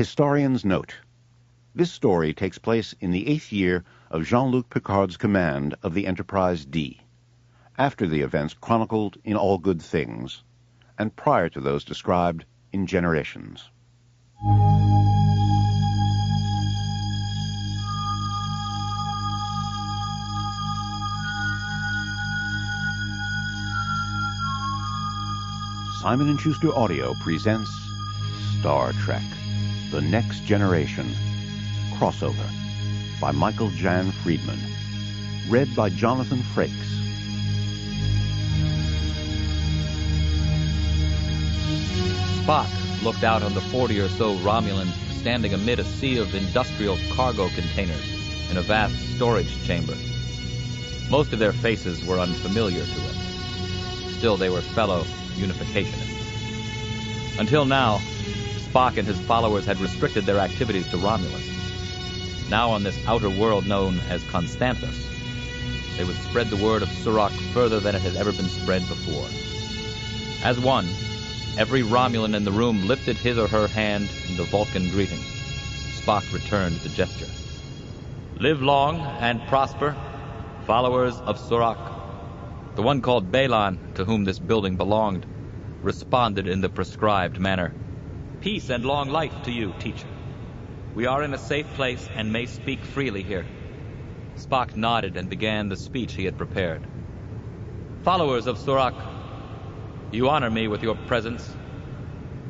Historians note, this story takes place in the 8th year of Jean-Luc Picard's command of the Enterprise D, after the events chronicled in All Good Things, and prior to those described in Generations. Simon & Schuster Audio presents Star Trek: The Next Generation Crossover by Michael Jan Friedman. Read by Jonathan Frakes. Spock looked out on the 40 or so Romulans standing amid a sea of industrial cargo containers in a vast storage chamber. Most of their faces were unfamiliar to him. Still, they were fellow Unificationists. Until now, Spock and his followers had restricted their activities to Romulus. Now on this outer world known as Constantis, they would spread the word of Surak further than it had ever been spread before. As one, every Romulan in the room lifted his or her hand in the Vulcan greeting. Spock returned the gesture. Live long and prosper, followers of Surak. The one called Balon, to whom this building belonged, responded in the prescribed manner. Peace and long life to you, teacher. We are in a safe place and may speak freely here. Spock nodded and began the speech he had prepared. Followers of Surak, you honor me with your presence.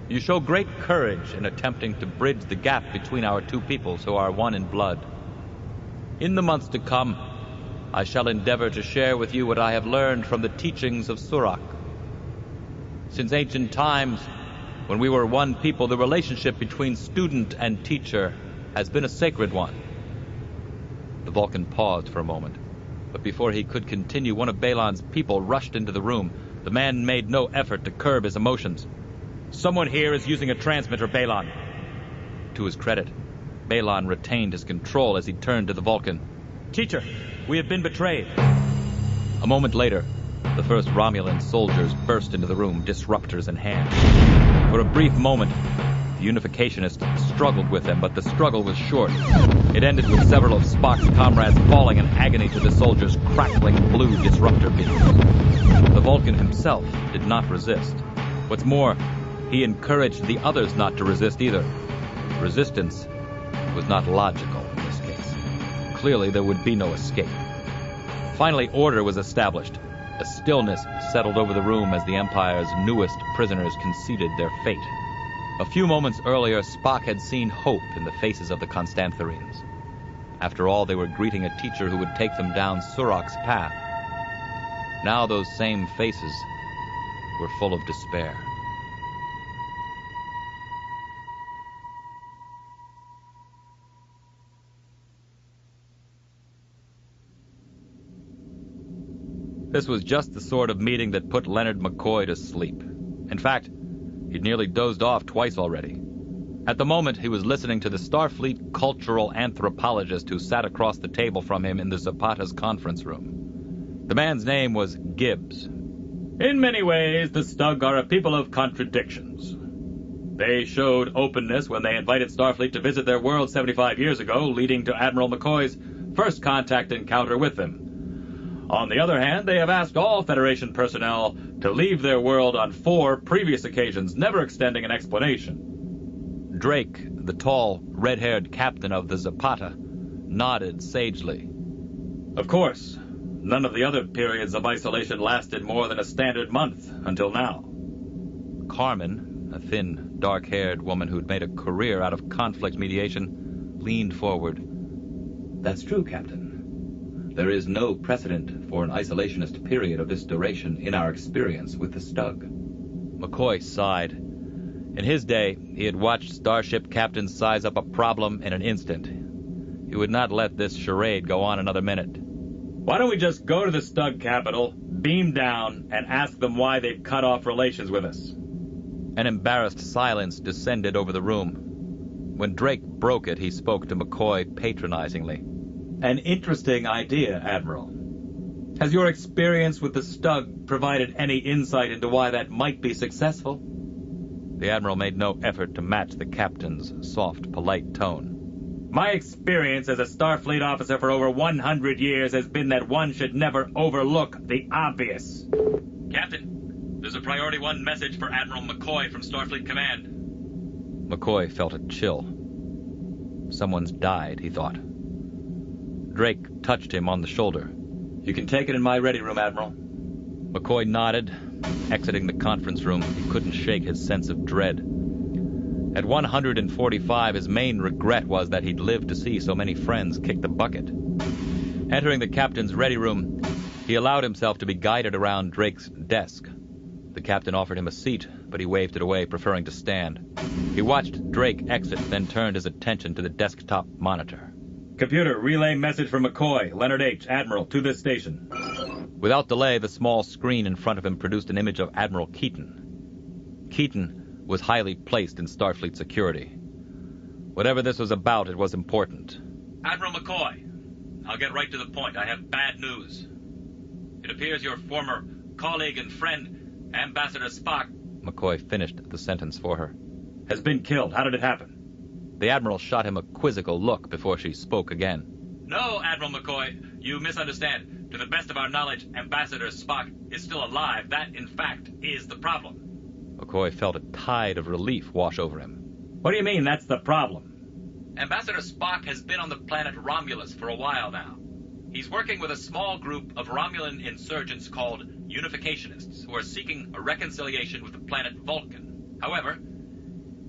You show great courage in attempting to bridge the gap between our two peoples who are one in blood. In the months to come, I shall endeavor to share with you what I have learned from the teachings of Surak. Since ancient times, when we were one people, the relationship between student and teacher has been a sacred one. The Vulcan paused for a moment, but before he could continue, one of Balon's people rushed into the room. The man made no effort to curb his emotions. Someone here is using a transmitter, Balon. To his credit, Balon retained his control as he turned to the Vulcan. Teacher, we have been betrayed. A moment later, the first Romulan soldiers burst into the room, disruptors in hand. For a brief moment, the Unificationists struggled with them, but the struggle was short. It ended with several of Spock's comrades falling in agony to the soldiers' crackling blue disruptor beams. The Vulcan himself did not resist. What's more, he encouraged the others not to resist either. Resistance was not logical in this case. Clearly, there would be no escape. Finally, order was established. A stillness settled over the room as the Empire's newest prisoners conceded their fate. A few moments earlier, Spock had seen hope in the faces of the Constantharians. After all, they were greeting a teacher who would take them down Surak's path. Now those same faces were full of despair. This was just the sort of meeting that put Leonard McCoy to sleep. In fact, he'd nearly dozed off twice already. At the moment, he was listening to the Starfleet cultural anthropologist who sat across the table from him in the Zapata's conference room. The man's name was Gibbs. In many ways, the Stug are a people of contradictions. They showed openness when they invited Starfleet to visit their world 75 years ago, leading to Admiral McCoy's first contact encounter with them. On the other hand, they have asked all Federation personnel to leave their world on 4 previous occasions, never extending an explanation. Drake, the tall, red-haired captain of the Zapata, nodded sagely. Of course, none of the other periods of isolation lasted more than a standard month until now. Carmen, a thin, dark-haired woman who'd made a career out of conflict mediation, leaned forward. That's true, Captain. There is no precedent for an isolationist period of this duration in our experience with the Stug. McCoy sighed. In his day, he had watched starship captains size up a problem in an instant. He would not let this charade go on another minute. Why don't we just go to the Stug capital, beam down, and ask them why they've cut off relations with us? An embarrassed silence descended over the room. When Drake broke it, he spoke to McCoy patronizingly. An interesting idea, Admiral. Has your experience with the Stug provided any insight into why that might be successful? The Admiral made no effort to match the captain's soft, polite tone. My experience as a Starfleet officer for over 100 years has been that one should never overlook the obvious. Captain, there's a Priority 1 message for Admiral McCoy from Starfleet Command. McCoy felt a chill. Someone's died, he thought. Drake touched him on the shoulder. You can take it in my ready room, Admiral. McCoy nodded. Exiting the conference room, he couldn't shake his sense of dread. At 145, his main regret was that he'd lived to see so many friends kick the bucket. Entering the captain's ready room, he allowed himself to be guided around Drake's desk. The captain offered him a seat, but he waved it away, preferring to stand. He watched Drake exit, then turned his attention to the desktop monitor. Computer, relay message from McCoy, Leonard H., Admiral, to this station. Without delay, the small screen in front of him produced an image of Admiral Keaton. Keaton was highly placed in Starfleet security. Whatever this was about, it was important. Admiral McCoy, I'll get right to the point. I have bad news. It appears your former colleague and friend, Ambassador Spock... McCoy finished the sentence for her. ...has been killed. How did it happen? The Admiral shot him a quizzical look before she spoke again. No, Admiral McCoy, you misunderstand. To the best of our knowledge, Ambassador Spock is still alive. That, in fact, is the problem. McCoy felt a tide of relief wash over him. What do you mean, that's the problem? Ambassador Spock has been on the planet Romulus for a while now. He's working with a small group of Romulan insurgents called Unificationists, who are seeking a reconciliation with the planet Vulcan. However,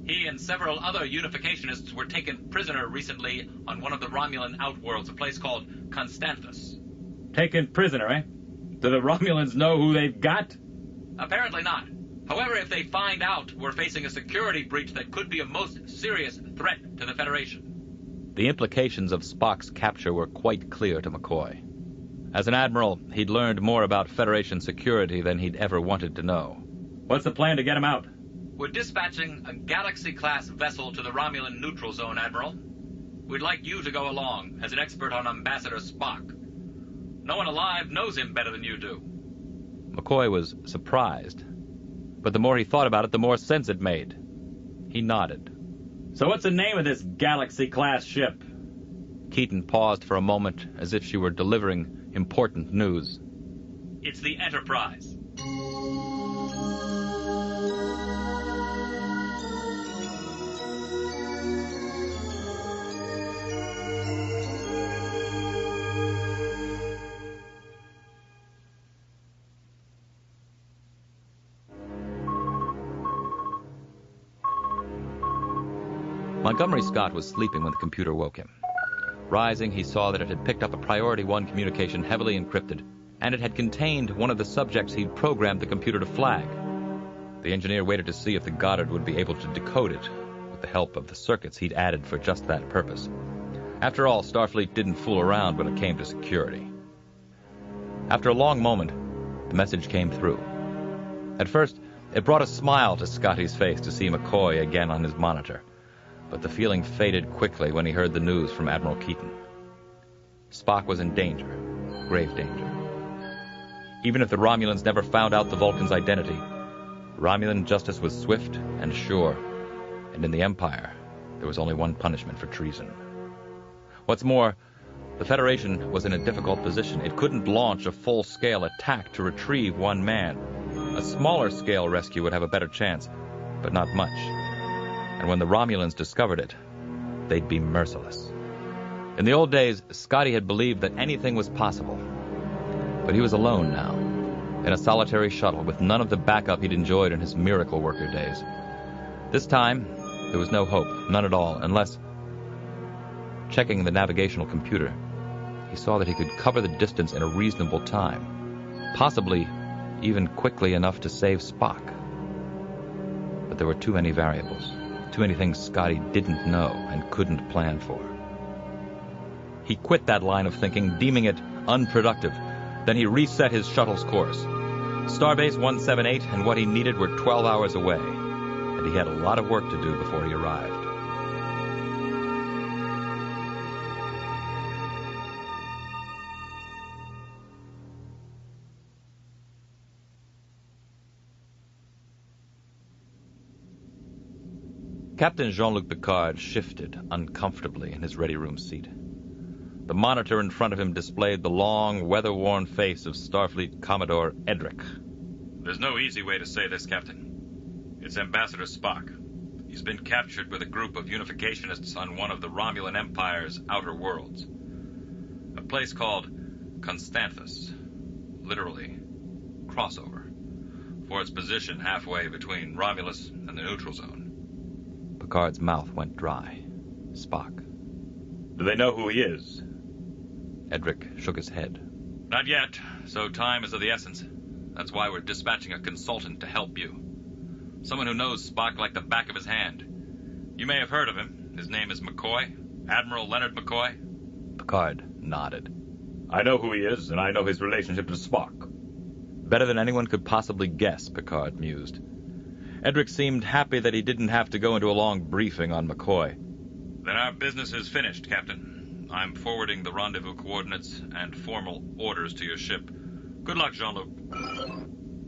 he and several other Unificationists were taken prisoner recently on one of the Romulan outworlds, a place called Constantis. Taken prisoner, eh? Do the Romulans know who they've got? Apparently not. However, if they find out we're facing a security breach that could be a most serious threat to the Federation. The implications of Spock's capture were quite clear to McCoy. As an admiral, he'd learned more about Federation security than he'd ever wanted to know. What's the plan to get him out? We're dispatching a Galaxy-class vessel to the Romulan neutral zone, Admiral. We'd like you to go along as an expert on Ambassador Spock. No one alive knows him better than you do. McCoy was surprised. But the more he thought about it, the more sense it made. He nodded. So what's the name of this Galaxy-class ship? Keaton paused for a moment, as if she were delivering important news. It's the Enterprise. Montgomery Scott was sleeping when the computer woke him. Rising, he saw that it had picked up a Priority 1 communication heavily encrypted, and it had contained one of the subjects he'd programmed the computer to flag. The engineer waited to see if the Goddard would be able to decode it, with the help of the circuits he'd added for just that purpose. After all, Starfleet didn't fool around when it came to security. After a long moment, the message came through. At first, it brought a smile to Scotty's face to see McCoy again on his monitor. But the feeling faded quickly when he heard the news from Admiral Keaton. Spock was in danger, grave danger. Even if the Romulans never found out the Vulcan's identity, Romulan justice was swift and sure, and in the Empire, there was only one punishment for treason. What's more, the Federation was in a difficult position. It couldn't launch a full-scale attack to retrieve one man. A smaller-scale rescue would have a better chance, but not much. And when the Romulans discovered it, they'd be merciless. In the old days, Scotty had believed that anything was possible. But he was alone now, in a solitary shuttle with none of the backup he'd enjoyed in his miracle worker days. This time, there was no hope, none at all, unless, checking the navigational computer, he saw that he could cover the distance in a reasonable time, possibly even quickly enough to save Spock. But there were too many variables. Too many things Scotty didn't know and couldn't plan for. He quit that line of thinking, deeming it unproductive. Then he reset his shuttle's course. Starbase 178 and what he needed were 12 hours away, and he had a lot of work to do before he arrived. Captain Jean-Luc Picard shifted uncomfortably in his ready room seat. The monitor in front of him displayed the long, weather-worn face of Starfleet Commodore Edric. There's no easy way to say this, Captain. It's Ambassador Spock. He's been captured with a group of Unificationists on one of the Romulan Empire's outer worlds. A place called Constantis. Literally, crossover. For its position halfway between Romulus and the neutral zone. Picard's mouth went dry. Spock. Do they know who he is? Edric shook his head. Not yet, so time is of the essence. That's why we're dispatching a consultant to help you. Someone who knows Spock like the back of his hand. You may have heard of him. His name is McCoy. Admiral Leonard McCoy. Picard nodded. I know who he is, and I know his relationship to Spock. Better than anyone could possibly guess, Picard mused. Edric seemed happy that he didn't have to go into a long briefing on McCoy. Then our business is finished, Captain. I'm forwarding the rendezvous coordinates and formal orders to your ship. Good luck, Jean-Luc.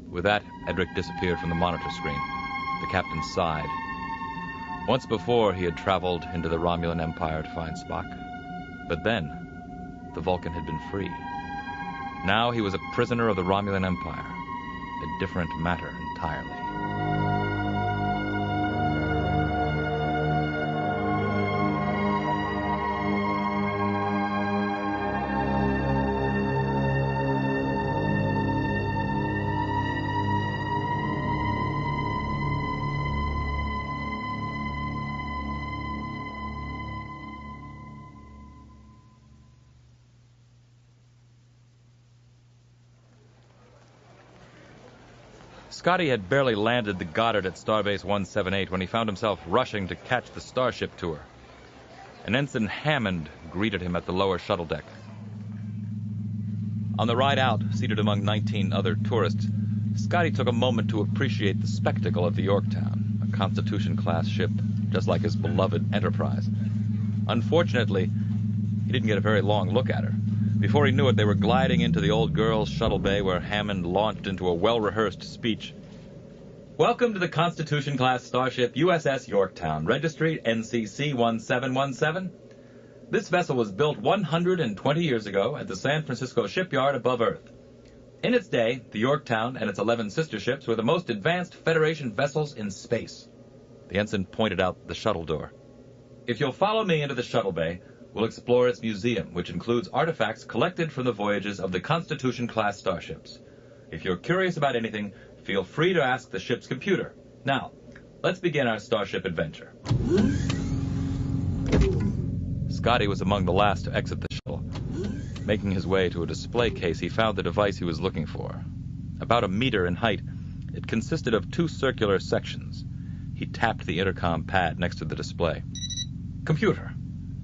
With that, Edric disappeared from the monitor screen. The captain sighed. Once before, he had traveled into the Romulan Empire to find Spock. But then, the Vulcan had been free. Now he was a prisoner of the Romulan Empire. A different matter entirely. Scotty had barely landed the Goddard at Starbase 178 when he found himself rushing to catch the Starship tour. An Ensign Hammond greeted him at the lower shuttle deck. On the ride out, seated among 19 other tourists, Scotty took a moment to appreciate the spectacle of the Yorktown, a Constitution-class ship just like his beloved Enterprise. Unfortunately, he didn't get a very long look at her. Before he knew it, they were gliding into the old girls' shuttle bay where Hammond launched into a well-rehearsed speech. Welcome to the Constitution-class starship USS Yorktown, registry NCC 1717. This vessel was built 120 years ago at the San Francisco shipyard above Earth. In its day, the Yorktown and its 11 sister ships were the most advanced Federation vessels in space. The ensign pointed out the shuttle door. If you'll follow me into the shuttle bay, we'll explore its museum, which includes artifacts collected from the voyages of the Constitution-class starships. If you're curious about anything, feel free to ask the ship's computer. Now, let's begin our starship adventure. Scotty was among the last to exit the shuttle. Making his way to a display case, he found the device he was looking for. About a meter in height, it consisted of 2 circular sections. He tapped the intercom pad next to the display. Computer,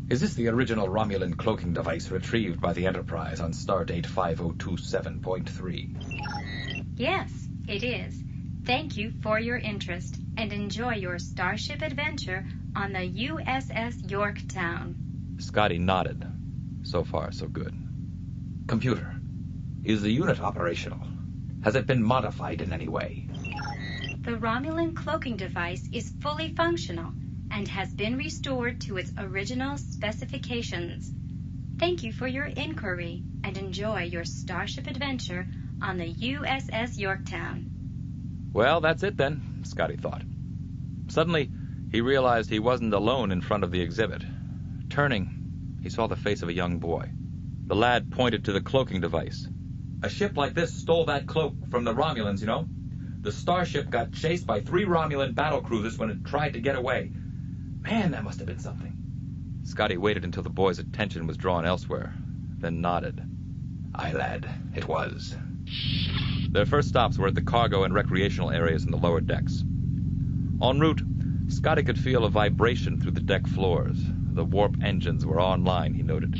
is this the original Romulan cloaking device retrieved by the Enterprise on stardate 5027.3? Yes, it is. Thank you for your interest, and enjoy your starship adventure on the USS Yorktown. Scotty nodded. So far, so good. Computer, is the unit operational? Has it been modified in any way? The Romulan cloaking device is fully functional and has been restored to its original specifications. Thank you for your inquiry, and enjoy your starship adventure on the USS Yorktown. Well, that's it then, Scotty thought. Suddenly, he realized he wasn't alone in front of the exhibit. Turning, he saw the face of a young boy. The lad pointed to the cloaking device. A ship like this stole that cloak from the Romulans, you know. The starship got chased by 3 Romulan battlecruisers when it tried to get away. Man, that must have been something. Scotty waited until the boy's attention was drawn elsewhere, then nodded. Aye, lad, it was. Their first stops were at the cargo and recreational areas in the lower decks. En route, Scotty could feel a vibration through the deck floors. The warp engines were online, he noted.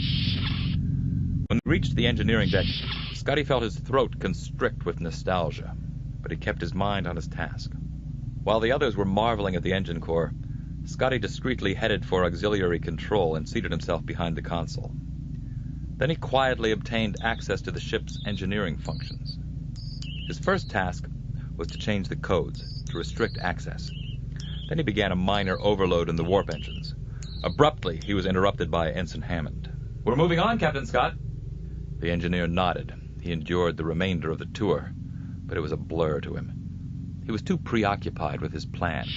When they reached the engineering deck, Scotty felt his throat constrict with nostalgia, but he kept his mind on his task. While the others were marveling at the engine core, Scotty discreetly headed for auxiliary control and seated himself behind the console. Then he quietly obtained access to the ship's engineering functions. His first task was to change the codes to restrict access. Then he began a minor overload in the warp engines. Abruptly, he was interrupted by Ensign Hammond. We're moving on, Captain Scott. The engineer nodded. He endured the remainder of the tour, but it was a blur to him. He was too preoccupied with his plan.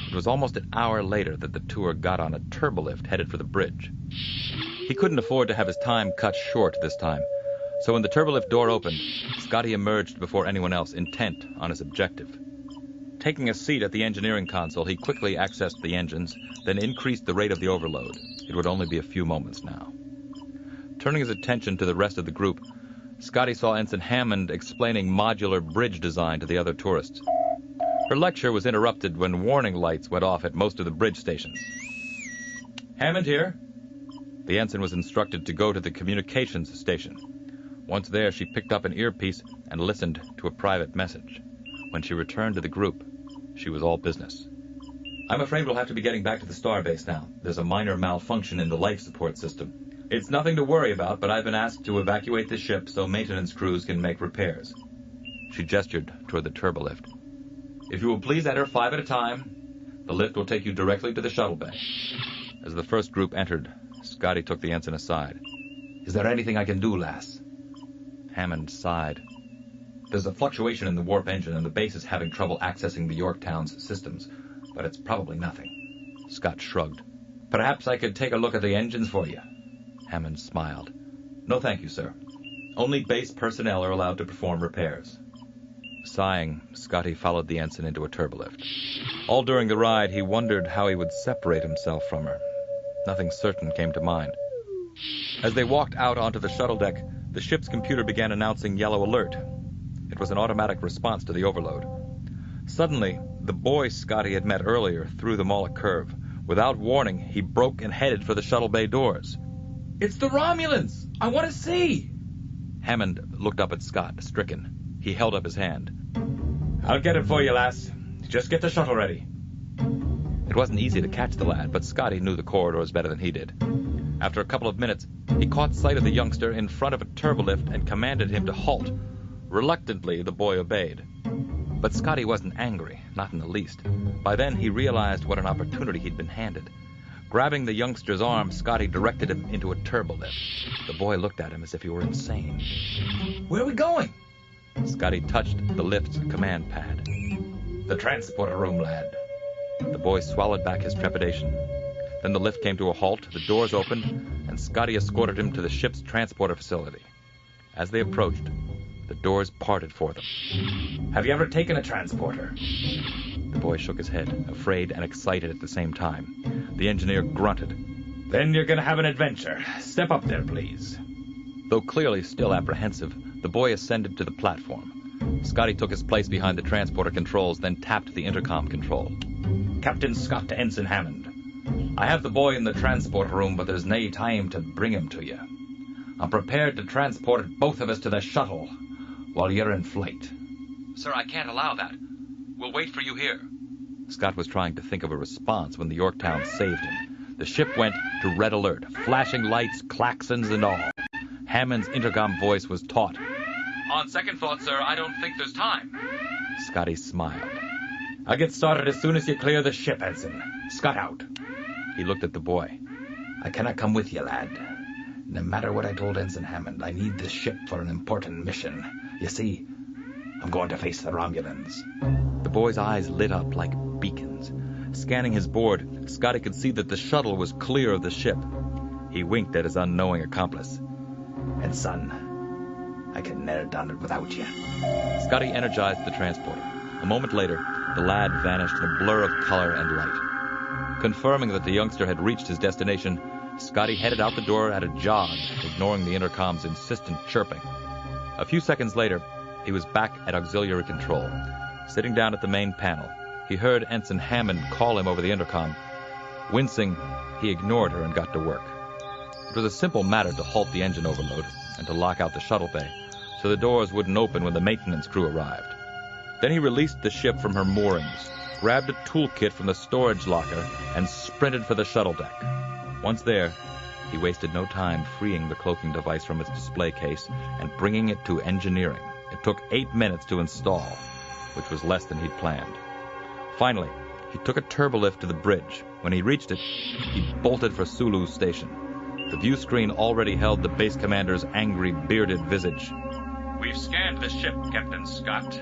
It was almost an hour later that the tour got on a turbolift headed for the bridge. He couldn't afford to have his time cut short this time, so when the turbolift door opened, Scotty emerged before anyone else, intent on his objective. Taking a seat at the engineering console, he quickly accessed the engines, then increased the rate of the overload. It would only be a few moments now. Turning his attention to the rest of the group, Scotty saw Ensign Hammond explaining modular bridge design to the other tourists. Her lecture was interrupted when warning lights went off at most of the bridge stations. Hammond here. The ensign was instructed to go to the communications station. Once there, she picked up an earpiece and listened to a private message. When she returned to the group, she was all business. I'm afraid we'll have to be getting back to the starbase now. There's a minor malfunction in the life support system. It's nothing to worry about, but I've been asked to evacuate the ship so maintenance crews can make repairs. She gestured toward the turbolift. If you will please enter 5 at a time, the lift will take you directly to the shuttle bay. As the first group entered, Scotty took the ensign aside. Is there anything I can do, lass? Hammond sighed. There's a fluctuation in the warp engine and the base is having trouble accessing the Yorktown's systems, but it's probably nothing. Scott shrugged. Perhaps I could take a look at the engines for you. Hammond smiled. No, thank you, sir. Only base personnel are allowed to perform repairs. Sighing, Scotty followed the ensign into a turbolift. All during the ride, he wondered how he would separate himself from her. Nothing certain came to mind. As they walked out onto the shuttle deck, the ship's computer began announcing yellow alert. It was an automatic response to the overload. Suddenly, the boy Scotty had met earlier threw them all a curve. Without warning, he broke and headed for the shuttle bay doors. It's the Romulans! I want to see! Hammond looked up at Scott, stricken. He held up his hand. I'll get it for you, lass. Just get the shuttle ready. It wasn't easy to catch the lad, but Scotty knew the corridors better than he did. After a couple of minutes, he caught sight of the youngster in front of a turbolift and commanded him to halt. Reluctantly, the boy obeyed. But Scotty wasn't angry, not in the least. By then, he realized what an opportunity he'd been handed. Grabbing the youngster's arm, Scotty directed him into a turbolift. The boy looked at him as if he were insane. Where are we going? Scotty touched the lift's command pad. The transporter room, lad. The boy swallowed back his trepidation. Then the lift came to a halt, the doors opened, and Scotty escorted him to the ship's transporter facility. As they approached, the doors parted for them. Have you ever taken a transporter? The boy shook his head, afraid and excited at the same time. The engineer grunted. Then you're going to have an adventure. Step up there, please. Though clearly still apprehensive, the boy ascended to the platform. Scotty took his place behind the transporter controls, then tapped the intercom control. Captain Scott to Ensign Hammond. I have the boy in the transporter room, but there's nae time to bring him to you. I'm prepared to transport both of us to the shuttle while you're in flight. Sir, I can't allow that. We'll wait for you here. Scott was trying to think of a response when the Yorktown saved him. The ship went to red alert, flashing lights, klaxons, and all. Hammond's intercom voice was taut. On second thought, sir, I don't think there's time. Scotty smiled. I'll get started as soon as you clear the ship, Ensign. Scott out. He looked at the boy. I cannot come with you, lad. No matter what I told Ensign Hammond, I need this ship for an important mission. You see, I'm going to face the Romulans. The boy's eyes lit up like beacons. Scanning his board, Scotty could see that the shuttle was clear of the ship. He winked at his unknowing accomplice. And son, I could never done it without you. Scotty energized the transporter. A moment later, the lad vanished in a blur of color and light. Confirming that the youngster had reached his destination, Scotty headed out the door at a jog, ignoring the intercom's insistent chirping. A few seconds later, he was back at auxiliary control. Sitting down at the main panel, he heard Ensign Hammond call him over the intercom. Wincing, he ignored her and got to work. It was a simple matter to halt the engine overload and to lock out the shuttle bay, so the doors wouldn't open when the maintenance crew arrived. Then he released the ship from her moorings, grabbed a toolkit from the storage locker, and sprinted for the shuttle deck. Once there, he wasted no time freeing the cloaking device from its display case and bringing it to engineering. It took 8 minutes to install, which was less than he'd planned. Finally, He took a turbolift to the bridge. When he reached it, he bolted for Sulu's station. The view screen already held the base commander's angry, bearded visage. We've scanned the ship, Captain Scott.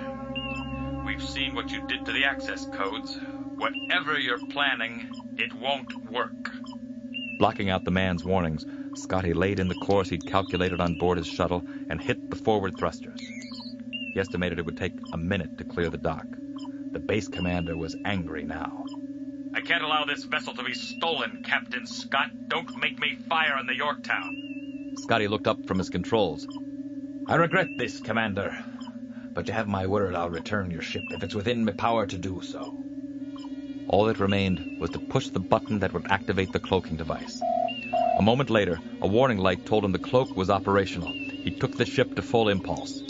We've seen what you did to the access codes. Whatever you're planning, it won't work. Blocking out the man's warnings, Scotty laid in the course he'd calculated on board his shuttle and hit the forward thrusters. He estimated it would take a minute to clear the dock. The base commander was angry now. I can't allow this vessel to be stolen, Captain Scott. Don't make me fire on the Yorktown. Scotty looked up from his controls. I regret this, Commander, but you have my word I'll return your ship if it's within my power to do so. All that remained was to push the button that would activate the cloaking device. A moment later, a warning light told him the cloak was operational. He took the ship to full impulse.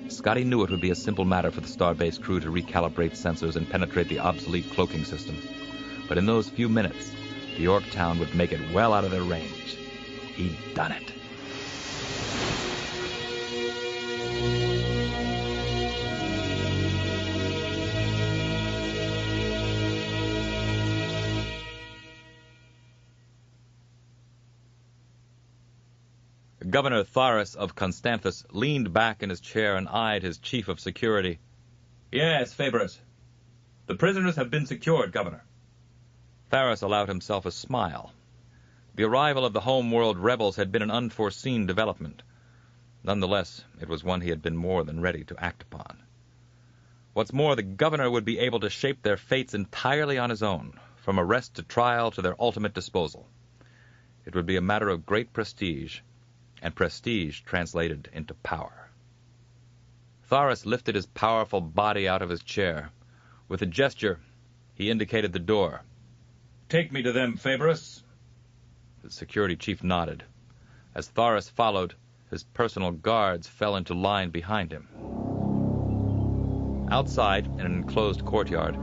Scotty knew it would be a simple matter for the Starbase crew to recalibrate sensors and penetrate the obsolete cloaking system. But in those few minutes, the Yorktown would make it well out of their range. He'd done it. Governor Thorus of Constantis leaned back in his chair and eyed his chief of security. Yes, Fabris. The prisoners have been secured, Governor. Thorus allowed himself a smile. The arrival of the homeworld rebels had been an unforeseen development. Nonetheless, it was one he had been more than ready to act upon. What's more, the governor would be able to shape their fates entirely on his own, from arrest to trial to their ultimate disposal. It would be a matter of great prestige, and prestige translated into power. Thorus lifted his powerful body out of his chair. With a gesture, he indicated the door. Take me to them, Fabris. The security chief nodded. As Thorus followed, his personal guards fell into line behind him. Outside, in an enclosed courtyard,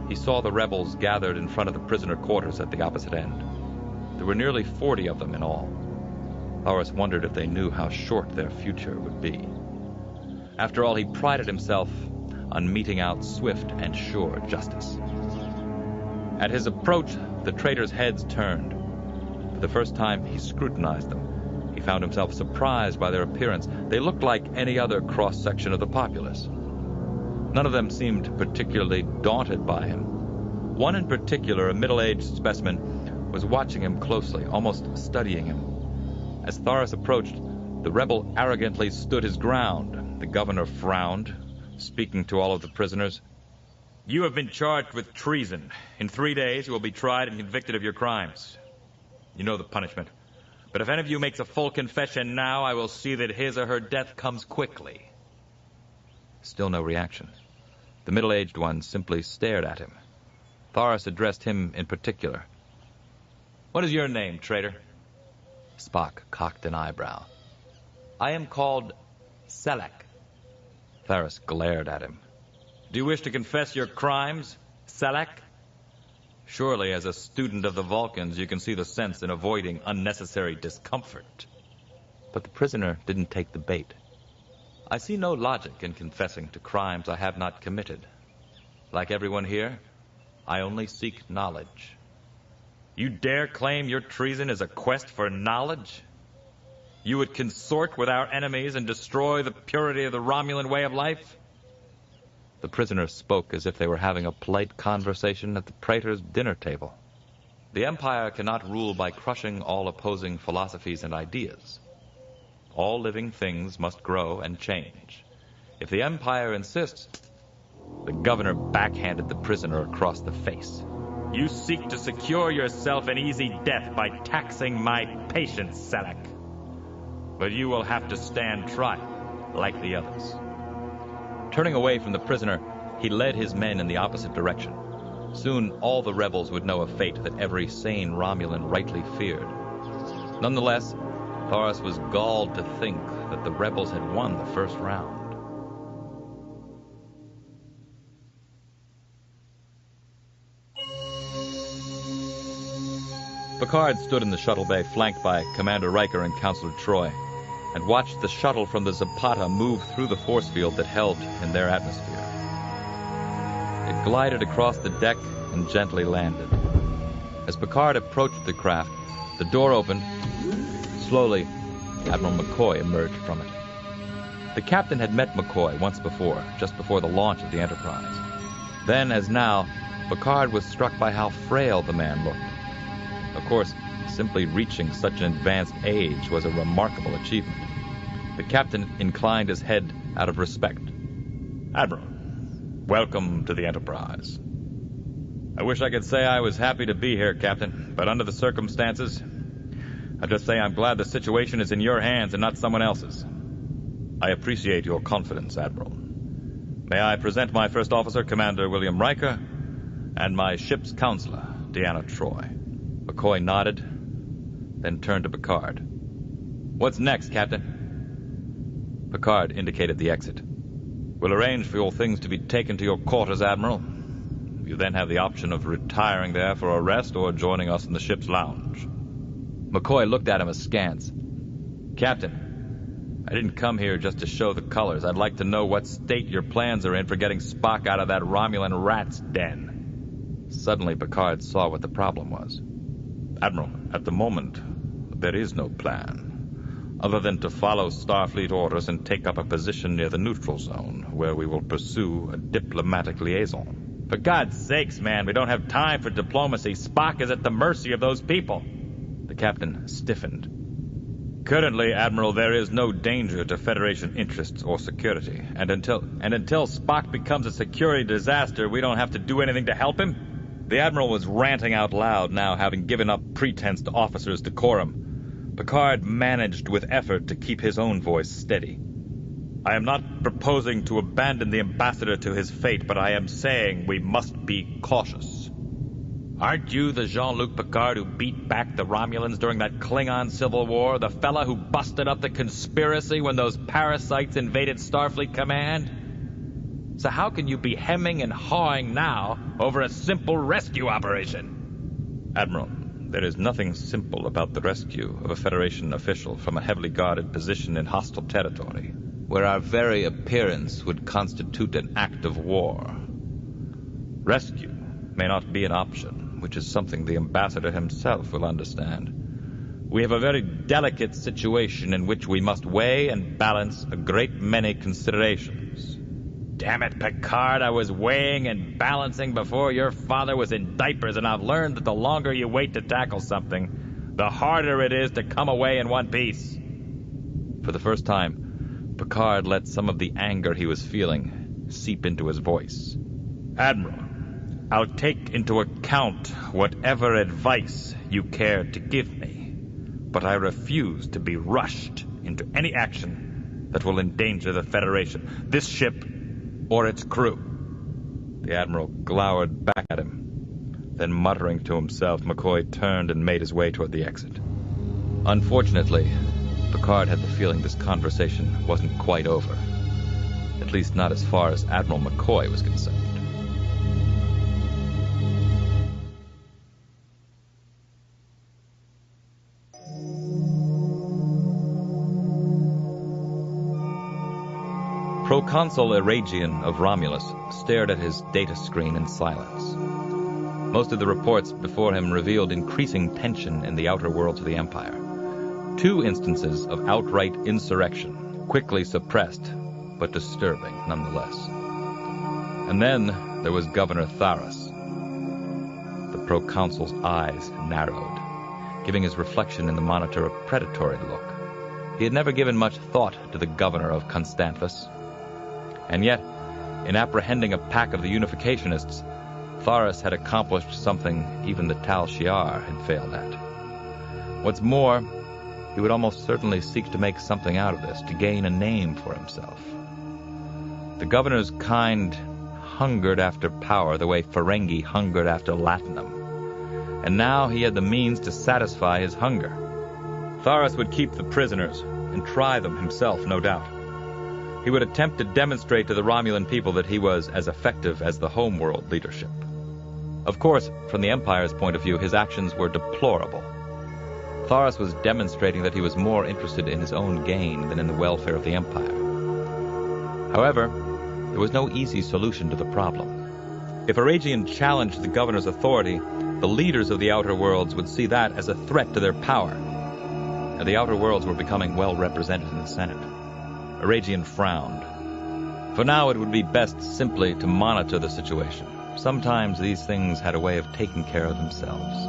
he saw the rebels gathered in front of the prisoner quarters at the opposite end. There were nearly 40 of them in all. Thorus wondered if they knew how short their future would be. After all, he prided himself on meting out swift and sure justice. At his approach, the traitors' heads turned. For the first time, he scrutinized them. He found himself surprised by their appearance. They looked like any other cross-section of the populace. None of them seemed particularly daunted by him. One in particular, a middle-aged specimen, was watching him closely, almost studying him. As Thorus approached, the rebel arrogantly stood his ground. The governor frowned, speaking to all of the prisoners. You have been charged with treason. In 3 days, you will be tried and convicted of your crimes. You know the punishment. But if any of you makes a full confession now, I will see that his or her death comes quickly. Still no reaction. The middle-aged one simply stared at him. Thorus addressed him in particular. What is your name, traitor? Spock cocked an eyebrow. I am called Selek. Thorus glared at him. Do you wish to confess your crimes, Selek? Surely, as a student of the Vulcans, you can see the sense in avoiding unnecessary discomfort. But the prisoner didn't take the bait. I see no logic in confessing to crimes I have not committed. Like everyone here, I only seek knowledge. You dare claim your treason is a quest for knowledge? You would consort with our enemies and destroy the purity of the Romulan way of life? The prisoners spoke as if they were having a polite conversation at the praetor's dinner table. The Empire cannot rule by crushing all opposing philosophies and ideas. All living things must grow and change. If the Empire insists, the governor backhanded the prisoner across the face. You seek to secure yourself an easy death by taxing my patience, Selek. But you will have to stand trial, like the others. Turning away from the prisoner, he led his men in the opposite direction. Soon, all the rebels would know a fate that every sane Romulan rightly feared. Nonetheless, Thorus was galled to think that the rebels had won the first round. Picard stood in the shuttle bay, flanked by Commander Riker and Counselor Troi, and watched the shuttle from the Zapata move through the force field that held in their atmosphere. It glided across the deck and gently landed. As Picard approached the craft, the door opened. Slowly, Admiral McCoy emerged from it. The captain had met McCoy once before, just before the launch of the Enterprise. Then, as now, Picard was struck by how frail the man looked. Of course, simply reaching such an advanced age was a remarkable achievement. The captain inclined his head out of respect. Admiral, welcome to the Enterprise. I wish I could say I was happy to be here, Captain, but under the circumstances, I'll just say I'm glad the situation is in your hands and not someone else's. I appreciate your confidence, Admiral. May I present my first officer, Commander William Riker, and my ship's counselor, Deanna Troi. McCoy nodded, then turned to Picard. What's next, Captain? Picard indicated the exit. We'll arrange for your things to be taken to your quarters, Admiral. You then have the option of retiring there for a rest or joining us in the ship's lounge. McCoy looked at him askance. Captain, I didn't come here just to show the colors. I'd like to know what state your plans are in for getting Spock out of that Romulan rat's den. Suddenly, Picard saw what the problem was. Admiral, at the moment, there is no plan, other than to follow Starfleet orders and take up a position near the neutral zone, where we will pursue a diplomatic liaison. For God's sakes, man, we don't have time for diplomacy. Spock is at the mercy of those people. The captain stiffened. Currently, Admiral, there is no danger to Federation interests or security. And until Spock becomes a security disaster, we don't have to do anything to help him? The Admiral was ranting out loud now, having given up pretense to officers' decorum. Picard managed with effort to keep his own voice steady. I am not proposing to abandon the ambassador to his fate, but I am saying we must be cautious. Aren't you the Jean-Luc Picard who beat back the Romulans during that Klingon Civil War? The fella who busted up the conspiracy when those parasites invaded Starfleet Command? So how can you be hemming and hawing now over a simple rescue operation? Admiral, there is nothing simple about the rescue of a Federation official from a heavily guarded position in hostile territory, where our very appearance would constitute an act of war. Rescue may not be an option, which is something the ambassador himself will understand. We have a very delicate situation in which we must weigh and balance a great many considerations. Damn it, Picard, I was weighing and balancing before your father was in diapers, and I've learned that the longer you wait to tackle something, the harder it is to come away in one piece. For the first time, Picard let some of the anger he was feeling seep into his voice. Admiral, I'll take into account whatever advice you care to give me, but I refuse to be rushed into any action that will endanger the Federation, this ship, or its crew. The Admiral glowered back at him. Then, muttering to himself, McCoy turned and made his way toward the exit. Unfortunately, Picard had the feeling this conversation wasn't quite over. At least not as far as Admiral McCoy was concerned. Proconsul Eragian of Romulus stared at his data screen in silence. Most of the reports before him revealed increasing tension in the outer worlds of the Empire. 2 instances of outright insurrection, quickly suppressed, but disturbing nonetheless. And then there was Governor Thorus. The Proconsul's eyes narrowed, giving his reflection in the monitor a predatory look. He had never given much thought to the governor of Constantis. And yet, in apprehending a pack of the Unificationists, Thorus had accomplished something even the Tal Shiar had failed at. What's more, he would almost certainly seek to make something out of this, to gain a name for himself. The governor's kind hungered after power the way Ferengi hungered after latinum. And now he had the means to satisfy his hunger. Thorus would keep the prisoners and try them himself, no doubt. He would attempt to demonstrate to the Romulan people that he was as effective as the homeworld leadership. Of course, from the Empire's point of view, his actions were deplorable. Thorus was demonstrating that he was more interested in his own gain than in the welfare of the Empire. However, there was no easy solution to the problem. If Eragian challenged the governor's authority, the leaders of the Outer Worlds would see that as a threat to their power. And the Outer Worlds were becoming well represented in the Senate. Eragian frowned. For now, it would be best simply to monitor the situation. Sometimes these things had a way of taking care of themselves.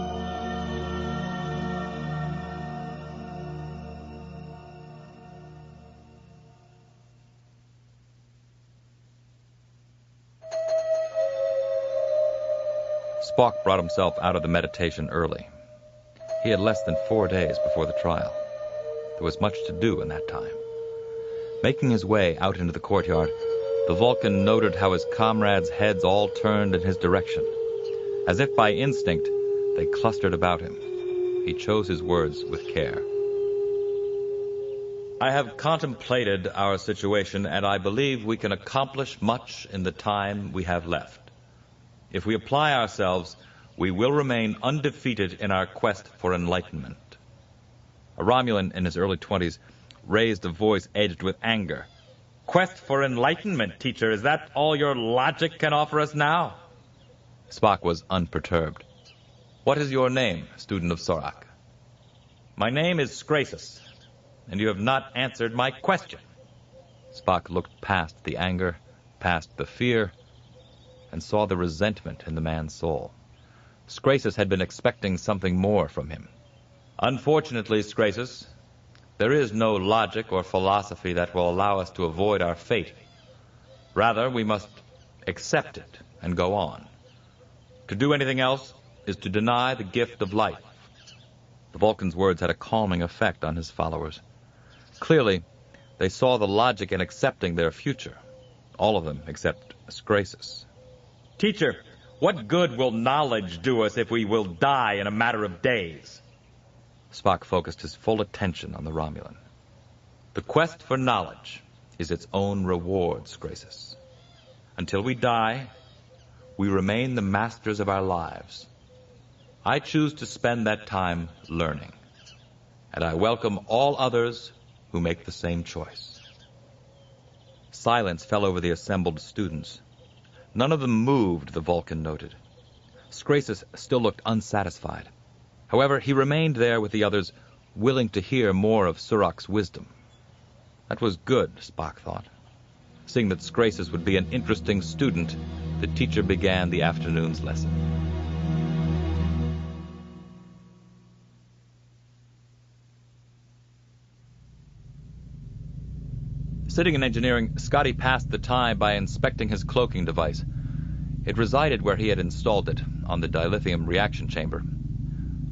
Spock brought himself out of the meditation early. He had less than 4 days before the trial. There was much to do in that time. Making his way out into the courtyard, the Vulcan noted how his comrades' heads all turned in his direction. As if by instinct, they clustered about him. He chose his words with care. I have contemplated our situation, and I believe we can accomplish much in the time we have left. If we apply ourselves, we will remain undefeated in our quest for enlightenment. A Romulan in his early 20s raised a voice edged with anger. Quest for enlightenment, teacher, is that all your logic can offer us now? Spock was unperturbed. What is your name, student of Sorak? My name is Scrasus, and you have not answered my question. Spock looked past the anger, past the fear, and saw the resentment in the man's soul. Scrasus had been expecting something more from him. Unfortunately, Scrasus, there is no logic or philosophy that will allow us to avoid our fate. Rather, we must accept it and go on. To do anything else is to deny the gift of life. The Vulcan's words had a calming effect on his followers. Clearly, they saw the logic in accepting their future. All of them except Scrasus. Teacher, what good will knowledge do us if we will die in a matter of days? Spock focused his full attention on the Romulan. The quest for knowledge is its own reward, Scrasus. Until we die, we remain the masters of our lives. I choose to spend that time learning, and I welcome all others who make the same choice. Silence fell over the assembled students. None of them moved, the Vulcan noted. Scrasus still looked unsatisfied. However, he remained there with the others, willing to hear more of Surak's wisdom. That was good, Spock thought. Seeing that Scrasus would be an interesting student, the teacher began the afternoon's lesson. Sitting in engineering, Scotty passed the time by inspecting his cloaking device. It resided where he had installed it, on the dilithium reaction chamber.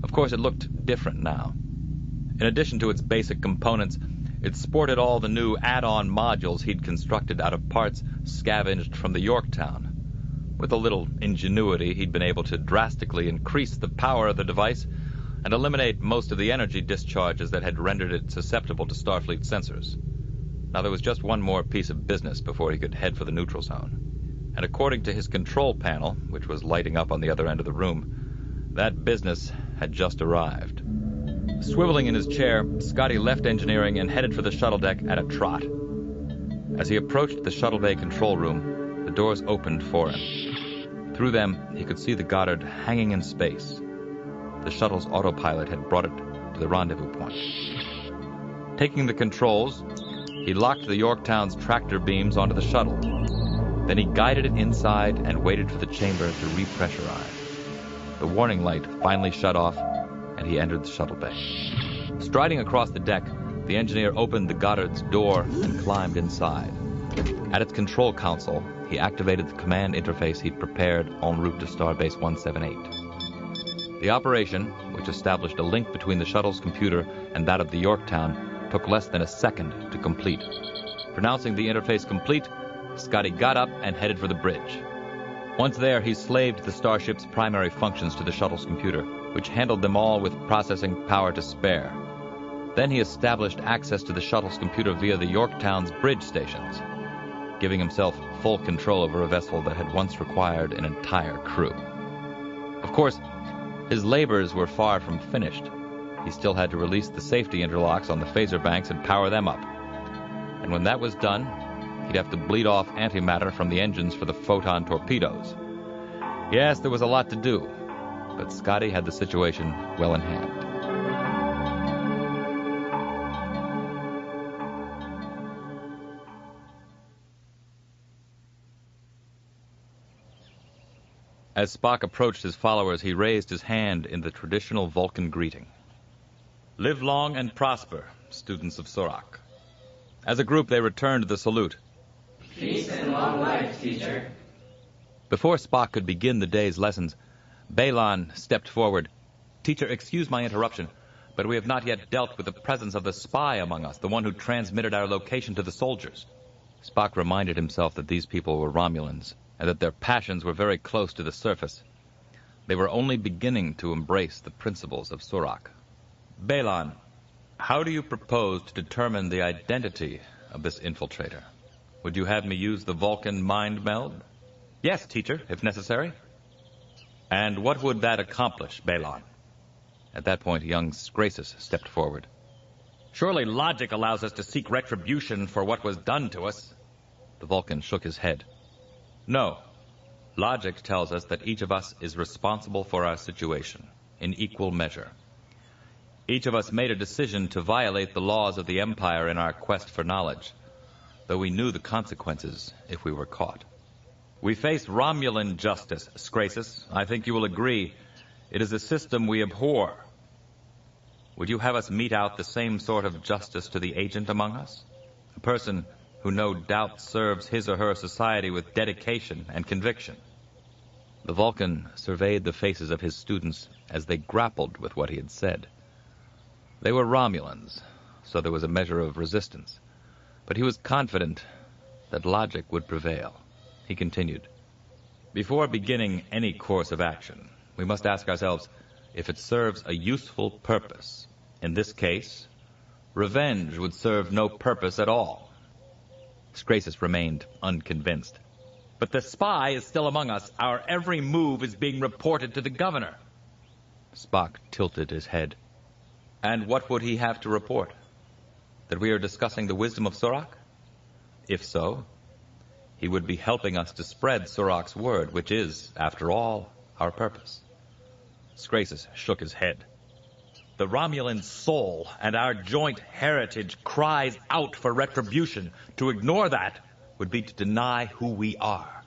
Of course, it looked different now. In addition to its basic components, it sported all the new add-on modules he'd constructed out of parts scavenged from the Yorktown. With a little ingenuity, he'd been able to drastically increase the power of the device and eliminate most of the energy discharges that had rendered it susceptible to Starfleet sensors. Now there was just one more piece of business before he could head for the neutral zone. And according to his control panel, which was lighting up on the other end of the room, that business had just arrived. Swiveling in his chair, Scotty left engineering and headed for the shuttle deck at a trot. As he approached the shuttle bay control room, the doors opened for him. Through them, he could see the Goddard hanging in space. The shuttle's autopilot had brought it to the rendezvous point. Taking the controls, he locked the Yorktown's tractor beams onto the shuttle. Then he guided it inside and waited for the chamber to repressurize. The warning light finally shut off, and he entered the shuttle bay. Striding across the deck, the engineer opened the Goddard's door and climbed inside. At its control console, he activated the command interface he'd prepared en route to Starbase 178. The operation, which established a link between the shuttle's computer and that of the Yorktown, took less than a second to complete. Pronouncing the interface complete, Scotty got up and headed for the bridge. Once there, he slaved the starship's primary functions to the shuttle's computer, which handled them all with processing power to spare. Then he established access to the shuttle's computer via the Yorktown's bridge stations, giving himself full control over a vessel that had once required an entire crew. Of course, his labors were far from finished. He still had to release the safety interlocks on the phaser banks and power them up. And when that was done, he'd have to bleed off antimatter from the engines for the photon torpedoes. Yes, there was a lot to do, but Scotty had the situation well in hand. As Spock approached his followers, he raised his hand in the traditional Vulcan greeting. Live long and prosper, students of Surak. As a group, they returned the salute. Peace and long life, teacher. Before Spock could begin the day's lessons, Balon stepped forward. Teacher, excuse my interruption, but we have not yet dealt with the presence of the spy among us, the one who transmitted our location to the soldiers. Spock reminded himself that these people were Romulans, and that their passions were very close to the surface. They were only beginning to embrace the principles of Surak. Balon, how do you propose to determine the identity of this infiltrator? Would you have me use the Vulcan mind meld? Yes, teacher, if necessary. And what would that accomplish, Balon? At that point, young Scrasus stepped forward. Surely logic allows us to seek retribution for what was done to us. The Vulcan shook his head. No. Logic tells us that each of us is responsible for our situation, in equal measure. Each of us made a decision to violate the laws of the Empire in our quest for knowledge, though we knew the consequences if we were caught. We face Romulan justice, Scrasus. I think you will agree it is a system we abhor. Would you have us mete out the same sort of justice to the agent among us? A person who no doubt serves his or her society with dedication and conviction. The Vulcan surveyed the faces of his students as they grappled with what he had said. They were Romulans, so there was a measure of resistance, but he was confident that logic would prevail. He continued, before beginning any course of action, we must ask ourselves if it serves a useful purpose. In this case, revenge would serve no purpose at all. Scrasus remained unconvinced. But the spy is still among us. Our every move is being reported to the governor. Spock tilted his head. And what would he have to report? That we are discussing the wisdom of Surak? If so, he would be helping us to spread Surak's word, which is, after all, our purpose. Scrasus shook his head. The Romulan soul and our joint heritage cries out for retribution. To ignore that would be to deny who we are.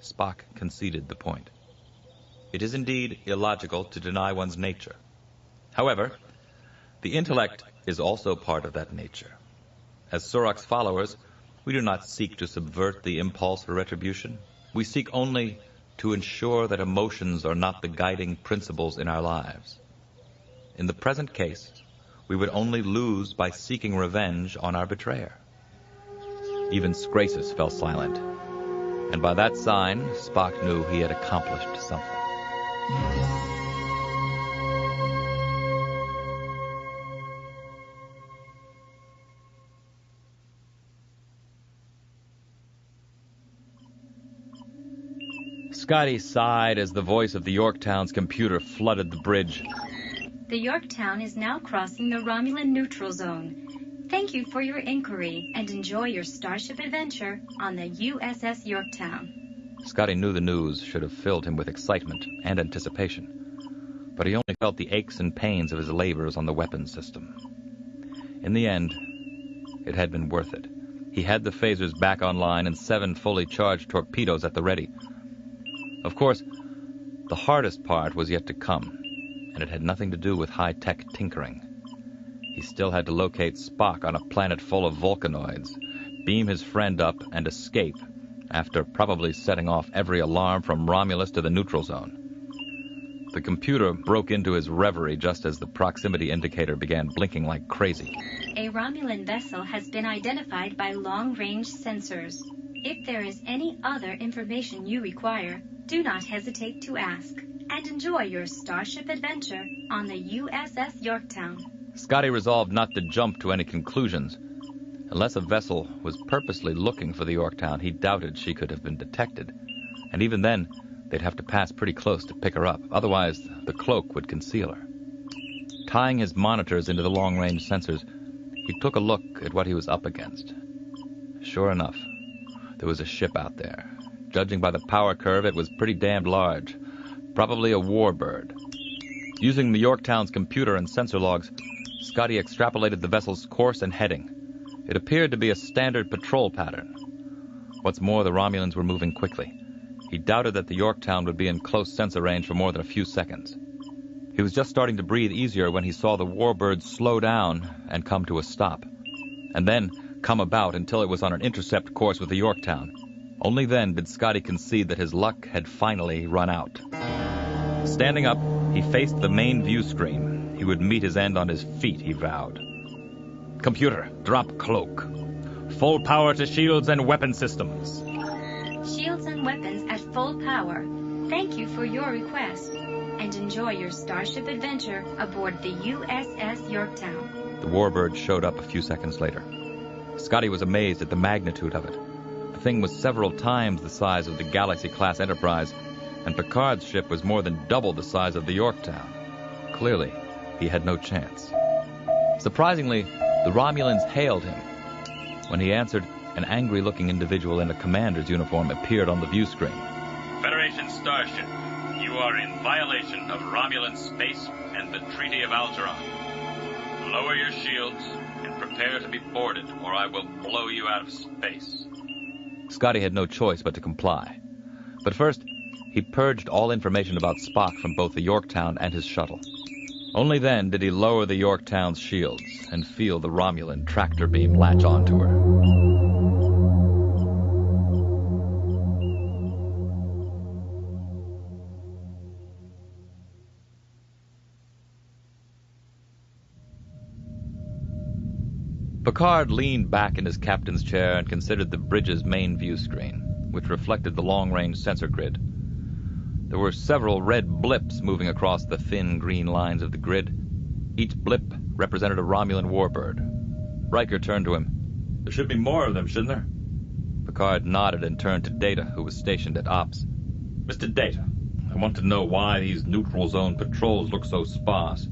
Spock conceded the point. It is indeed illogical to deny one's nature. However, the intellect is also part of that nature. As Surak's followers, we do not seek to subvert the impulse for retribution. We seek only to ensure that emotions are not the guiding principles in our lives. In the present case, we would only lose by seeking revenge on our betrayer. Even Scrasus fell silent, and by that sign, Spock knew he had accomplished something. Scotty sighed as the voice of the Yorktown's computer flooded the bridge. The Yorktown is now crossing the Romulan neutral zone. Thank you for your inquiry and enjoy your starship adventure on the USS Yorktown. Scotty knew the news should have filled him with excitement and anticipation, but he only felt the aches and pains of his labors on the weapons system. In the end, it had been worth it. He had the phasers back online and 7 fully charged torpedoes at the ready. Of course, the hardest part was yet to come, and it had nothing to do with high-tech tinkering. He still had to locate Spock on a planet full of Vulcanoids, beam his friend up, and escape, after probably setting off every alarm from Romulus to the neutral zone. The computer broke into his reverie just as the proximity indicator began blinking like crazy. A Romulan vessel has been identified by long-range sensors. If there is any other information you require, do not hesitate to ask. And enjoy your starship adventure on the USS Yorktown. Scotty resolved not to jump to any conclusions. Unless a vessel was purposely looking for the Yorktown, he doubted she could have been detected. And even then, they'd have to pass pretty close to pick her up. Otherwise, the cloak would conceal her. Tying his monitors into the long-range sensors, he took a look at what he was up against. Sure enough, there was a ship out there, Judging by the power curve, it was pretty damned large. Probably a Warbird. Using the Yorktown's computer and sensor logs, Scotty extrapolated the vessel's course and heading. It appeared to be a standard patrol pattern. What's more, the Romulans were moving quickly. He doubted that the Yorktown would be in close sensor range for more than a few seconds. He was just starting to breathe easier when he saw the Warbird slow down and come to a stop, and then come about until it was on an intercept course with the Yorktown. Only then did Scotty concede that his luck had finally run out. Standing up, he faced the main view screen. He would meet his end on his feet, he vowed. Computer, drop cloak. Full power to shields and weapon systems. Shields and weapons at full power. Thank you for your request, and enjoy your starship adventure aboard the USS Yorktown. The Warbird showed up a few seconds later. Scotty was amazed at the magnitude of it. The thing was several times the size of the Galaxy-class Enterprise, and Picard's ship was more than double the size of the Yorktown. Clearly, he had no chance. Surprisingly, the Romulans hailed him. When he answered, an angry-looking individual in a commander's uniform appeared on the view screen. Federation starship, you are in violation of Romulan space and the Treaty of Algeron. Lower your shields and prepare to be boarded, or I will blow you out of space. Scotty had no choice but to comply. But first, he purged all information about Spock from both the Yorktown and his shuttle. Only then did he lower the Yorktown's shields and feel the Romulan tractor beam latch onto her. Picard leaned back in his captain's chair and considered the bridge's main view screen, which reflected the long-range sensor grid. There were several red blips moving across the thin green lines of the grid. Each blip represented a Romulan Warbird. Riker turned to him. There should be more of them, shouldn't there? Picard nodded and turned to Data, who was stationed at Ops. Mr. Data, I want to know why these neutral zone patrols look so sparse.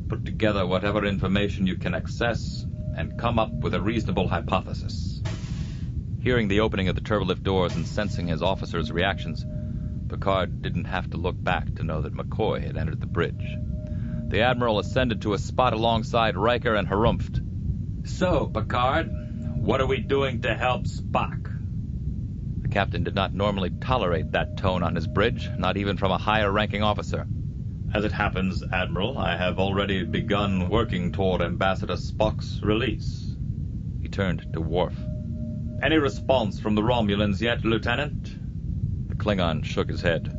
Put together whatever information you can access and come up with a reasonable hypothesis. Hearing the opening of the turbolift doors and sensing his officers' reactions, Picard didn't have to look back to know that McCoy had entered the bridge. The Admiral ascended to a spot alongside Riker and harumphed. So, Picard, what are we doing to help Spock? The captain did not normally tolerate that tone on his bridge, not even from a higher-ranking officer. As it happens, Admiral, I have already begun working toward Ambassador Spock's release. He turned to Worf. Any response from the Romulans yet, Lieutenant? The Klingon shook his head.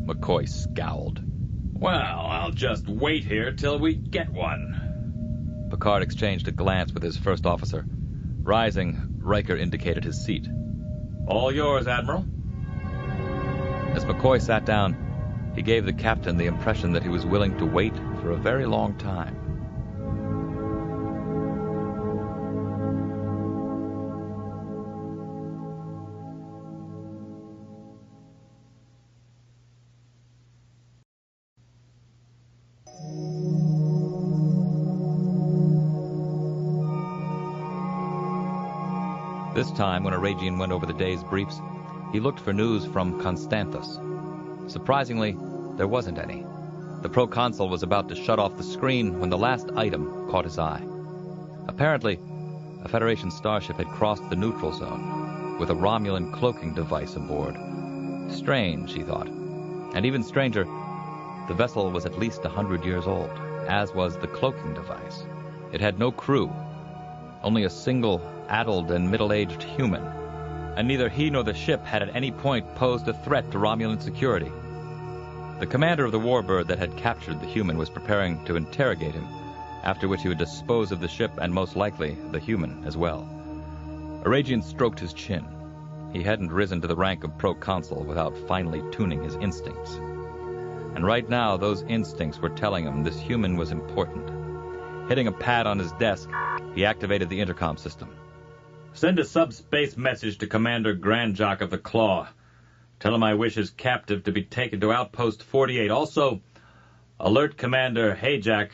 McCoy scowled. Well, I'll just wait here till we get one. Picard exchanged a glance with his first officer. Rising, Riker indicated his seat. All yours, Admiral. As McCoy sat down, he gave the captain the impression that he was willing to wait for a very long time. This time, when Eragian went over the day's briefs, he looked for news from Constantis. Surprisingly, there wasn't any. The Proconsul was about to shut off the screen when the last item caught his eye. Apparently, a Federation starship had crossed the neutral zone, with a Romulan cloaking device aboard. Strange, he thought. And even stranger, the vessel was at least 100 years old, as was the cloaking device. It had no crew, only a single addled and middle-aged human, and neither he nor the ship had at any point posed a threat to Romulan security. The commander of the Warbird that had captured the human was preparing to interrogate him, after which he would dispose of the ship and most likely the human as well. Eragian stroked his chin. He hadn't risen to the rank of Proconsul without finally tuning his instincts. And right now, those instincts were telling him this human was important. Hitting a pad on his desk, he activated the intercom system. Send a subspace message to Commander Grandjock of the Claw. Tell him I wish his captive to be taken to Outpost 48. Also, alert Commander Hayjack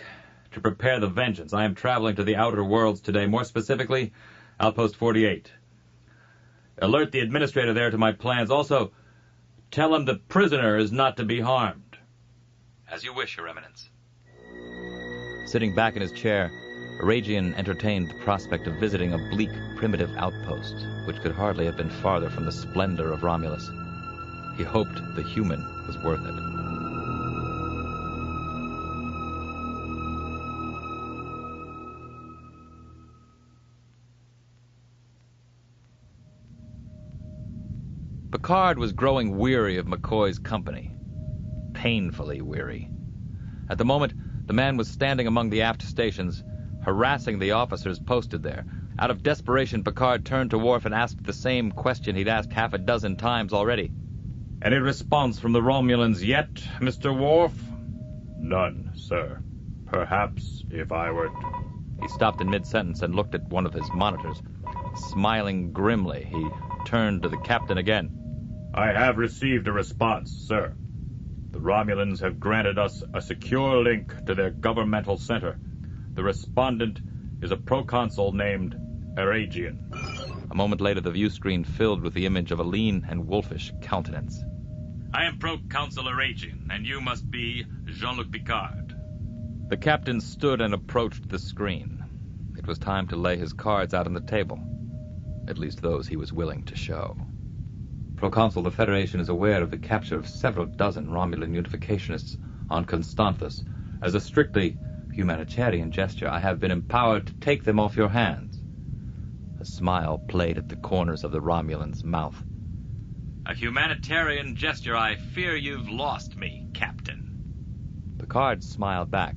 to prepare the Vengeance. I am traveling to the Outer Worlds today, more specifically, Outpost 48. Alert the administrator there to my plans. Also, tell him the prisoner is not to be harmed. As you wish, Your Eminence. Sitting back in his chair, Eragian entertained the prospect of visiting a bleak, primitive outpost, which could hardly have been farther from the splendor of Romulus. He hoped the human was worth it. Picard was growing weary of McCoy's company. Painfully weary. At the moment, the man was standing among the aft stations, harassing the officers posted there. Out of desperation, Picard turned to Worf and asked the same question he'd asked half a dozen times already. Any response from the Romulans yet, Mr. Worf? None, sir. Perhaps if I were... He stopped in mid-sentence and looked at one of his monitors. Smiling grimly, he turned to the captain again. I have received a response, sir. The Romulans have granted us a secure link to their governmental center. The respondent is a proconsul named Eragian. A moment later, the view screen filled with the image of a lean and wolfish countenance. I am Proconsul Eragian, and you must be Jean-Luc Picard. The captain stood and approached the screen. It was time to lay his cards out on the table. At least those he was willing to show. Proconsul, the Federation is aware of the capture of several dozen Romulan Unificationists on Constantis. As a strictly humanitarian gesture, I have been empowered to take them off your hands. A smile played at the corners of the Romulan's mouth. A humanitarian gesture. I fear you've lost me, Captain. Picard smiled back.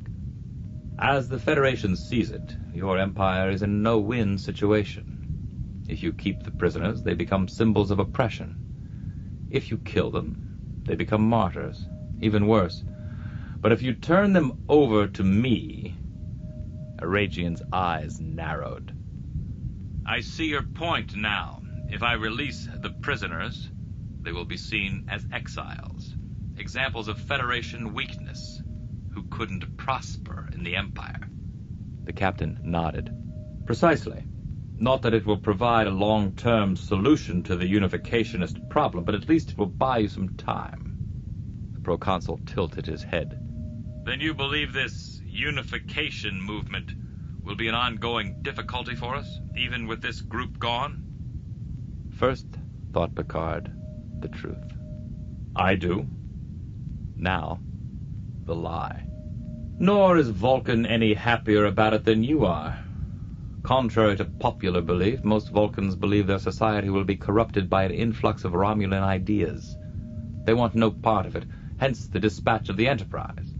As the Federation sees it, your empire is in no win situation. If you keep the prisoners, they become symbols of oppression. If you kill them, they become martyrs, even worse. But if you turn them over to me... Eragian's eyes narrowed. I see your point now. If I release the prisoners, they will be seen as exiles, examples of Federation weakness, who couldn't prosper in the Empire. The captain nodded. Precisely. Not that it will provide a long-term solution to the Unificationist problem, but at least it will buy you some time. The proconsul tilted his head. Then you believe this unification movement will be an ongoing difficulty for us, even with this group gone? First, thought Picard, the truth. I do. Now, the lie. Nor is Vulcan any happier about it than you are. Contrary to popular belief, most Vulcans believe their society will be corrupted by an influx of Romulan ideas. They want no part of it, hence the dispatch of the Enterprise.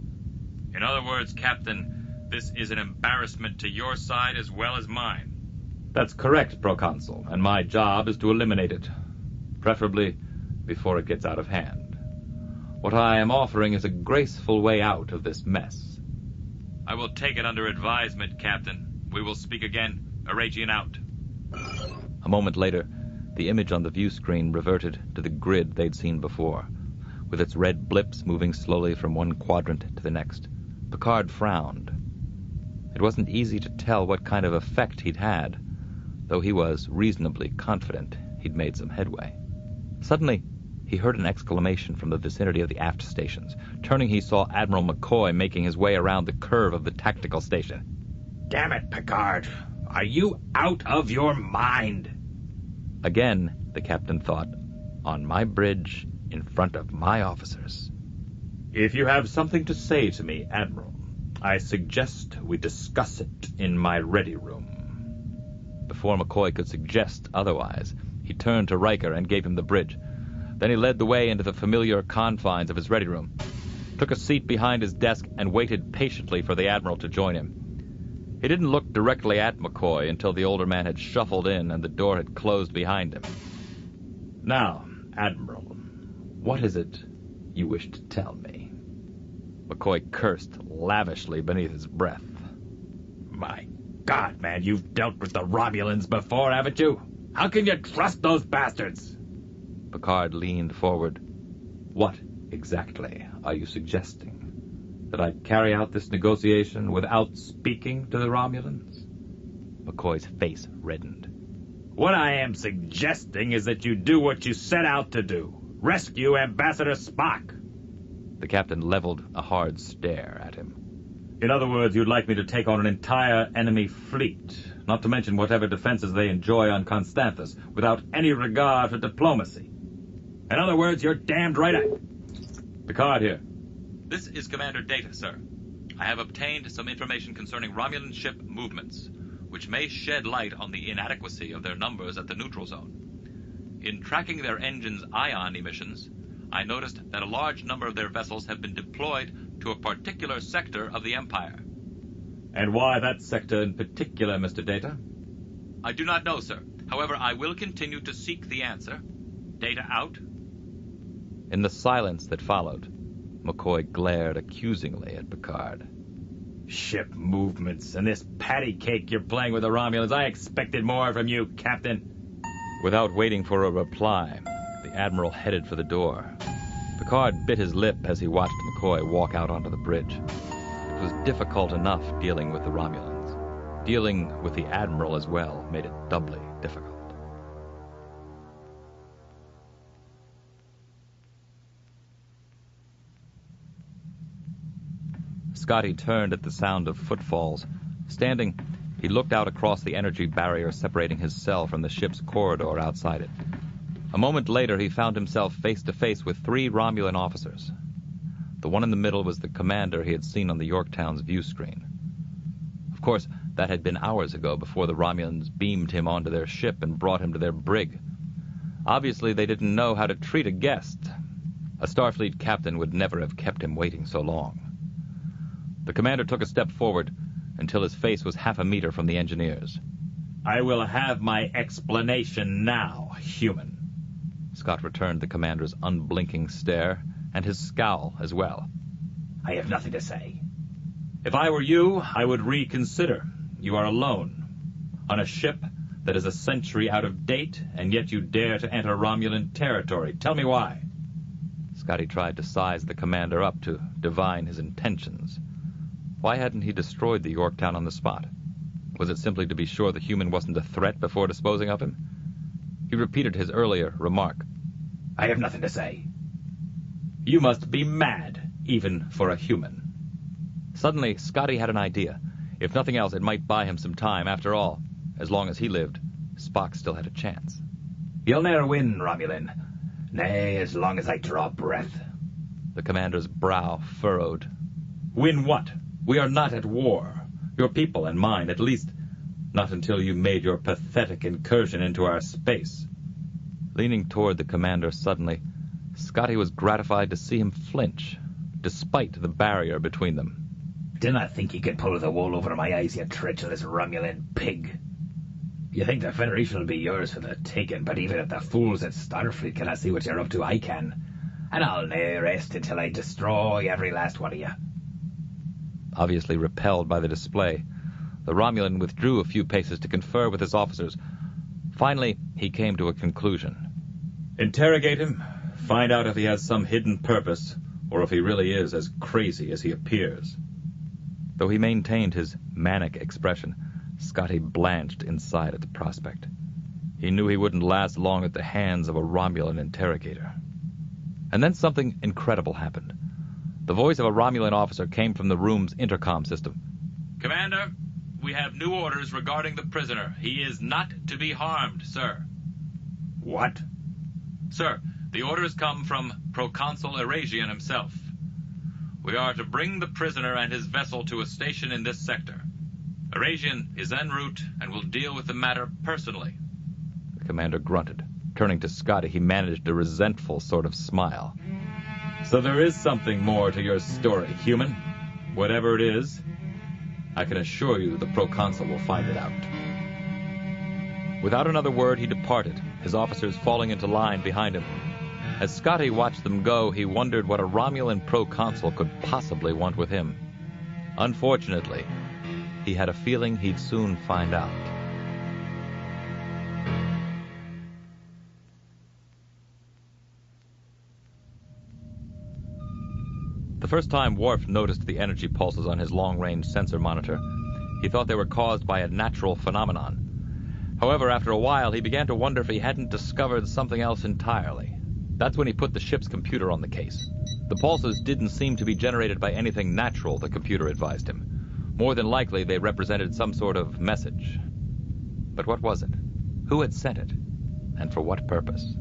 In other words, Captain, this is an embarrassment to your side as well as mine. That's correct, Proconsul, and my job is to eliminate it, preferably before it gets out of hand. What I am offering is a graceful way out of this mess. I will take it under advisement, Captain. We will speak again. Eragian out. A moment later, the image on the view screen reverted to the grid they'd seen before, with its red blips moving slowly from one quadrant to the next. Picard frowned. It wasn't easy to tell what kind of effect he'd had, though he was reasonably confident he'd made some headway. Suddenly, he heard an exclamation from the vicinity of the aft stations. Turning, he saw Admiral McCoy making his way around the curve of the tactical station. Damn it, Picard! Are you out of your mind? Again, the captain thought, on my bridge, in front of my officers. If you have something to say to me, Admiral, I suggest we discuss it in my ready room. Before McCoy could suggest otherwise, he turned to Riker and gave him the bridge. Then he led the way into the familiar confines of his ready room, took a seat behind his desk, and waited patiently for the Admiral to join him. He didn't look directly at McCoy until the older man had shuffled in and the door had closed behind him. Now, Admiral, what is it you wish to tell me? McCoy cursed lavishly beneath his breath. My God, man, you've dealt with the Romulans before, haven't you? How can you trust those bastards? Picard leaned forward. What exactly are you suggesting? That I carry out this negotiation without speaking to the Romulans? McCoy's face reddened. What I am suggesting is that you do what you set out to do. Rescue Ambassador Spock. The captain leveled a hard stare at him. In other words, you'd like me to take on an entire enemy fleet, not to mention whatever defenses they enjoy on Constantis, without any regard for diplomacy. In other words, you're damned right. Picard here. This is Commander Data, sir. I have obtained some information concerning Romulan ship movements, which may shed light on the inadequacy of their numbers at the neutral zone. In tracking their engines' ion emissions, I noticed that a large number of their vessels have been deployed to a particular sector of the Empire. And why that sector in particular, Mr. Data? I do not know, sir. However, I will continue to seek the answer. Data out. In the silence that followed, McCoy glared accusingly at Picard. Ship movements and this patty cake you're playing with the Romulans. I expected more from you, Captain. Without waiting for a reply, the Admiral headed for the door. Picard bit his lip as he watched McCoy walk out onto the bridge. It was difficult enough dealing with the Romulans. Dealing with the Admiral as well made it doubly difficult. Scotty turned at the sound of footfalls. Standing, he looked out across the energy barrier separating his cell from the ship's corridor outside it. A moment later, he found himself face to face with 3 Romulan officers. The one in the middle was the commander he had seen on the Yorktown's view screen. Of course, that had been hours ago before the Romulans beamed him onto their ship and brought him to their brig. Obviously, they didn't know how to treat a guest. A Starfleet captain would never have kept him waiting so long. The commander took a step forward until his face was half a meter from the engineers. I will have my explanation now, human. Scott returned the commander's unblinking stare, and his scowl as well. I have nothing to say. If I were you, I would reconsider. You are alone, on a ship that is a century out of date, and yet you dare to enter Romulan territory. Tell me why. Scotty tried to size the commander up to divine his intentions. Why hadn't he destroyed the Yorktown on the spot? Was it simply to be sure the human wasn't a threat before disposing of him? He repeated his earlier remark. I have nothing to say. You must be mad, even for a human. Suddenly, Scotty had an idea. If nothing else, it might buy him some time. After all, as long as he lived, Spock still had a chance. You'll ne'er win, Romulan. Nay, as long as I draw breath. The commander's brow furrowed. Win what? We are not at war. Your people and mine, at least. Not until you made your pathetic incursion into our space. Leaning toward the commander suddenly, Scotty was gratified to see him flinch, despite the barrier between them. Did not think you could pull the wool over my eyes, you treacherous Romulan pig. You think the Federation will be yours for the taking, but even if the fools at Starfleet cannot see what you're up to, I can. And I'll nae rest until I destroy every last one of you. Obviously repelled by the display, the Romulan withdrew a few paces to confer with his officers. Finally, he came to a conclusion. Interrogate him. Find out if he has some hidden purpose, or if he really is as crazy as he appears. Though he maintained his manic expression, Scotty blanched inside at the prospect. He knew he wouldn't last long at the hands of a Romulan interrogator. And then something incredible happened. The voice of a Romulan officer came from the room's intercom system. Commander, we have new orders regarding the prisoner. He is not to be harmed, sir. What? Sir, the orders come from Proconsul Eragian himself. We are to bring the prisoner and his vessel to a station in this sector. Eragian is en route and will deal with the matter personally. The commander grunted. Turning to Scotty, he managed a resentful sort of smile. So there is something more to your story, human. Whatever it is, I can assure you the Proconsul will find it out. Without another word, he departed, his officers falling into line behind him. As Scotty watched them go, he wondered what a Romulan Proconsul could possibly want with him. Unfortunately, he had a feeling he'd soon find out. The first time Worf noticed the energy pulses on his long-range sensor monitor, he thought they were caused by a natural phenomenon. However, after a while, he began to wonder if he hadn't discovered something else entirely. That's when he put the ship's computer on the case. The pulses didn't seem to be generated by anything natural, the computer advised him. More than likely, they represented some sort of message. But what was it? Who had sent it? And for what purpose?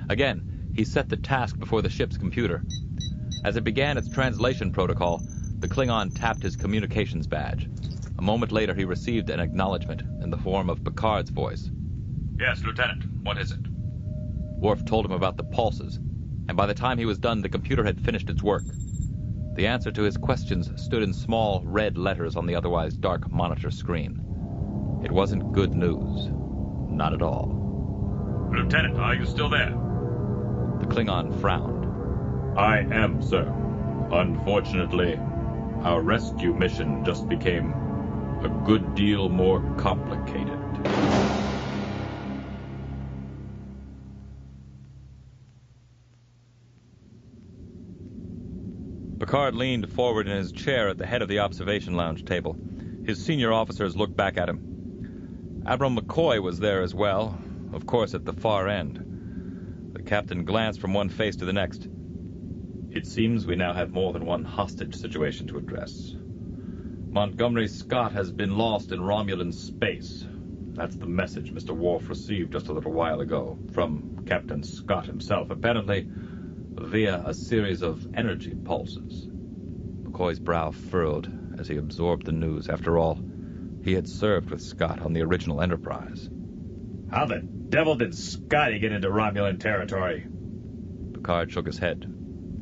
Again, he set the task before the ship's computer. As it began its translation protocol, the Klingon tapped his communications badge. A moment later, he received an acknowledgement in the form of Picard's voice. Yes, Lieutenant. What is it? Worf told him about the pulses, and by the time he was done, the computer had finished its work. The answer to his questions stood in small red letters on the otherwise dark monitor screen. It wasn't good news. Not at all. Lieutenant, are you still there? The Klingon frowned. I am, sir. Unfortunately, our rescue mission just became a good deal more complicated. Picard leaned forward in his chair at the head of the observation lounge table. His senior officers looked back at him. Admiral McCoy was there as well, of course at the far end. The captain glanced from one face to the next. It seems we now have more than one hostage situation to address. Montgomery Scott has been lost in Romulan space. That's the message Mr. Worf received just a little while ago from Captain Scott himself, apparently via a series of energy pulses. McCoy's brow furrowed as he absorbed the news. After all, he had served with Scott on the original Enterprise. How the devil did Scotty get into Romulan territory? Picard shook his head.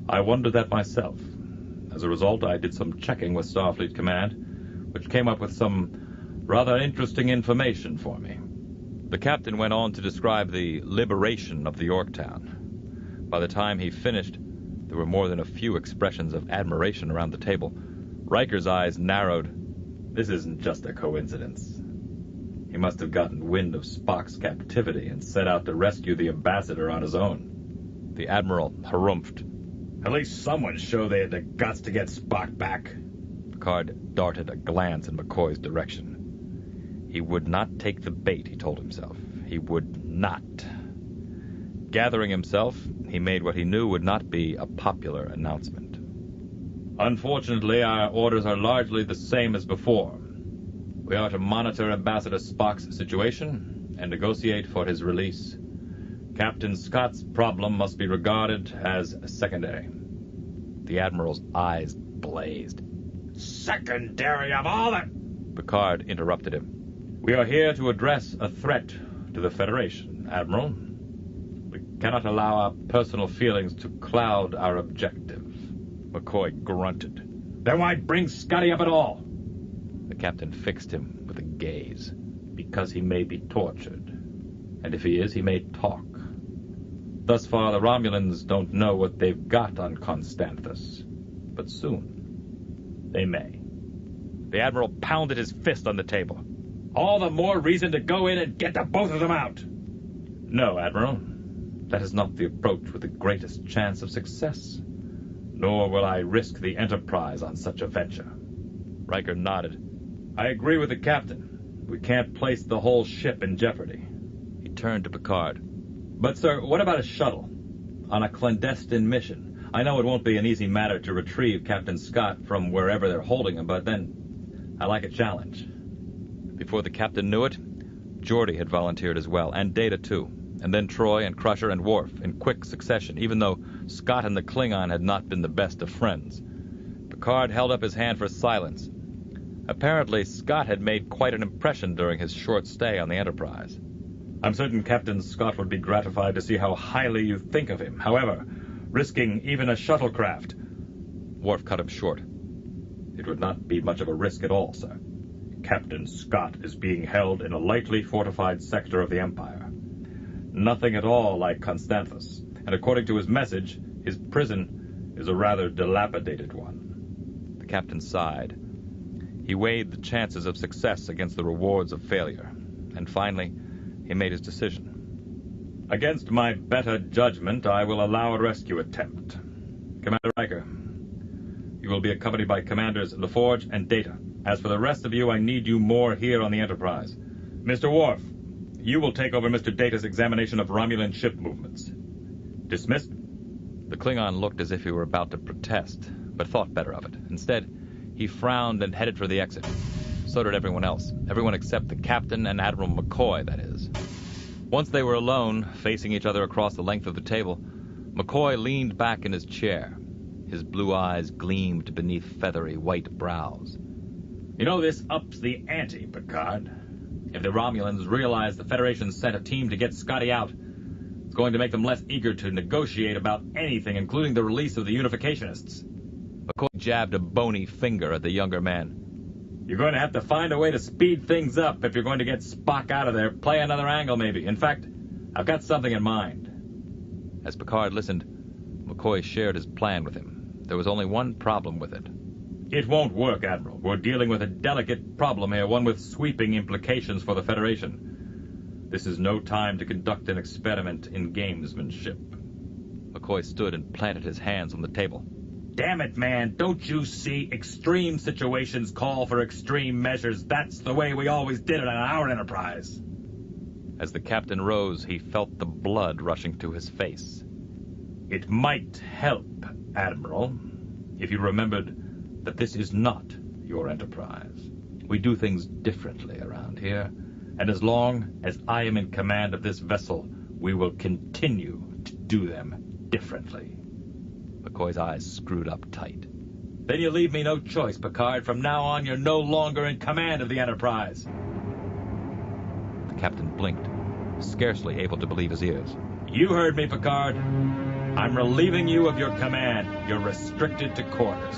I wondered that myself. As a result, I did some checking with Starfleet Command, which came up with some rather interesting information for me. The captain went on to describe the liberation of the Yorktown. By the time he finished, there were more than a few expressions of admiration around the table. Riker's eyes narrowed. This isn't just a coincidence. He must have gotten wind of Spock's captivity and set out to rescue the ambassador on his own. The Admiral harumphed. At least someone showed they had the guts to get Spock back. Picard darted a glance in McCoy's direction. He would not take the bait, he told himself. He would not. Gathering himself, he made what he knew would not be a popular announcement. Unfortunately, our orders are largely the same as before. We are to monitor Ambassador Spock's situation and negotiate for his release. Captain Scott's problem must be regarded as secondary. The Admiral's eyes blazed. Secondary of all that! Picard interrupted him. We are here to address a threat to the Federation, Admiral. We cannot allow our personal feelings to cloud our objective. McCoy grunted. Then why bring Scotty up at all? The captain fixed him with a gaze. Because he may be tortured. And if he is, he may talk. Thus far, the Romulans don't know what they've got on Constantis. But soon, they may. The Admiral pounded his fist on the table. All the more reason to go in and get the both of them out. No, Admiral. That is not the approach with the greatest chance of success. Nor will I risk the Enterprise on such a venture. Riker nodded. I agree with the captain. We can't place the whole ship in jeopardy. He turned to Picard. But, sir, what about a shuttle? On a clandestine mission? I know it won't be an easy matter to retrieve Captain Scott from wherever they're holding him, but then I like a challenge. Before the captain knew it, Geordi had volunteered as well, and Data too. And then Troy and Crusher and Worf in quick succession, even though Scott and the Klingon had not been the best of friends. Picard held up his hand for silence. Apparently, Scott had made quite an impression during his short stay on the Enterprise. I'm certain Captain Scott would be gratified to see how highly you think of him. However, risking even a shuttlecraft... Worf cut him short. It would not be much of a risk at all, sir. Captain Scott is being held in a lightly fortified sector of the Empire. Nothing at all like Constantis, and according to his message, his prison is a rather dilapidated one. The captain sighed. He weighed the chances of success against the rewards of failure, and finally, he made his decision. Against my better judgment, I will allow a rescue attempt. Commander Riker, you will be accompanied by Commanders LaForge and Data. As for the rest of you, I need you more here on the Enterprise. Mr. Worf, you will take over Mr. Data's examination of Romulan ship movements. Dismissed? The Klingon looked as if he were about to protest, but thought better of it. Instead, he frowned and headed for the exit. So did everyone else. Everyone except the captain and Admiral McCoy, that is. Once they were alone, facing each other across the length of the table, McCoy leaned back in his chair. His blue eyes gleamed beneath feathery white brows. You know, this ups the ante, Picard. If the Romulans realize the Federation sent a team to get Scotty out, it's going to make them less eager to negotiate about anything, including the release of the Unificationists. McCoy jabbed a bony finger at the younger man. You're going to have to find a way to speed things up if you're going to get Spock out of there. Play another angle, maybe. In fact, I've got something in mind. As Picard listened, McCoy shared his plan with him. There was only one problem with it. It won't work, Admiral. We're dealing with a delicate problem here, one with sweeping implications for the Federation. This is no time to conduct an experiment in gamesmanship. McCoy stood and planted his hands on the table. Damn it, man. Don't you see? Extreme situations call for extreme measures. That's the way we always did it on our Enterprise. As the captain rose, he felt the blood rushing to his face. It might help, Admiral, if you remembered that this is not your Enterprise. We do things differently around here, and as long as I am in command of this vessel, we will continue to do them differently. McCoy's eyes screwed up tight. Then you leave me no choice, Picard. From now on, you're no longer in command of the Enterprise. The captain blinked, scarcely able to believe his ears. You heard me, Picard. I'm relieving you of your command. You're restricted to quarters.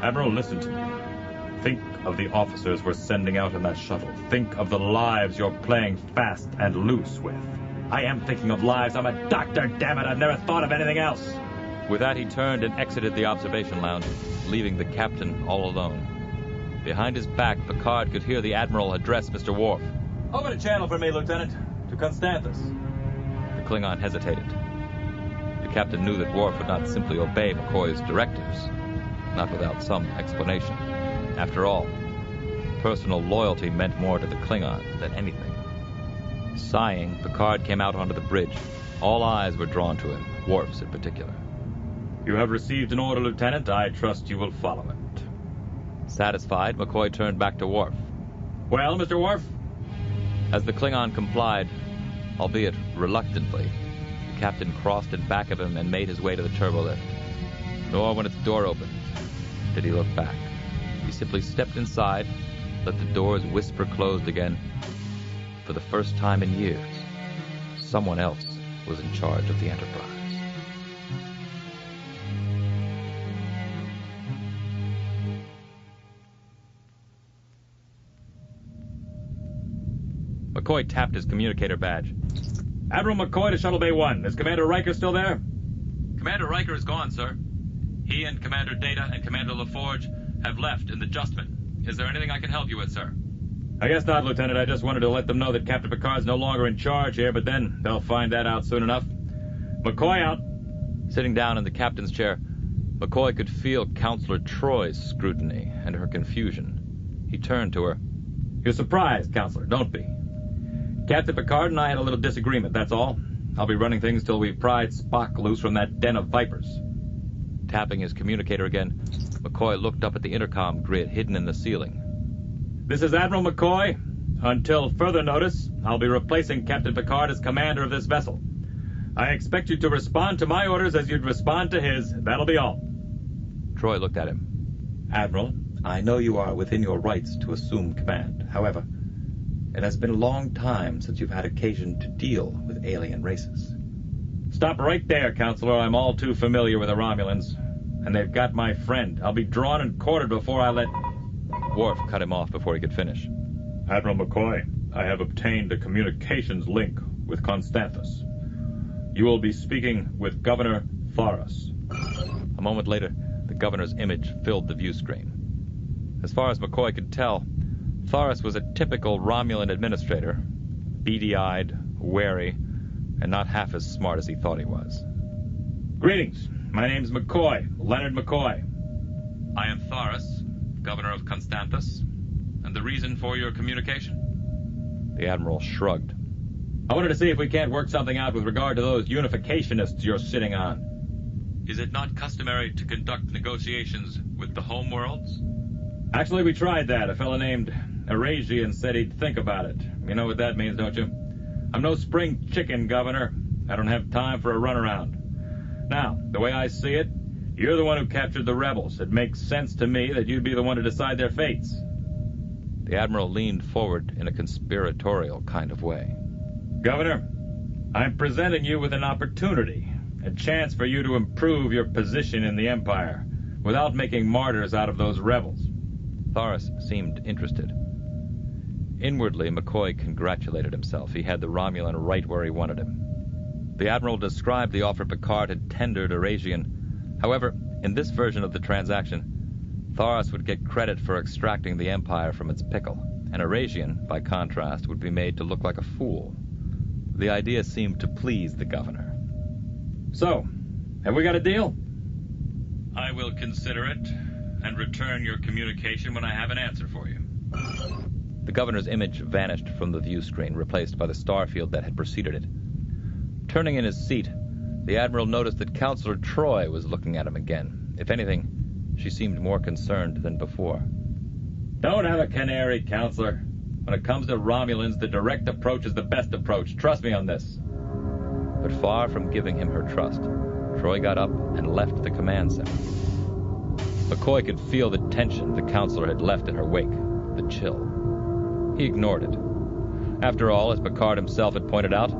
Admiral, listen to me. Think of the officers we're sending out in that shuttle. Think of the lives you're playing fast and loose with. I am thinking of lives. I'm a doctor, damn it. I've never thought of anything else. With that, he turned and exited the observation lounge, leaving the captain all alone. Behind his back, Picard could hear the Admiral address Mr. Worf. Over the channel for me, Lieutenant. To Constantis. The Klingon hesitated. The captain knew that Worf would not simply obey McCoy's directives, not without some explanation. After all, personal loyalty meant more to the Klingon than anything. Sighing, Picard came out onto the bridge. All eyes were drawn to him, Worf's in particular. You have received an order, Lieutenant. I trust you will follow it. Satisfied, McCoy turned back to Worf. Well, Mr. Worf? As the Klingon complied, albeit reluctantly, the captain crossed in back of him and made his way to the turbolift. Nor when its door opened did he look back. He simply stepped inside, let the doors whisper closed again. For the first time in years, someone else was in charge of the Enterprise. McCoy tapped his communicator badge. Admiral McCoy to Shuttle Bay 1. Is Commander Riker still there? Commander Riker is gone, sir. He and Commander Data and Commander LaForge have left in the Justman. Is there anything I can help you with, sir? I guess not, Lieutenant. I just wanted to let them know that Captain Picard's no longer in charge here, but then they'll find that out soon enough. McCoy out. Sitting down in the captain's chair, McCoy could feel Counselor Troy's scrutiny and her confusion. He turned to her. You're surprised, Counselor, don't be. Captain Picard and I had a little disagreement, that's all. I'll be running things till we've pried Spock loose from that den of vipers. Tapping his communicator again, McCoy looked up at the intercom grid hidden in the ceiling. This is Admiral McCoy. Until further notice, I'll be replacing Captain Picard as commander of this vessel. I expect you to respond to my orders as you'd respond to his. That'll be all. Troy looked at him. Admiral, I know you are within your rights to assume command. However, it has been a long time since you've had occasion to deal with alien races. Stop right there, Counselor. I'm all too familiar with the Romulans. And they've got my friend. I'll be drawn and quartered before I let... Worf cut him off before he could finish. Admiral McCoy, I have obtained a communications link with Constantis. You will be speaking with Governor Thorus. A moment later, the governor's image filled the view screen. As far as McCoy could tell, Thorus was a typical Romulan administrator, beady-eyed, wary, and not half as smart as he thought he was. Greetings. My name's McCoy, Leonard McCoy. I am Thorus, Governor of Constantis. And the reason for your communication? The Admiral shrugged. I wanted to see if we can't work something out with regard to those Unificationists you're sitting on. Is it not customary to conduct negotiations with the homeworlds? Actually, we tried that. A fellow named Eragian said he'd think about it. You know what that means, don't you? I'm no spring chicken, Governor. I don't have time for a runaround. Now, the way I see it, you're the one who captured the rebels. It makes sense to me that you'd be the one to decide their fates. The Admiral leaned forward in a conspiratorial kind of way. Governor, I'm presenting you with an opportunity, a chance for you to improve your position in the Empire without making martyrs out of those rebels. Thorus seemed interested. Inwardly, McCoy congratulated himself. He had the Romulan right where he wanted him. The Admiral described the offer Picard had tendered Eragian. However, in this version of the transaction, Thorus would get credit for extracting the Empire from its pickle, and Eragian, by contrast, would be made to look like a fool. The idea seemed to please the Governor. So, have we got a deal? I will consider it and return your communication when I have an answer for you. The Governor's image vanished from the view screen, replaced by the star field that had preceded it. Turning in his seat, the Admiral noticed that Counselor Troy was looking at him again. If anything, she seemed more concerned than before. Don't have a canary, Counselor. When it comes to Romulans, the direct approach is the best approach. Trust me on this. But far from giving him her trust, Troy got up and left the command center. McCoy could feel the tension the Counselor had left in her wake, the chill. He ignored it. After all, as Picard himself had pointed out,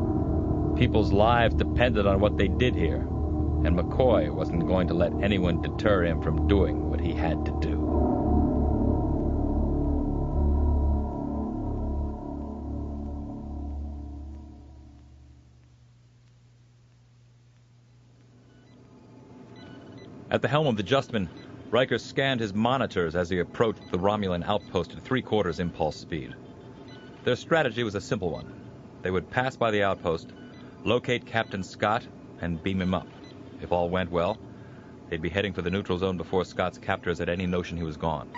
people's lives depended on what they did here, and McCoy wasn't going to let anyone deter him from doing what he had to do. At the helm of the Justman, Riker scanned his monitors as he approached the Romulan outpost at 3/4 impulse speed. Their strategy was a simple one. They would pass by the outpost, locate Captain Scott, and beam him up. If all went well, they'd be heading for the neutral zone before Scott's captors had any notion he was gone.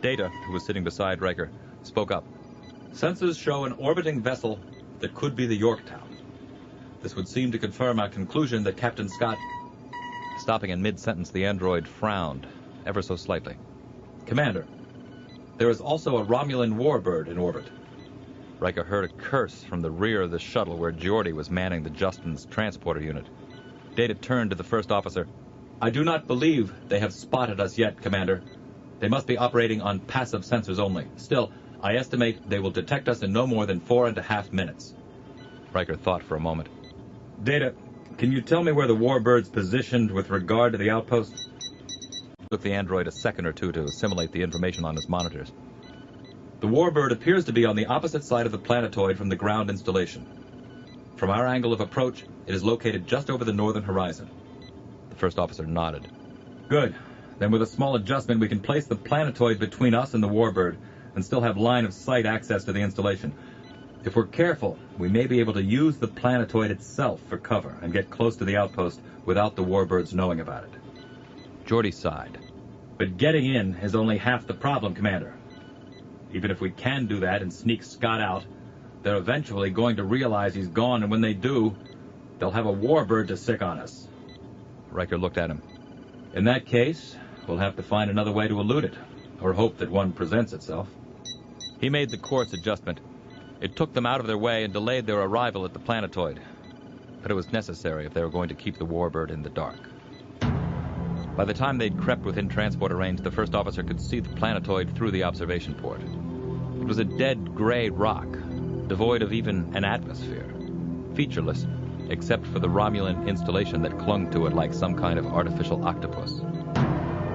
Data, who was sitting beside Riker, spoke up. Sensors show an orbiting vessel that could be the Yorktown. This would seem to confirm our conclusion that Captain Scott... Stopping in mid-sentence, the android frowned, ever so slightly. Commander, there is also a Romulan Warbird in orbit. Riker heard a curse from the rear of the shuttle where Geordi was manning the Justman's transporter unit. Data turned to the first officer. I do not believe they have spotted us yet, Commander. They must be operating on passive sensors only. Still, I estimate they will detect us in no more than 4.5 minutes. Riker thought for a moment. Data, can you tell me where the Warbird's positioned with regard to the outpost? It took the android a second or two to assimilate the information on his monitors. The Warbird appears to be on the opposite side of the planetoid from the ground installation. From our angle of approach, it is located just over the northern horizon. The first officer nodded. Good. Then with a small adjustment, we can place the planetoid between us and the Warbird and still have line-of-sight access to the installation. If we're careful, we may be able to use the planetoid itself for cover and get close to the outpost without the Warbirds knowing about it. Geordi sighed. But getting in is only half the problem, Commander. Even if we can do that and sneak Scott out, they're eventually going to realize he's gone, and when they do, they'll have a Warbird to sick on us. Riker looked at him. In that case, we'll have to find another way to elude it, or hope that one presents itself. He made the course adjustment. It took them out of their way and delayed their arrival at the planetoid. But it was necessary if they were going to keep the Warbird in the dark. By the time they'd crept within transporter range, the first officer could see the planetoid through the observation port. It was a dead gray rock, devoid of even an atmosphere, featureless, except for the Romulan installation that clung to it like some kind of artificial octopus.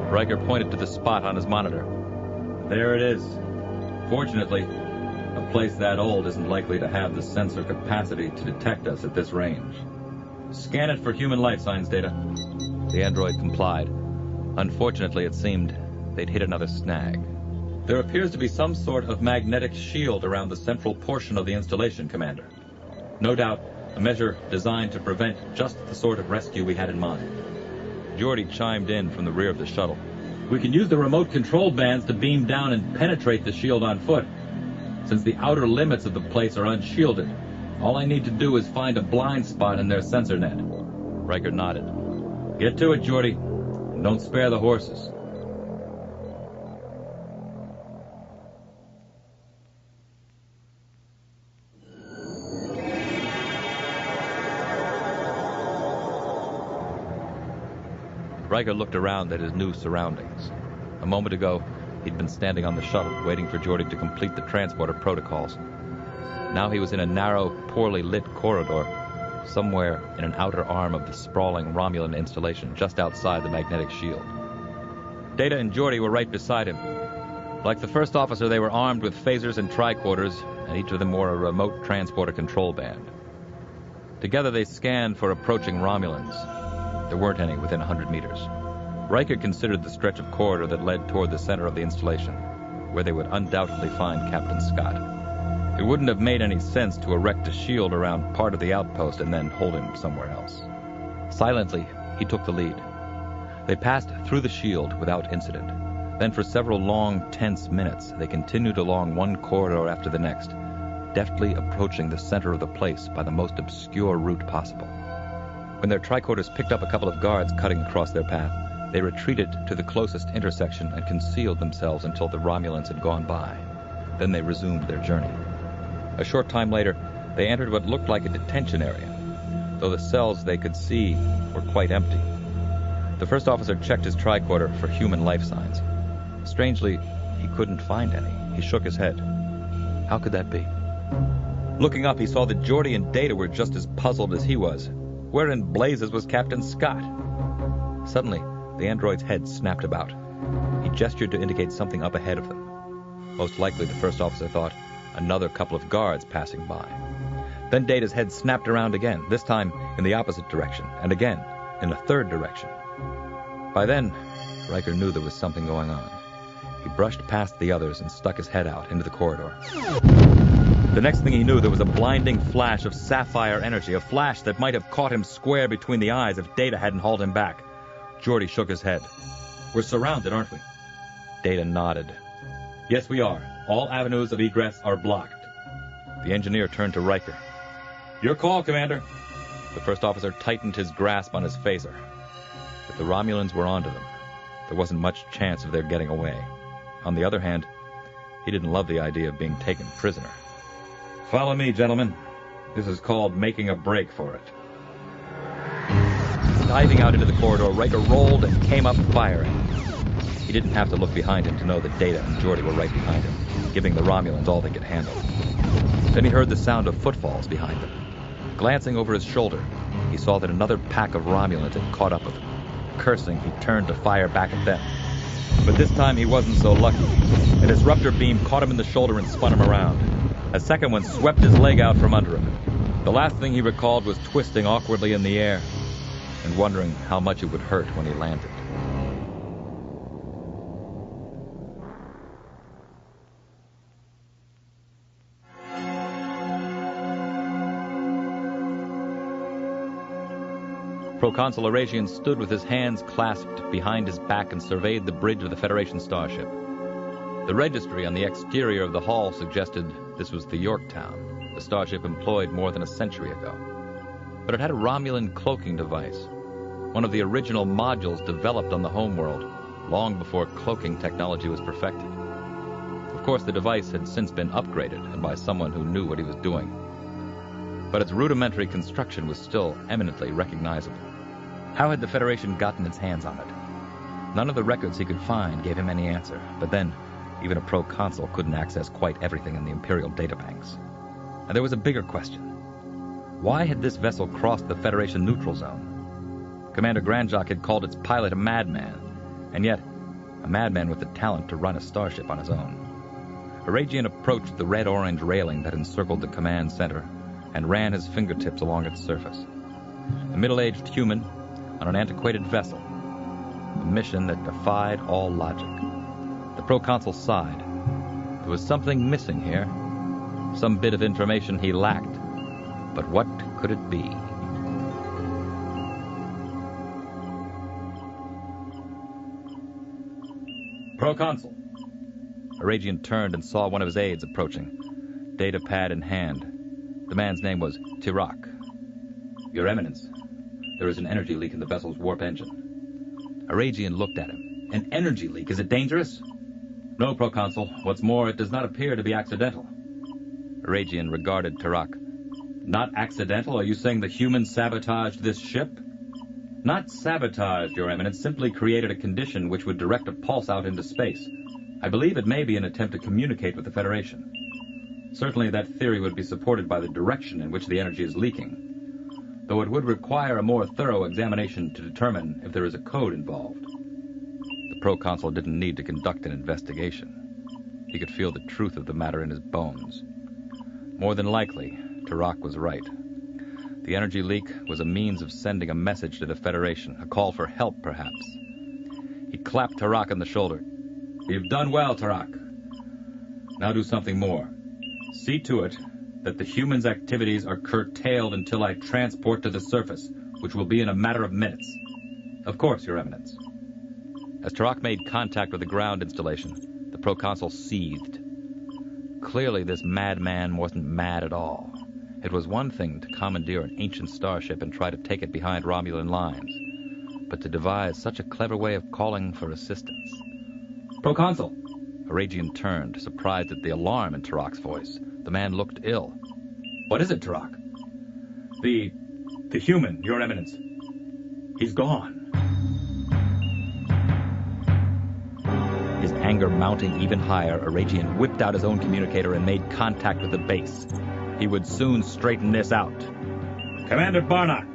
Riker pointed to the spot on his monitor. There it is. Fortunately, a place that old isn't likely to have the sensor capacity to detect us at this range. Scan it for human life signs, Data. The android complied. Unfortunately, it seemed they'd hit another snag. There appears to be some sort of magnetic shield around the central portion of the installation, Commander. No doubt, a measure designed to prevent just the sort of rescue we had in mind. Geordi chimed in from the rear of the shuttle. We can use the remote control bands to beam down and penetrate the shield on foot. Since the outer limits of the place are unshielded, All I need to do is find a blind spot in their sensor net. Riker nodded. Get to it, Geordi. And don't spare the horses. Riker looked around at his new surroundings. A moment ago, he'd been standing on the shuttle, waiting for Geordi to complete the transporter protocols. Now he was in a narrow, poorly lit corridor, somewhere in an outer arm of the sprawling Romulan installation, just outside the magnetic shield. Data and Geordi were right beside him. Like the first officer, they were armed with phasers and tricorders, and each of them wore a remote transporter control band. Together they scanned for approaching Romulans. There weren't any within 100 meters. Riker considered the stretch of corridor that led toward the center of the installation, where they would undoubtedly find Captain Scott. It wouldn't have made any sense to erect a shield around part of the outpost and then hold him somewhere else. Silently, he took the lead. They passed through the shield without incident. Then for several long, tense minutes, they continued along one corridor after the next, deftly approaching the center of the place by the most obscure route possible. When their tricorders picked up a couple of guards cutting across their path, they retreated to the closest intersection and concealed themselves until the Romulans had gone by. Then they resumed their journey. A short time later, they entered what looked like a detention area, though the cells they could see were quite empty. The first officer checked his tricorder for human life signs. Strangely, he couldn't find any. He shook his head. How could that be? Looking up, he saw that Geordi and Data were just as puzzled as he was. Where in blazes was Captain Scott? Suddenly, the android's head snapped about. He gestured to indicate something up ahead of them. Most likely, the first officer thought, another couple of guards passing by. Then Data's head snapped around again, this time in the opposite direction, and again in the third direction. By then, Riker knew there was something going on. He brushed past the others and stuck his head out into the corridor. The next thing he knew, there was a blinding flash of sapphire energy, a flash that might have caught him square between the eyes if Data hadn't hauled him back. Geordi shook his head. We're surrounded, aren't we? Data nodded. Yes, we are. All avenues of egress are blocked. The engineer turned to Riker. Your call, Commander. The first officer tightened his grasp on his phaser. If the Romulans were onto them, there wasn't much chance of their getting away. On the other hand, he didn't love the idea of being taken prisoner. Follow me, gentlemen. This is called making a break for it. Diving out into the corridor, Riker rolled and came up firing. He didn't have to look behind him to know that Data and Geordi were right behind him, giving the Romulans all they could handle. Then he heard the sound of footfalls behind them. Glancing over his shoulder, he saw that another pack of Romulans had caught up with him. Cursing, he turned to fire back at them. But this time he wasn't so lucky. A disruptor beam caught him in the shoulder and spun him around. A second one swept his leg out from under him. The last thing he recalled was twisting awkwardly in the air and wondering how much it would hurt when he landed. Proconsul Eragian stood with his hands clasped behind his back and surveyed the bridge of the Federation starship. The registry on the exterior of the hull suggested this was the Yorktown, the starship employed more than a century ago. But it had a Romulan cloaking device, one of the original modules developed on the homeworld long before cloaking technology was perfected. Of course, the device had since been upgraded, and by someone who knew what he was doing. But its rudimentary construction was still eminently recognizable. How had the Federation gotten its hands on it? None of the records he could find gave him any answer, but then even a proconsul couldn't access quite everything in the Imperial databanks. And there was a bigger question. Why had this vessel crossed the Federation neutral zone? Commander Grandjock had called its pilot a madman, and yet a madman with the talent to run a starship on his own. Eragian approached the red-orange railing that encircled the command center and ran his fingertips along its surface. A middle-aged human on an antiquated vessel, a mission that defied all logic. The proconsul sighed. There was something missing here, some bit of information he lacked, but what could it be? Proconsul. Eragian turned and saw one of his aides approaching, data pad in hand. The man's name was Tirak. Your Eminence, there is an energy leak in the vessel's warp engine. Eragian looked at him. An energy leak? Is it dangerous? No, Proconsul. What's more, it does not appear to be accidental. Eragian regarded Tirak. Not accidental? Are you saying the humans sabotaged this ship? Not sabotaged, Your Eminence, simply created a condition which would direct a pulse out into space. I believe it may be an attempt to communicate with the Federation. Certainly that theory would be supported by the direction in which the energy is leaking, though it would require a more thorough examination to determine if there is a code involved. The Proconsul didn't need to conduct an investigation. He could feel the truth of the matter in his bones. More than likely, Tirak was right. The energy leak was a means of sending a message to the Federation, a call for help, perhaps. He clapped Tirak on the shoulder. You've done well, Tirak. Now do something more. See to it that the humans' activities are curtailed until I transport to the surface, which will be in a matter of minutes. Of course, Your Eminence. As Tirak made contact with the ground installation, the Proconsul seethed. Clearly, this madman wasn't mad at all. It was one thing to commandeer an ancient starship and try to take it behind Romulan lines, but to devise such a clever way of calling for assistance. Proconsul! Eragian turned, surprised at the alarm in Tirak's voice. The man looked ill. What is it, Tirak? The human, Your Eminence. He's gone. His anger mounting even higher, Eragian whipped out his own communicator and made contact with the base. He would soon straighten this out. Commander Barnock!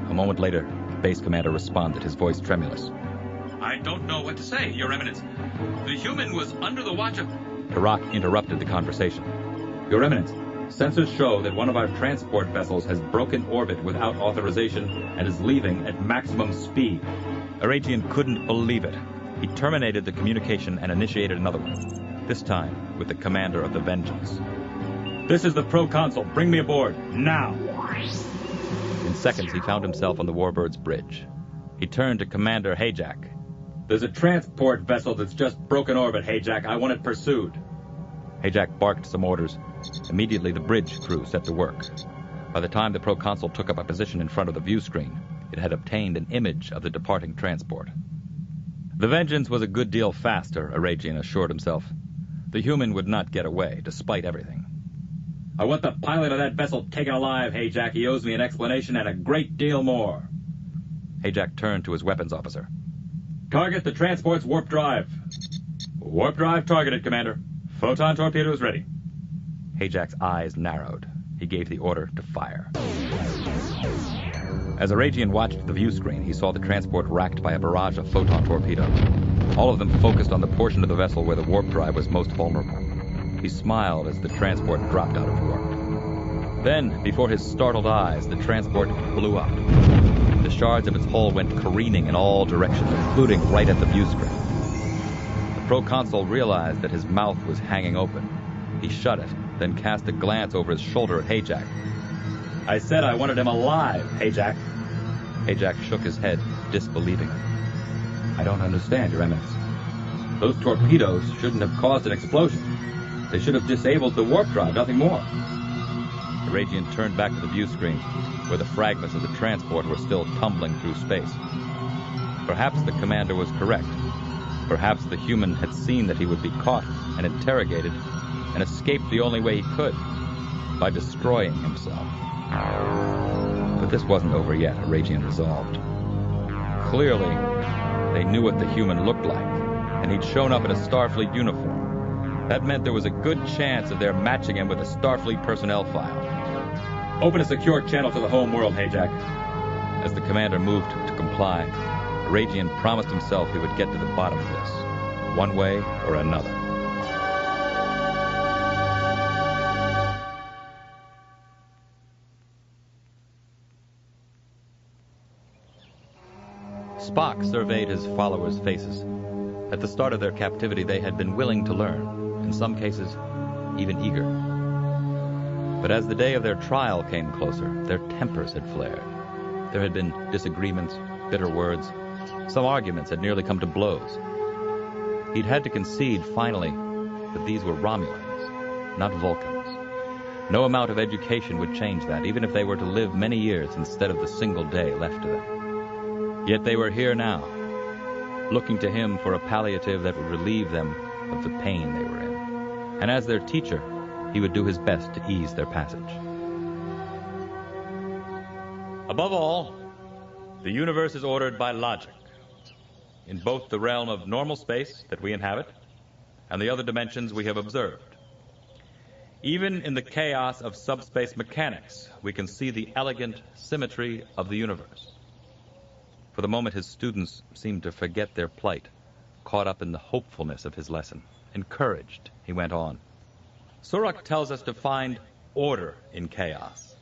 A moment later, the base commander responded, his voice tremulous. I don't know what to say, Your Eminence. The human was under the watch of... Tirak interrupted the conversation. Your Eminence, sensors show that one of our transport vessels has broken orbit without authorization and is leaving at maximum speed. Eragian couldn't believe it. He terminated the communication and initiated another one, this time with the commander of the Vengeance. This is the Proconsul. Bring me aboard, now! In seconds, he found himself on the Warbird's bridge. He turned to Commander Hayjack. There's a transport vessel that's just broken orbit, Hayjack. I want it pursued. Hayjack barked some orders. Immediately, the bridge crew set to work. By the time the Proconsul took up a position in front of the view screen, it had obtained an image of the departing transport. The Vengeance was a good deal faster, Eragian assured himself. The human would not get away, despite everything. I want the pilot of that vessel taken alive, Hayjack. He owes me an explanation and a great deal more. Hayjack turned to his weapons officer. Target the transport's warp drive. Warp drive targeted, Commander. Photon torpedoes ready. Hayjack's eyes narrowed. He gave the order to fire. As Eragian watched the view screen, he saw the transport racked by a barrage of photon torpedoes. All of them focused on the portion of the vessel where the warp drive was most vulnerable. He smiled as the transport dropped out of warp. Then, before his startled eyes, the transport blew up. The shards of its hull went careening in all directions, including right at the view screen. The Proconsul realized that his mouth was hanging open. He shut it, then cast a glance over his shoulder at Hayjack. I said I wanted him alive, Hayjack. Hayjack shook his head, disbelievingly. I don't understand, Your Eminence. Those torpedoes shouldn't have caused an explosion. They should have disabled the warp drive, nothing more. Eragian turned back to the view screen, where the fragments of the transport were still tumbling through space. Perhaps the commander was correct. Perhaps the human had seen that he would be caught and interrogated and escaped the only way he could, by destroying himself. But this wasn't over yet, Eragian resolved. Clearly, they knew what the human looked like, and he'd shown up in a Starfleet uniform. That meant there was a good chance of their matching him with a Starfleet personnel file. Open a secure channel to the home world, Hayjack. As the commander moved to comply, Eragian promised himself he would get to the bottom of this, one way or another. Spock surveyed his followers' faces. At the start of their captivity, they had been willing to learn, in some cases, even eager. But as the day of their trial came closer, their tempers had flared. There had been disagreements, bitter words. Some arguments had nearly come to blows. He'd had to concede, finally, that these were Romulans, not Vulcans. No amount of education would change that, even if they were to live many years instead of the single day left to them. Yet they were here now, looking to him for a palliative that would relieve them of the pain they were in. And as their teacher, he would do his best to ease their passage. Above all, the universe is ordered by logic, in both the realm of normal space that we inhabit and the other dimensions we have observed. Even in the chaos of subspace mechanics, we can see the elegant symmetry of the universe. For the moment, his students seemed to forget their plight, caught up in the hopefulness of his lesson. Encouraged, he went on. Surak tells us to find order in chaos.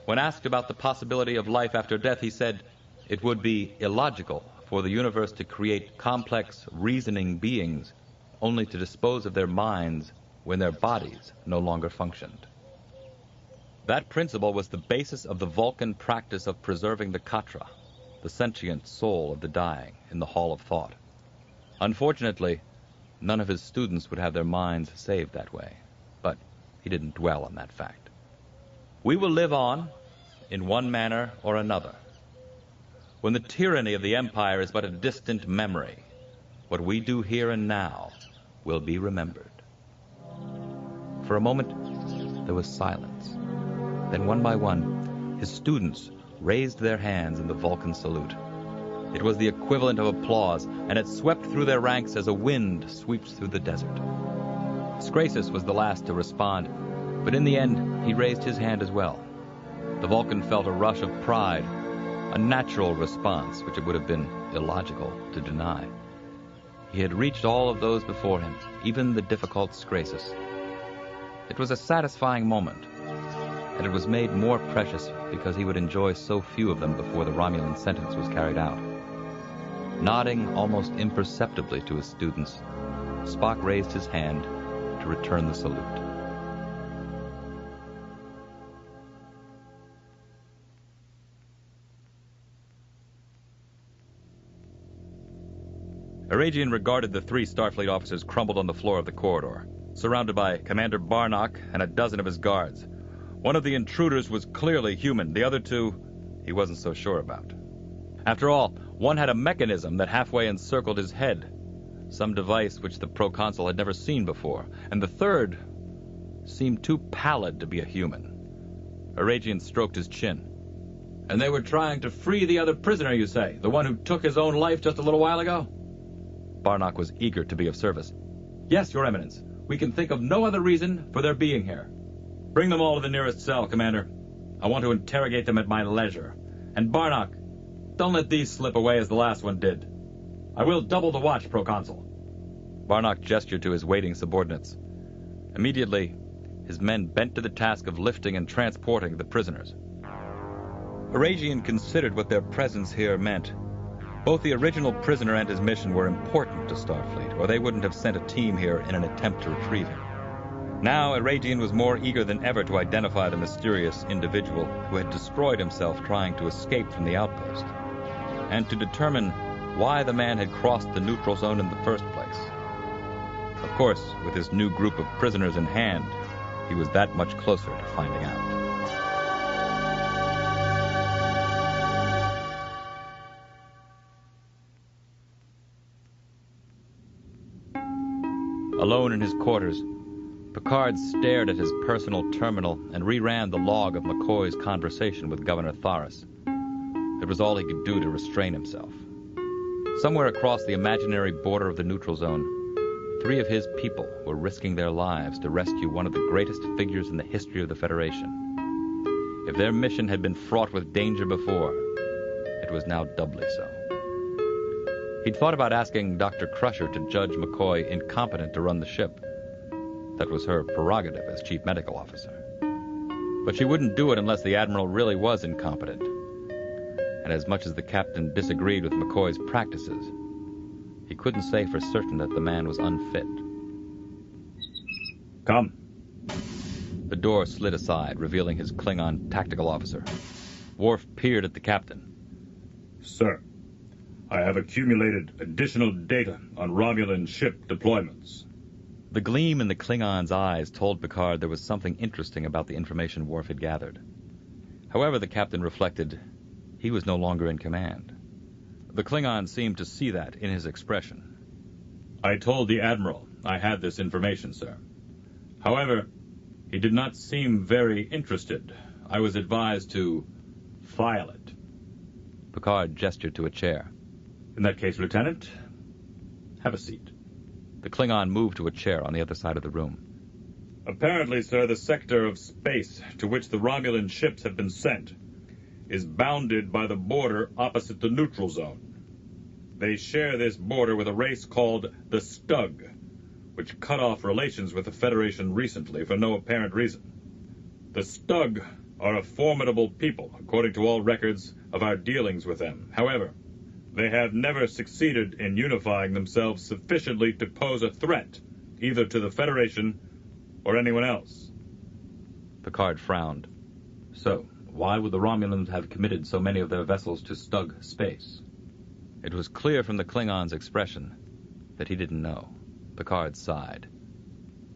When asked about the possibility of life after death, he said it would be illogical for the universe to create complex, reasoning beings only to dispose of their minds when their bodies no longer functioned. That principle was the basis of the Vulcan practice of preserving the Katra, the sentient soul of the dying, in the Hall of Thought. Unfortunately, none of his students would have their minds saved that way, but he didn't dwell on that fact. We will live on, in one manner or another. When the tyranny of the Empire is but a distant memory, what we do here and now will be remembered. For a moment, there was silence. Then, one by one, his students raised their hands in the Vulcan salute. It was the equivalent of applause, and it swept through their ranks as a wind sweeps through the desert. Scrasus was the last to respond, but in the end, he raised his hand as well. The Vulcan felt a rush of pride, a natural response which it would have been illogical to deny. He had reached all of those before him, even the difficult Scrasus. It was a satisfying moment, and it was made more precious because he would enjoy so few of them before the Romulan sentence was carried out. Nodding almost imperceptibly to his students, Spock raised his hand to return the salute. Eragian regarded the three Starfleet officers crumpled on the floor of the corridor, surrounded by Commander Barnock and a dozen of his guards. One of the intruders was clearly human. The other two, he wasn't so sure about. After all, one had a mechanism that halfway encircled his head, some device which the Proconsul had never seen before, and the third seemed too pallid to be a human. Eragian stroked his chin. And they were trying to free the other prisoner, you say? The one who took his own life just a little while ago? Barnock was eager to be of service. Yes, Your Eminence. We can think of no other reason for their being here. Bring them all to the nearest cell, Commander. I want to interrogate them at my leisure. And Barnock, don't let these slip away as the last one did. I will double the watch, Proconsul. Barnock gestured to his waiting subordinates. Immediately, his men bent to the task of lifting and transporting the prisoners. Eragian considered what their presence here meant. Both the original prisoner and his mission were important to Starfleet, or they wouldn't have sent a team here in an attempt to retrieve him. Now, Eragian was more eager than ever to identify the mysterious individual who had destroyed himself trying to escape from the outpost, and to determine why the man had crossed the neutral zone in the first place. Of course, with his new group of prisoners in hand, he was that much closer to finding out. Alone in his quarters, Picard stared at his personal terminal and reran the log of McCoy's conversation with Governor Thorus. It was all he could do to restrain himself. Somewhere across the imaginary border of the neutral zone, 3 of his people were risking their lives to rescue one of the greatest figures in the history of the Federation. If their mission had been fraught with danger before, it was now doubly so. He'd thought about asking Dr. Crusher to judge McCoy incompetent to run the ship. That was her prerogative as chief medical officer. But she wouldn't do it unless the Admiral really was incompetent. And as much as the captain disagreed with McCoy's practices, he couldn't say for certain that the man was unfit. Come. The door slid aside, revealing his Klingon tactical officer. Worf peered at the captain. Sir, I have accumulated additional data on Romulan ship deployments. The gleam in the Klingon's eyes told Picard there was something interesting about the information Worf had gathered. However, the captain reflected, he was no longer in command. The Klingon seemed to see that in his expression. I told the Admiral I had this information, sir. However, he did not seem very interested. I was advised to file it. Picard gestured to a chair. In that case, Lieutenant, have a seat. The Klingon moved to a chair on the other side of the room. Apparently, sir, the sector of space to which the Romulan ships have been sent is bounded by the border opposite the neutral zone. They share this border with a race called the Stug, which cut off relations with the Federation recently for no apparent reason. The Stug are a formidable people, according to all records of our dealings with them. However, they have never succeeded in unifying themselves sufficiently to pose a threat, either to the Federation or anyone else. Picard frowned. So, why would the Romulans have committed so many of their vessels to Stug space? It was clear from the Klingon's expression that he didn't know. Picard sighed.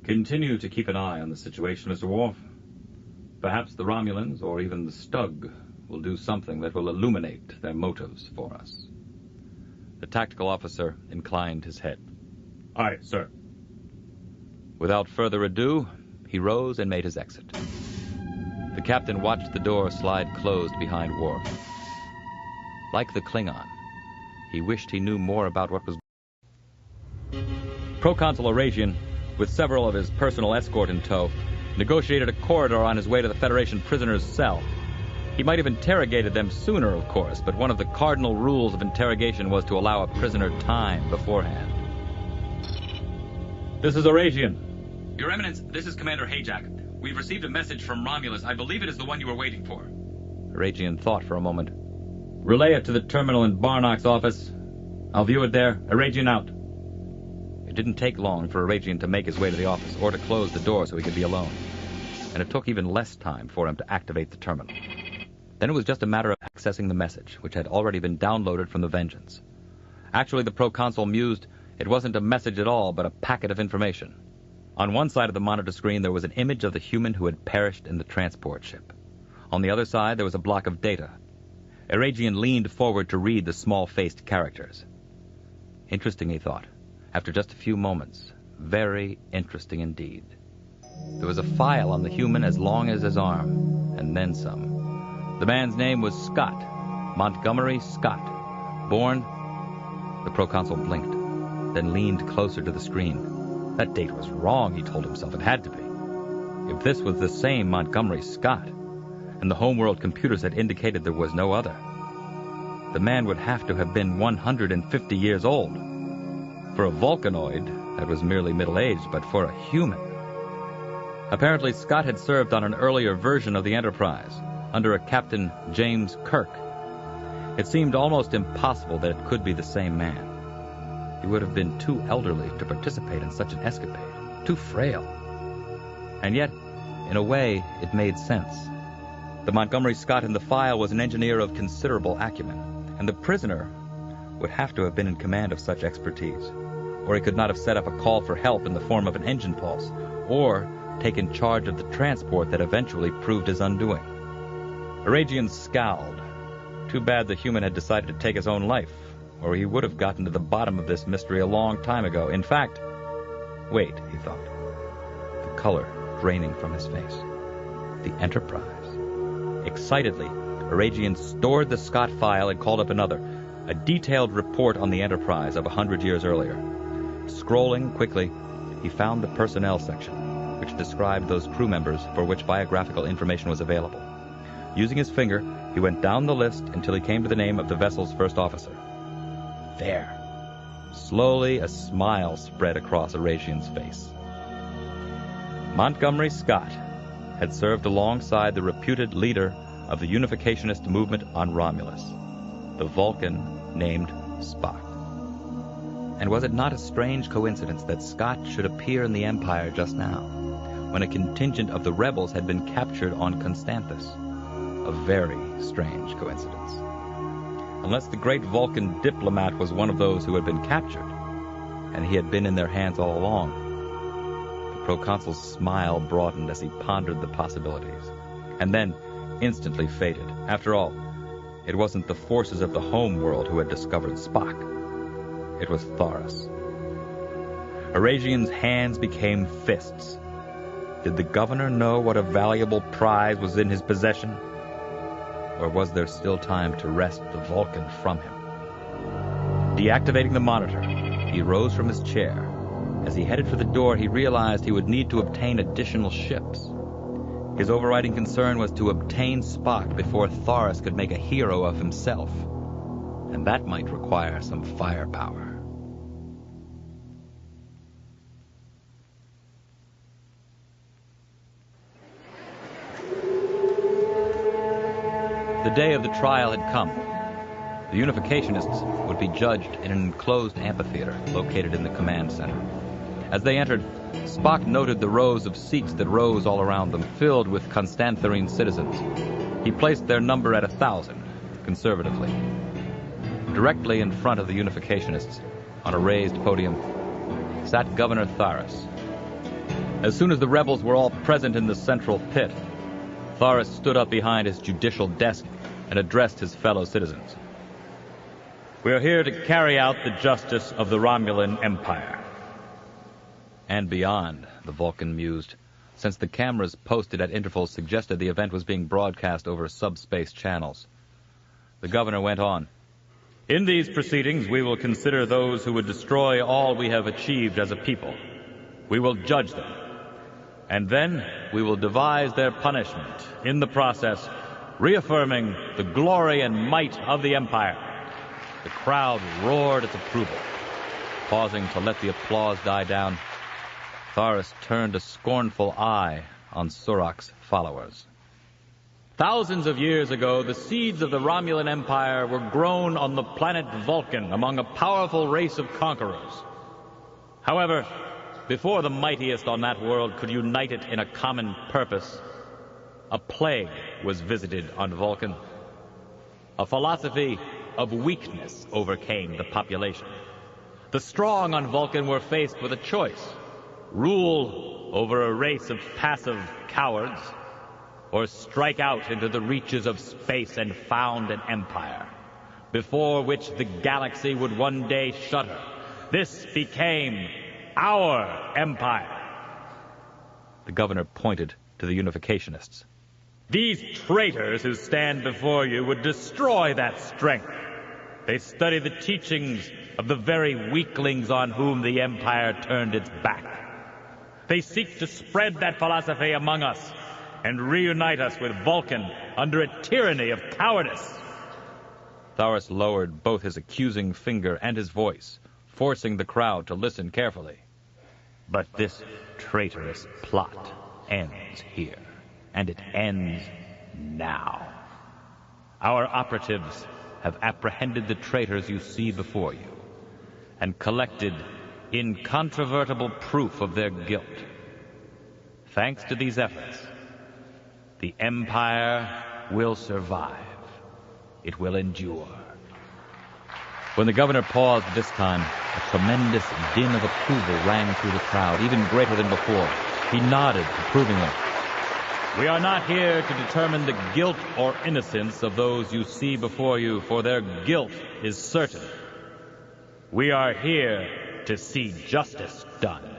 Continue to keep an eye on the situation, Mr. Worf. Perhaps the Romulans, or even the Stug, will do something that will illuminate their motives for us. The tactical officer inclined his head. Aye, sir. Without further ado, he rose and made his exit. The captain watched the door slide closed behind Worf. Like the Klingon, he wished he knew more about what was... Proconsul Eragian, with several of his personal escort in tow, negotiated a corridor on his way to the Federation prisoner's cell. He might have interrogated them sooner, of course, but one of the cardinal rules of interrogation was to allow a prisoner time beforehand. This is Eragian. Your Eminence, this is Commander Hayjack. We've received a message from Romulus. I believe it is the one you were waiting for. Eragian thought for a moment. Relay it to the terminal in Barnock's office. I'll view it there. Eragian out. It didn't take long for Eragian to make his way to the office, or to close the door so he could be alone. And it took even less time for him to activate the terminal. Then it was just a matter of accessing the message, which had already been downloaded from the Vengeance. Actually, the Proconsul mused it wasn't a message at all, but a packet of information. On one side of the monitor screen, there was an image of the human who had perished in the transport ship. On the other side, there was a block of data. Eragian leaned forward to read the small-faced characters. Interesting, he thought. After just a few moments, very interesting indeed. There was a file on the human as long as his arm, and then some. The man's name was Scott, Montgomery Scott. Born... The Proconsul blinked, then leaned closer to the screen. That date was wrong, he told himself. It had to be. If this was the same Montgomery Scott, and the homeworld computers had indicated there was no other, the man would have to have been 150 years old. For a Vulcanoid, that was merely middle-aged, but for a human... Apparently, Scott had served on an earlier version of the Enterprise, under a Captain James Kirk. It seemed almost impossible that it could be the same man. He would have been too elderly to participate in such an escapade, too frail. And yet, in a way, it made sense. The Montgomery Scott in the file was an engineer of considerable acumen, and the prisoner would have to have been in command of such expertise, or he could not have set up a call for help in the form of an engine pulse, or taken charge of the transport that eventually proved his undoing. Eragian scowled. Too bad the human had decided to take his own life, or he would have gotten to the bottom of this mystery a long time ago. In fact... Wait, he thought. The color draining from his face. The Enterprise. Excitedly, Eragian stored the Scott file and called up another, a detailed report on the Enterprise of 100 years earlier. Scrolling quickly, he found the personnel section, which described those crew members for which biographical information was available. Using his finger, he went down the list until he came to the name of the vessel's first officer. There. Slowly, a smile spread across Eragian's face. Montgomery Scott had served alongside the reputed leader of the Unificationist movement on Romulus, the Vulcan named Spock. And was it not a strange coincidence that Scott should appear in the Empire just now, when a contingent of the rebels had been captured on Constantis? A very strange coincidence. Unless the great Vulcan diplomat was one of those who had been captured, and he had been in their hands all along. Proconsul's smile broadened as he pondered the possibilities, and then instantly faded. After all, it wasn't the forces of the home world who had discovered Spock. It was Thorus. Eragian's hands became fists. Did the governor know what a valuable prize was in his possession? Or was there still time to wrest the Vulcan from him? Deactivating the monitor, he rose from his chair. As he headed for the door, he realized he would need to obtain additional ships. His overriding concern was to obtain Spock before Thorus could make a hero of himself. And that might require some firepower. The day of the trial had come. The Unificationists would be judged in an enclosed amphitheater located in the command center. As they entered, Spock noted the rows of seats that rose all around them, filled with Constantherine citizens. He placed their number at 1,000, conservatively. Directly in front of the Unificationists, on a raised podium, sat Governor Thorus. As soon as the rebels were all present in the central pit, Thorus stood up behind his judicial desk and addressed his fellow citizens. We are here to carry out the justice of the Romulan Empire. And beyond, the Vulcan mused, since the cameras posted at intervals suggested the event was being broadcast over subspace channels. The governor went on. In these proceedings, we will consider those who would destroy all we have achieved as a people. We will judge them. And then we will devise their punishment, in the process, reaffirming the glory and might of the Empire. The crowd roared its approval. Pausing to let the applause die down, Thorus turned a scornful eye on Surak's followers. Thousands of years ago, the seeds of the Romulan Empire were grown on the planet Vulcan among a powerful race of conquerors. However, before the mightiest on that world could unite it in a common purpose, a plague was visited on Vulcan. A philosophy of weakness overcame the population. The strong on Vulcan were faced with a choice: rule over a race of passive cowards, or strike out into the reaches of space and found an empire, before which the galaxy would one day shudder. This became our empire. The governor pointed to the Unificationists. These traitors who stand before you would destroy that strength. They study the teachings of the very weaklings on whom the empire turned its back. They seek to spread that philosophy among us and reunite us with Vulcan under a tyranny of cowardice. Thorus lowered both his accusing finger and his voice, forcing the crowd to listen carefully. But this traitorous plot ends here, and it ends now. Our operatives have apprehended the traitors you see before you, and collected incontrovertible proof of their guilt. Thanks to these efforts, the Empire will survive. It will endure. When the governor paused this time, a tremendous din of approval rang through the crowd, even greater than before. He nodded approvingly. We are not here to determine the guilt or innocence of those you see before you, for their guilt is certain. We are here to see justice done.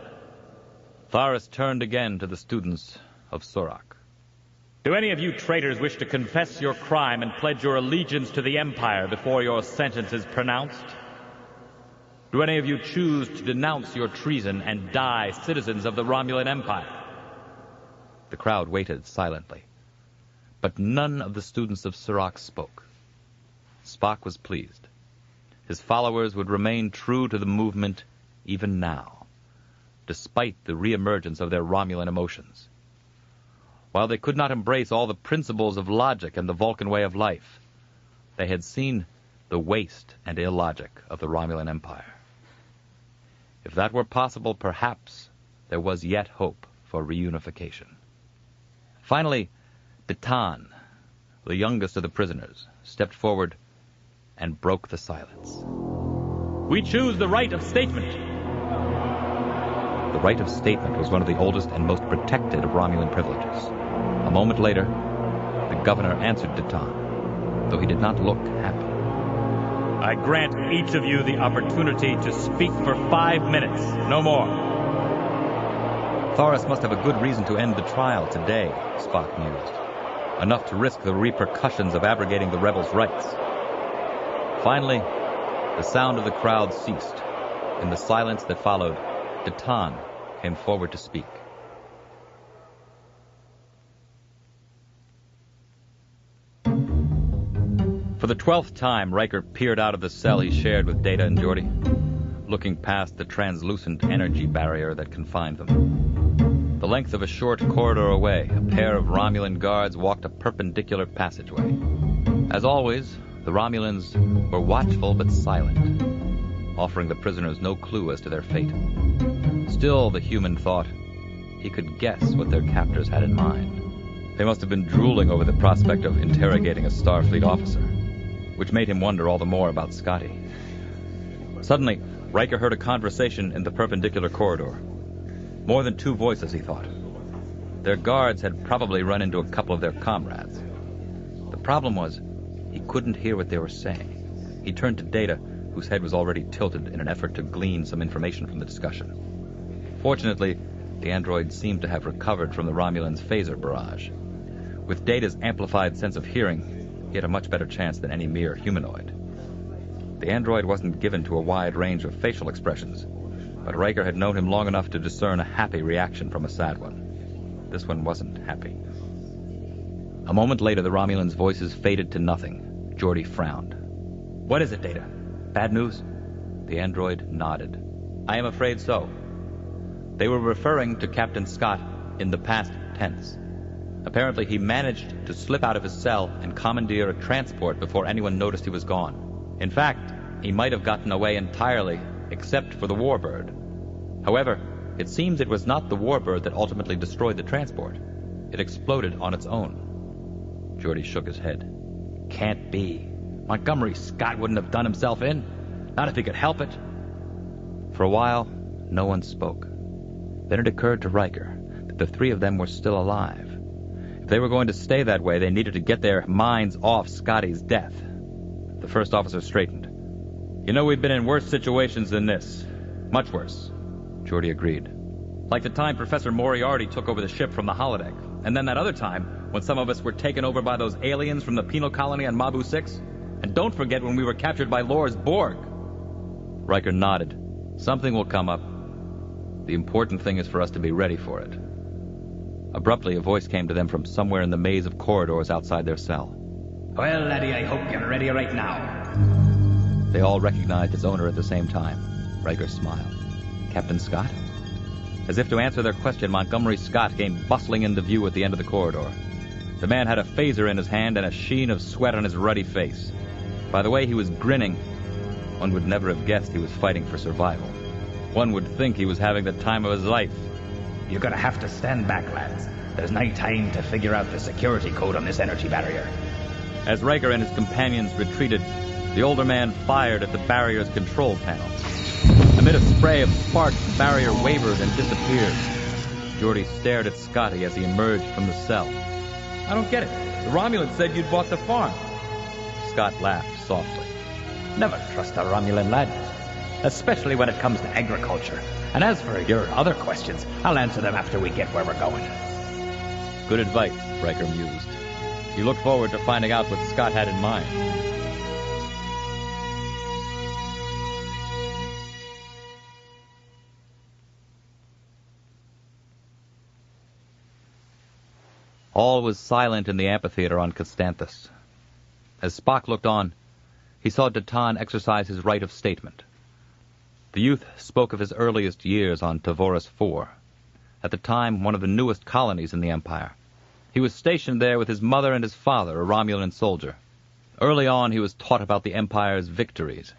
Thorus turned again to the students of Surak. Do any of you traitors wish to confess your crime and pledge your allegiance to the Empire before your sentence is pronounced? Do any of you choose to denounce your treason and die citizens of the Romulan Empire? The crowd waited silently, but none of the students of Surak spoke. Spock was pleased. His followers would remain true to the movement even now, despite the reemergence of their Romulan emotions. While they could not embrace all the principles of logic and the Vulcan way of life, they had seen the waste and illogic of the Romulan Empire. If that were possible, perhaps there was yet hope for reunification. Finally, Bitan, the youngest of the prisoners, stepped forward and broke the silence. We choose the right of statement. The right of statement was one of the oldest and most protected of Romulan privileges. A moment later, the governor answered Datan, though he did not look happy. I grant each of you the opportunity to speak for 5 minutes, no more. Thorus must have a good reason to end the trial today, Spock mused. Enough to risk the repercussions of abrogating the rebels' rights. Finally, the sound of the crowd ceased. In the silence that followed, Datan came forward to speak. For the 12th time, Riker peered out of the cell he shared with Data and Geordi, looking past the translucent energy barrier that confined them. The length of a short corridor away, a pair of Romulan guards walked a perpendicular passageway. As always, the Romulans were watchful but silent, offering the prisoners no clue as to their fate. Still, the human thought, he could guess what their captors had in mind. They must have been drooling over the prospect of interrogating a Starfleet officer, which made him wonder all the more about Scotty. Suddenly, Riker heard a conversation in the perpendicular corridor. More than 2 voices, he thought. Their guards had probably run into a couple of their comrades. The problem was, he couldn't hear what they were saying. He turned to Data, whose head was already tilted in an effort to glean some information from the discussion. Fortunately, the android seemed to have recovered from the Romulans' phaser barrage. With Data's amplified sense of hearing, he had a much better chance than any mere humanoid. The android wasn't given to a wide range of facial expressions, but Riker had known him long enough to discern a happy reaction from a sad one. This one wasn't happy. A moment later, the Romulans' voices faded to nothing. Geordi frowned. "What is it, Data? Bad news?" The android nodded. "I am afraid so." They were referring to Captain Scott in the past tense. Apparently, he managed to slip out of his cell and commandeer a transport before anyone noticed he was gone. In fact, he might have gotten away entirely, except for the Warbird. However, it seems it was not the Warbird that ultimately destroyed the transport. It exploded on its own. Geordi shook his head. "Can't be. Montgomery Scott wouldn't have done himself in. Not if he could help it." For a while, no one spoke. Then it occurred to Riker that the 3 of them were still alive. If they were going to stay that way, they needed to get their minds off Scotty's death. The first officer straightened. "You know, we've been in worse situations than this. Much worse." Geordi agreed. "Like the time Professor Moriarty took over the ship from the holodeck. And then that other time when some of us were taken over by those aliens from the penal colony on Mabu 6. And don't forget when we were captured by Lor's Borg." Riker nodded. "Something will come up. The important thing is for us to be ready for it." Abruptly, a voice came to them from somewhere in the maze of corridors outside their cell. "Well, laddie, I hope you're ready right now." They all recognized its owner at the same time. Riker smiled. "Captain Scott?" As if to answer their question, Montgomery Scott came bustling into view at the end of the corridor. The man had a phaser in his hand and a sheen of sweat on his ruddy face. By the way he was grinning, one would never have guessed he was fighting for survival. One would think he was having the time of his life. "You're gonna have to stand back, lads. There's no time to figure out the security code on this energy barrier." As Riker and his companions retreated, the older man fired at the barrier's control panel. Amid a spray of sparks, the barrier wavered and disappeared. Geordi stared at Scotty as he emerged from the cell. "I don't get it. The Romulans said you'd bought the farm." Scott laughed softly. "Never trust a Romulan, lad. Especially when it comes to agriculture. And as for your other questions, I'll answer them after we get where we're going." Good advice, Riker mused. He looked forward to finding out what Scott had in mind. All was silent in the amphitheater on Constantis. As Spock looked on, he saw Datan exercise his right of statement. The youth spoke of his earliest years on Thorus 4, at the time one of the newest colonies in the Empire. He was stationed there with his mother and his father, a Romulan soldier. Early on, he was taught about the Empire's victories.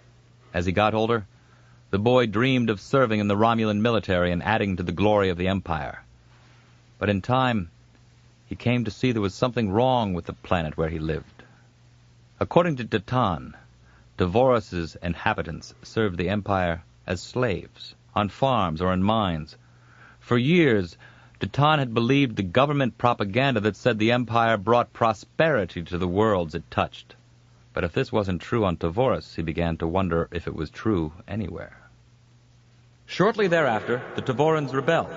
As he got older, the boy dreamed of serving in the Romulan military and adding to the glory of the Empire. But in time, he came to see there was something wrong with the planet where he lived. According to Datan, Thorus's inhabitants served the Empire as slaves, on farms or in mines, For years, Deton had believed the government propaganda that said the Empire brought prosperity to the worlds it touched. But if this wasn't true on Thorus, he began to wonder if it was true anywhere. Shortly thereafter, the Tavorans rebelled.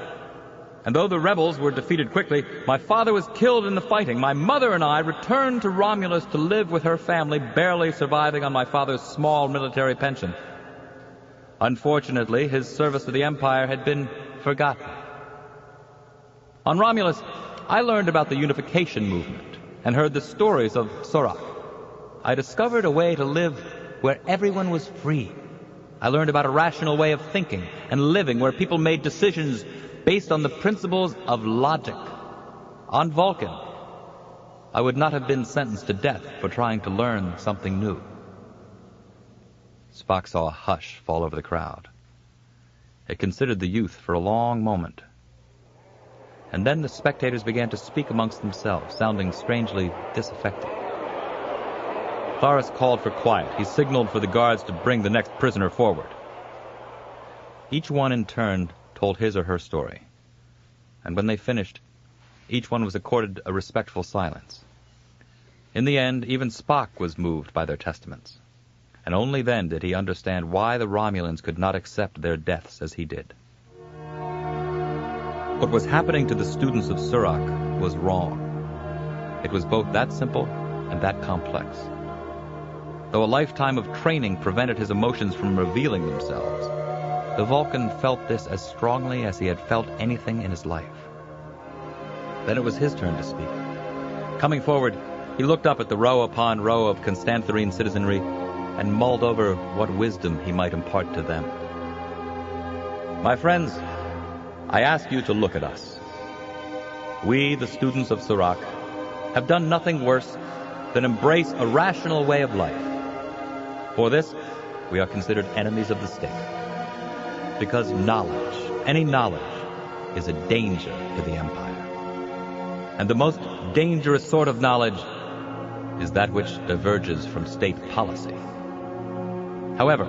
And though the rebels were defeated quickly, my father was killed in the fighting. My mother and I returned to Romulus to live with her family, barely surviving on my father's small military pension. Unfortunately, his service to the Empire had been forgotten. On Romulus, I learned about the Unification movement and heard the stories of Surak. I discovered a way to live where everyone was free. I learned about a rational way of thinking and living where people made decisions based on the principles of logic. On Vulcan, I would not have been sentenced to death for trying to learn something new. Spock saw a hush fall over the crowd. It considered the youth for a long moment. And then the spectators began to speak amongst themselves, sounding strangely disaffected. Thorus called for quiet. He signaled for the guards to bring the next prisoner forward. Each one in turn told his or her story. And when they finished, each one was accorded a respectful silence. In the end, even Spock was moved by their testaments. And only then did he understand why the Romulans could not accept their deaths as he did. What was happening to the students of Surak was wrong. It was both that simple and that complex. Though a lifetime of training prevented his emotions from revealing themselves, the Vulcan felt this as strongly as he had felt anything in his life. Then it was his turn to speak. Coming forward, he looked up at the row upon row of Constantherine citizenry and mulled over what wisdom he might impart to them. My friends, I ask you to look at us. We, the students of Surak, have done nothing worse than embrace a rational way of life. For this, we are considered enemies of the state. Because knowledge, any knowledge, is a danger to the Empire. And the most dangerous sort of knowledge is that which diverges from state policy. However,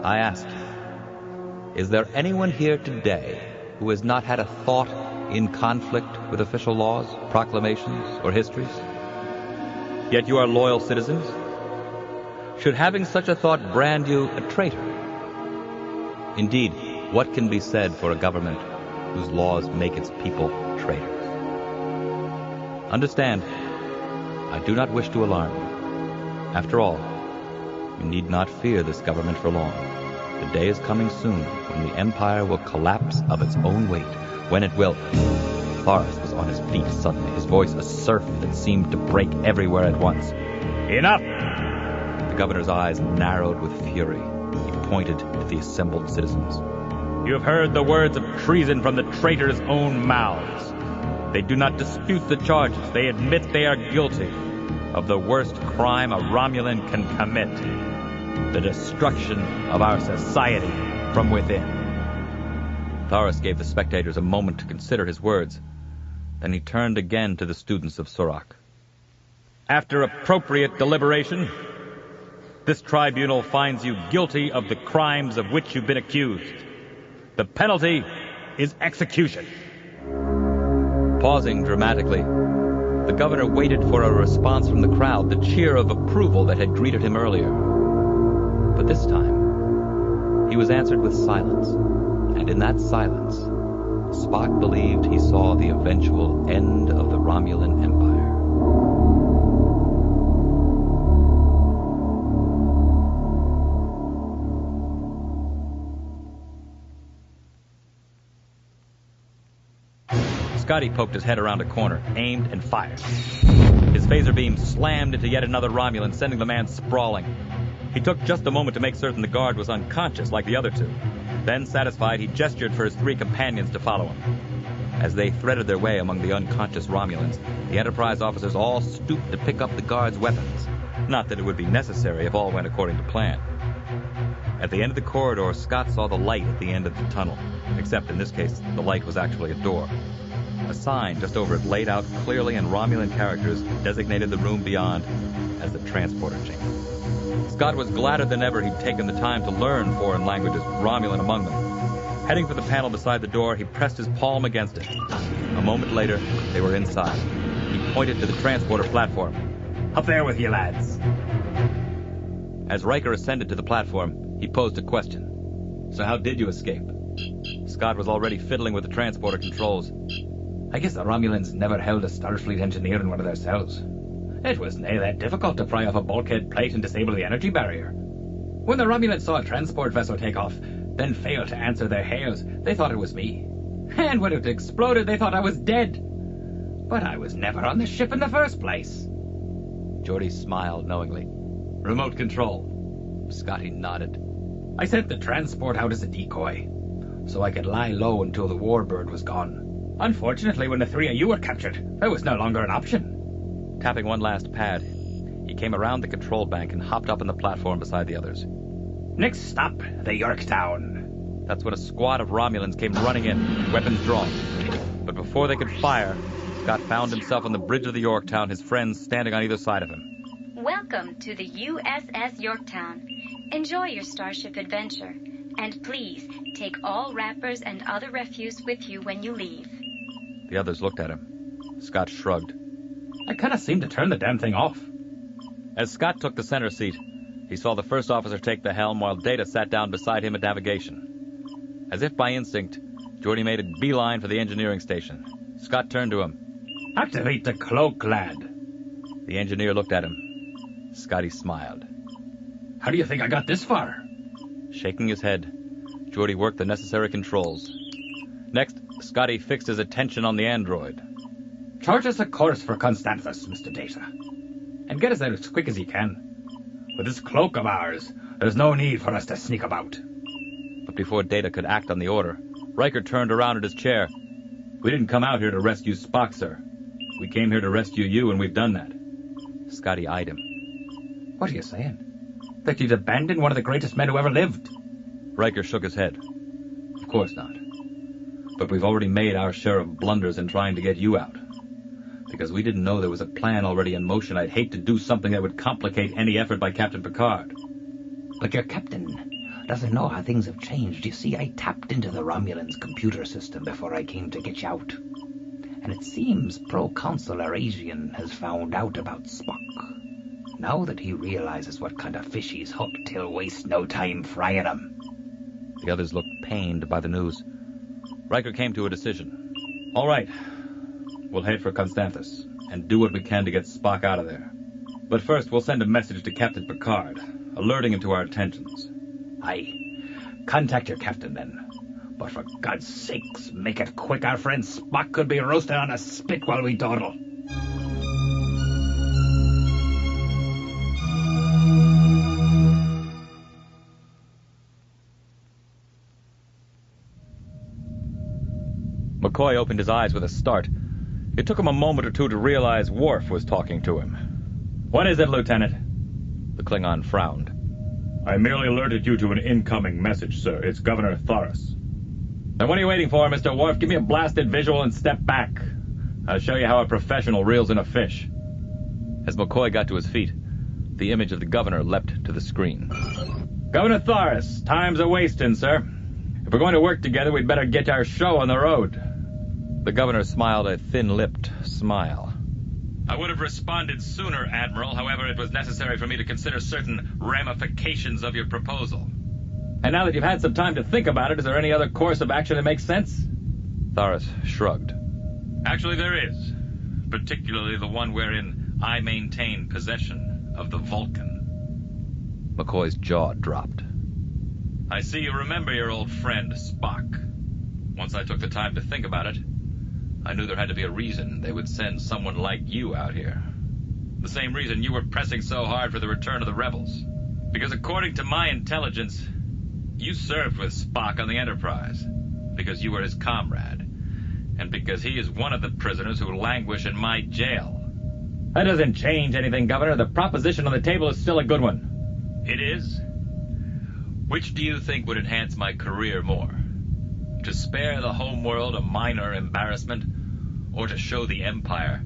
I ask you, is there anyone here today who has not had a thought in conflict with official laws, proclamations, or histories? Yet you are loyal citizens? Should having such a thought brand you a traitor? Indeed, what can be said for a government whose laws make its people traitors? Understand, I do not wish to alarm you. After all, you need not fear this government for long. The day is coming soon when the Empire will collapse of its own weight, when it will... Thorus was on his feet suddenly, his voice a surf that seemed to break everywhere at once. Enough! The governor's eyes narrowed with fury. He pointed to the assembled citizens. You have heard the words of treason from the traitors' own mouths. They do not dispute the charges. They admit they are guilty of the worst crime a Romulan can commit, the destruction of our society from within. Thorus gave the spectators a moment to consider his words. Then he turned again to the students of Surak. After appropriate deliberation, this tribunal finds you guilty of the crimes of which you've been accused. The penalty is execution. Pausing dramatically, the governor waited for a response from the crowd, the cheer of approval that had greeted him earlier. But this time, he was answered with silence, and in that silence, Spock believed he saw the eventual end of the Romulan Empire. Scotty poked his head around a corner, aimed, and fired. His phaser beam slammed into yet another Romulan, sending the man sprawling. He took just a moment to make certain the guard was unconscious like the other two. Then, satisfied, he gestured for his three companions to follow him. As they threaded their way among the unconscious Romulans, the Enterprise officers all stooped to pick up the guards' weapons. Not that it would be necessary if all went according to plan. At the end of the corridor, Scott saw the light at the end of the tunnel. Except in this case, the light was actually a door. A sign just over it laid out clearly in Romulan characters designated the room beyond as the transporter chamber. Scott was gladder than ever he'd taken the time to learn foreign languages, Romulan among them. Heading for the panel beside the door, he pressed his palm against it. A moment later, they were inside. He pointed to the transporter platform. Up there with you, lads. As Riker ascended to the platform, he posed a question. So how did you escape? Scott was already fiddling with the transporter controls. I guess the Romulans never held a Starfleet engineer in one of their cells. It was nae that difficult to pry off a bulkhead plate and disable the energy barrier. When the Romulans saw a transport vessel take off, then failed to answer their hails, they thought it was me. And when it exploded, they thought I was dead. But I was never on the ship in the first place. Geordi smiled knowingly. Remote control. Scotty nodded. I sent the transport out as a decoy, so I could lie low until the Warbird was gone. Unfortunately, when the three of you were captured, there was no longer an option. Tapping one last pad, he came around the control bank and hopped up on the platform beside the others. Next stop, the Yorktown. That's when a squad of Romulans came running in, weapons drawn. But before they could fire, Scott found himself on the bridge of the Yorktown, his friends standing on either side of him. Welcome to the USS Yorktown. Enjoy your starship adventure. And please, take all wrappers and other refuse with you when you leave. The others looked at him. Scott shrugged. I kind of seemed to turn the damn thing off. As Scott took the center seat, he saw the first officer take the helm while Data sat down beside him at navigation. As if by instinct, Geordi made a beeline for the engineering station. Scott turned to him. Activate the cloak, lad. The engineer looked at him. Scotty smiled. How do you think I got this far? Shaking his head, Geordi worked the necessary controls. Next, Scotty fixed his attention on the android. Chart us a course for Constantis, Mr. Data. And get us out as quick as you can. With this cloak of ours, there's no need for us to sneak about. But before Data could act on the order, Riker turned around at his chair. We didn't come out here to rescue Spock, sir. We came here to rescue you, and we've done that. Scotty eyed him. What are you saying? That you'd abandoned one of the greatest men who ever lived? Riker shook his head. Of course not. But we've already made our share of blunders in trying to get you out. Because we didn't know there was a plan already in motion. I'd hate to do something that would complicate any effort by Captain Picard. But your captain doesn't know how things have changed. You see, I tapped into the Romulans' computer system before I came to get you out. And it seems Proconsul Eragian has found out about Spock. Now that he realizes what kind of fish he's hooked, he'll waste no time frying him. The others looked pained by the news. Riker came to a decision. All right. We'll head for Constantis and do what we can to get Spock out of there. But first, we'll send a message to Captain Picard, alerting him to our intentions. Aye. Contact your captain, then. But for God's sakes, make it quick. Our friend Spock could be roasted on a spit while we dawdle. McCoy opened his eyes with a start. It took him a moment or two to realize Worf was talking to him. What is it, Lieutenant? The Klingon frowned. I merely alerted you to an incoming message, sir. It's Governor Thorus. Then what are you waiting for, Mr. Worf? Give me a blasted visual and step back. I'll show you how a professional reels in a fish. As McCoy got to his feet, the image of the governor leapt to the screen. Governor Thorus, time's a-wasting, sir. If we're going to work together, we'd better get our show on the road. The governor smiled a thin-lipped smile. I would have responded sooner, Admiral. However, it was necessary for me to consider certain ramifications of your proposal. And now that you've had some time to think about it, is there any other course of action that makes sense? Thorus shrugged. Actually, there is. Particularly the one wherein I maintain possession of the Vulcan. McCoy's jaw dropped. I see you remember your old friend, Spock. Once I took the time to think about it, I knew there had to be a reason they would send someone like you out here. The same reason you were pressing so hard for the return of the rebels. Because according to my intelligence, you served with Spock on the Enterprise. Because you were his comrade. And because he is one of the prisoners who languish in my jail. That doesn't change anything, Governor. The proposition on the table is still a good one. It is? Which do you think would enhance my career more? To spare the homeworld a minor embarrassment, or to show the Empire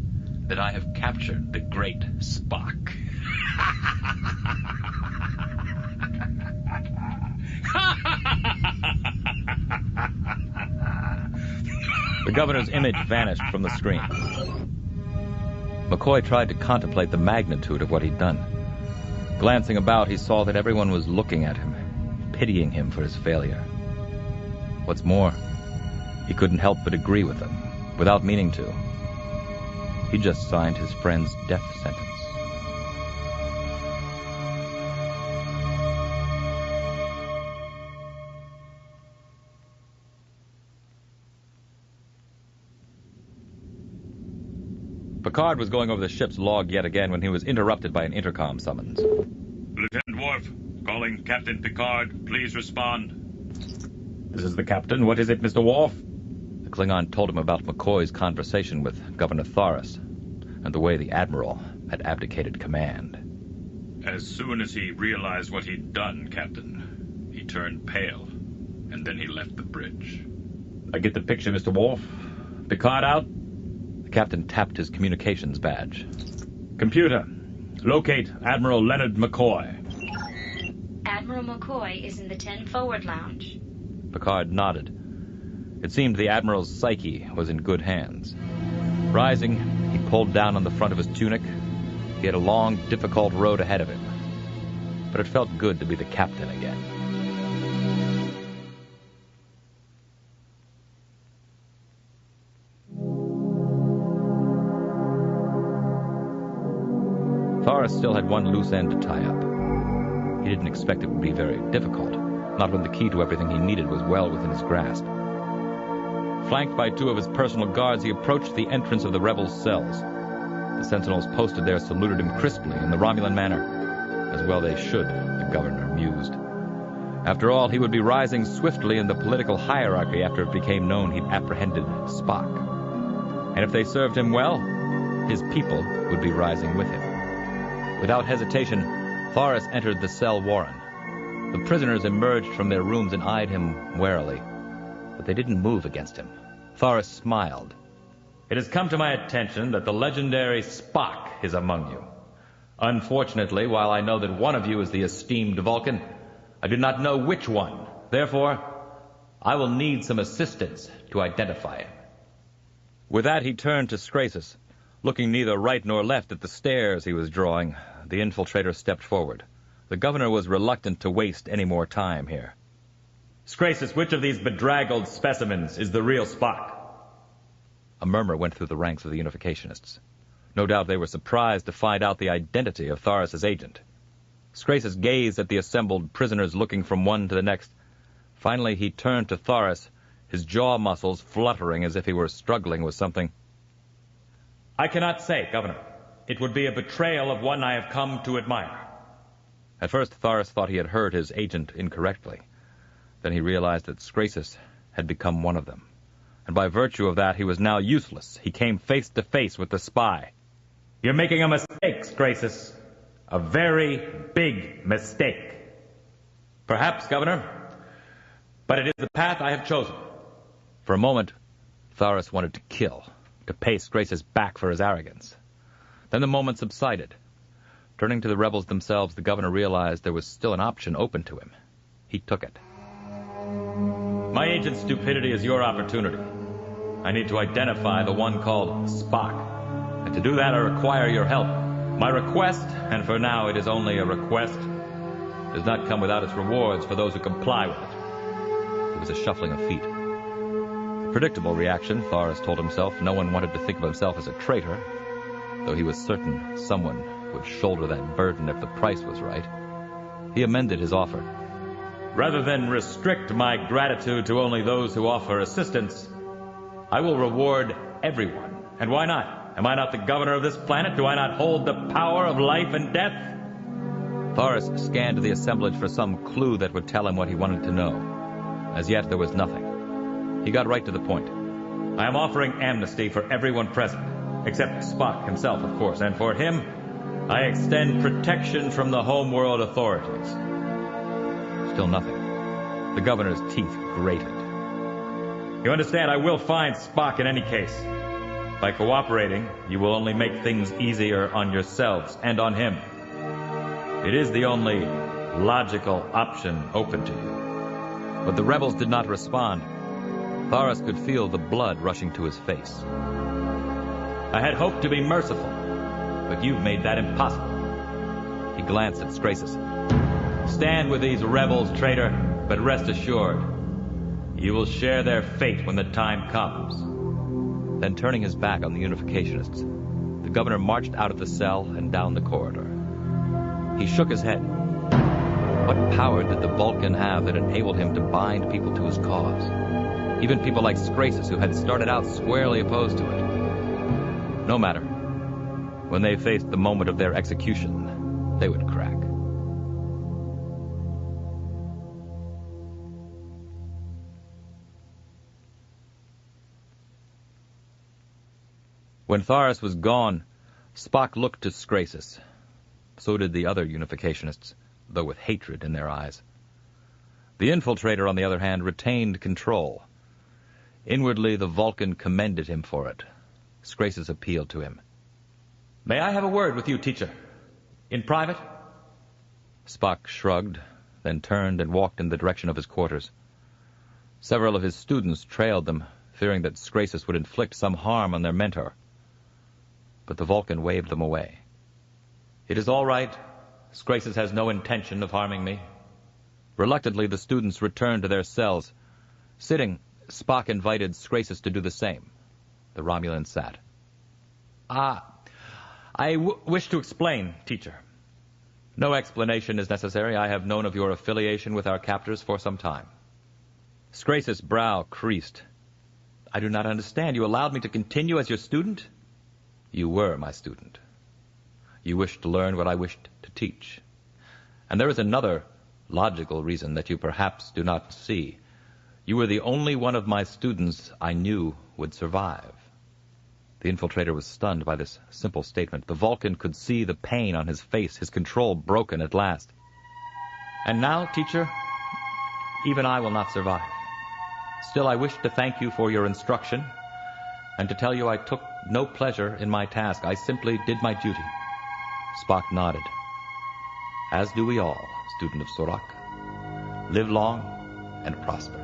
that I have captured the great Spock? The governor's image vanished from the screen. McCoy tried to contemplate the magnitude of what he'd done. Glancing about, he saw that everyone was looking at him, pitying him for his failure. What's more, he couldn't help but agree with them, without meaning to. He just signed his friend's death sentence. Picard was going over the ship's log yet again when he was interrupted by an intercom summons. Lieutenant Worf, calling Captain Picard. Please respond. This is the captain. What is it, Mr. Worf? The Klingon told him about McCoy's conversation with Governor Thorus, and the way the Admiral had abdicated command. As soon as he realized what he'd done, Captain, he turned pale, and then he left the bridge. I get the picture, Mr. Worf. Picard out? The captain tapped his communications badge. Computer, locate Admiral Leonard McCoy. Admiral McCoy is in the 10 forward lounge. Picard nodded. It seemed the Admiral's psyche was in good hands. Rising, he pulled down on the front of his tunic. He had a long, difficult road ahead of him. But it felt good to be the captain again. Thorus still had one loose end to tie up. He didn't expect it would be very difficult, not when the key to everything he needed was well within his grasp. Flanked by 2 of his personal guards, he approached the entrance of the rebels' cells. The sentinels posted there saluted him crisply in the Romulan manner. As well they should, the governor mused. After all, he would be rising swiftly in the political hierarchy after it became known he'd apprehended Spock. And if they served him well, his people would be rising with him. Without hesitation, Thorus entered the cell warren. The prisoners emerged from their rooms and eyed him warily, but they didn't move against him. Thorus smiled. It has come to my attention that the legendary Spock is among you. Unfortunately, while I know that one of you is the esteemed Vulcan, I do not know which one. Therefore, I will need some assistance to identify him. With that, he turned to Scrasus. Looking neither right nor left at the stares he was drawing, the infiltrator stepped forward. The governor was reluctant to waste any more time here. Scrasus, which of these bedraggled specimens is the real Spock? A murmur went through the ranks of the Unificationists. No doubt they were surprised to find out the identity of Thorus's agent. Scrasus gazed at the assembled prisoners, looking from one to the next. Finally, he turned to Thorus, his jaw muscles fluttering as if he were struggling with something. I cannot say, Governor. It would be a betrayal of one I have come to admire. At first, Thorus thought he had heard his agent incorrectly. Then he realized that Scrasus had become one of them. And by virtue of that, he was now useless. He came face to face with the spy. You're making a mistake, Scrasus. A very big mistake. Perhaps, Governor, but it is the path I have chosen. For a moment, Thorus wanted to kill, to pay Scrasus back for his arrogance. Then the moment subsided. Turning to the rebels themselves, the governor realized there was still an option open to him. He took it. My agent's stupidity is your opportunity. I need to identify the one called Spock. And to do that, I require your help. My request, and for now it is only a request, does not come without its rewards for those who comply with it. There was a shuffling of feet. A predictable reaction, Thorus told himself. No one wanted to think of himself as a traitor, though he was certain someone would shoulder that burden if the price was right. He amended his offer. Rather than restrict my gratitude to only those who offer assistance, I will reward everyone. And why not? Am I not the governor of this planet? Do I not hold the power of life and death? Thorus scanned the assemblage for some clue that would tell him what he wanted to know. As yet, there was nothing. He got right to the point. I am offering amnesty for everyone present, except Spock himself, of course, and for him, I extend protection from the homeworld authorities. Still nothing. The governor's teeth grated. You understand, I will find Spock in any case. By cooperating, you will only make things easier on yourselves and on him. It is the only logical option open to you. But the rebels did not respond. Thorus could feel the blood rushing to his face. I had hoped to be merciful, but you've made that impossible. He glanced at Scrasus. Stand with these rebels, traitor, but rest assured, you will share their fate when the time comes. Then turning his back on the Unificationists, the governor marched out of the cell and down the corridor. He shook his head. What power did the Vulcan have that enabled him to bind people to his cause? Even people like Scrasus, who had started out squarely opposed to it. No matter. When they faced the moment of their execution, they would crack. When Thorus was gone, Spock looked to Scrasus. So did the other Unificationists, though with hatred in their eyes. The infiltrator, on the other hand, retained control. Inwardly, the Vulcan commended him for it. Scrasus appealed to him. May I have a word with you, teacher? In private? Spock shrugged, then turned and walked in the direction of his quarters. Several of his students trailed them, fearing that Scrasus would inflict some harm on their mentor. But the Vulcan waved them away. It is all right. Scrasus has no intention of harming me. Reluctantly, the students returned to their cells. Sitting, Spock invited Scrasus to do the same. The Romulan sat. I wish to explain, teacher. No explanation is necessary. I have known of your affiliation with our captors for some time. Scrasus' brow creased. I do not understand. You allowed me to continue as your student? You were my student. You wished to learn what I wished to teach. And there is another logical reason that you perhaps do not see. You were the only one of my students I knew would survive. The infiltrator was stunned by this simple statement. The Vulcan could see the pain on his face, his control broken at last. And now, teacher, even I will not survive. Still, I wish to thank you for your instruction, and to tell you I took no pleasure in my task. I simply did my duty. Spock nodded. As do we all, student of Surak. Live long and prosper.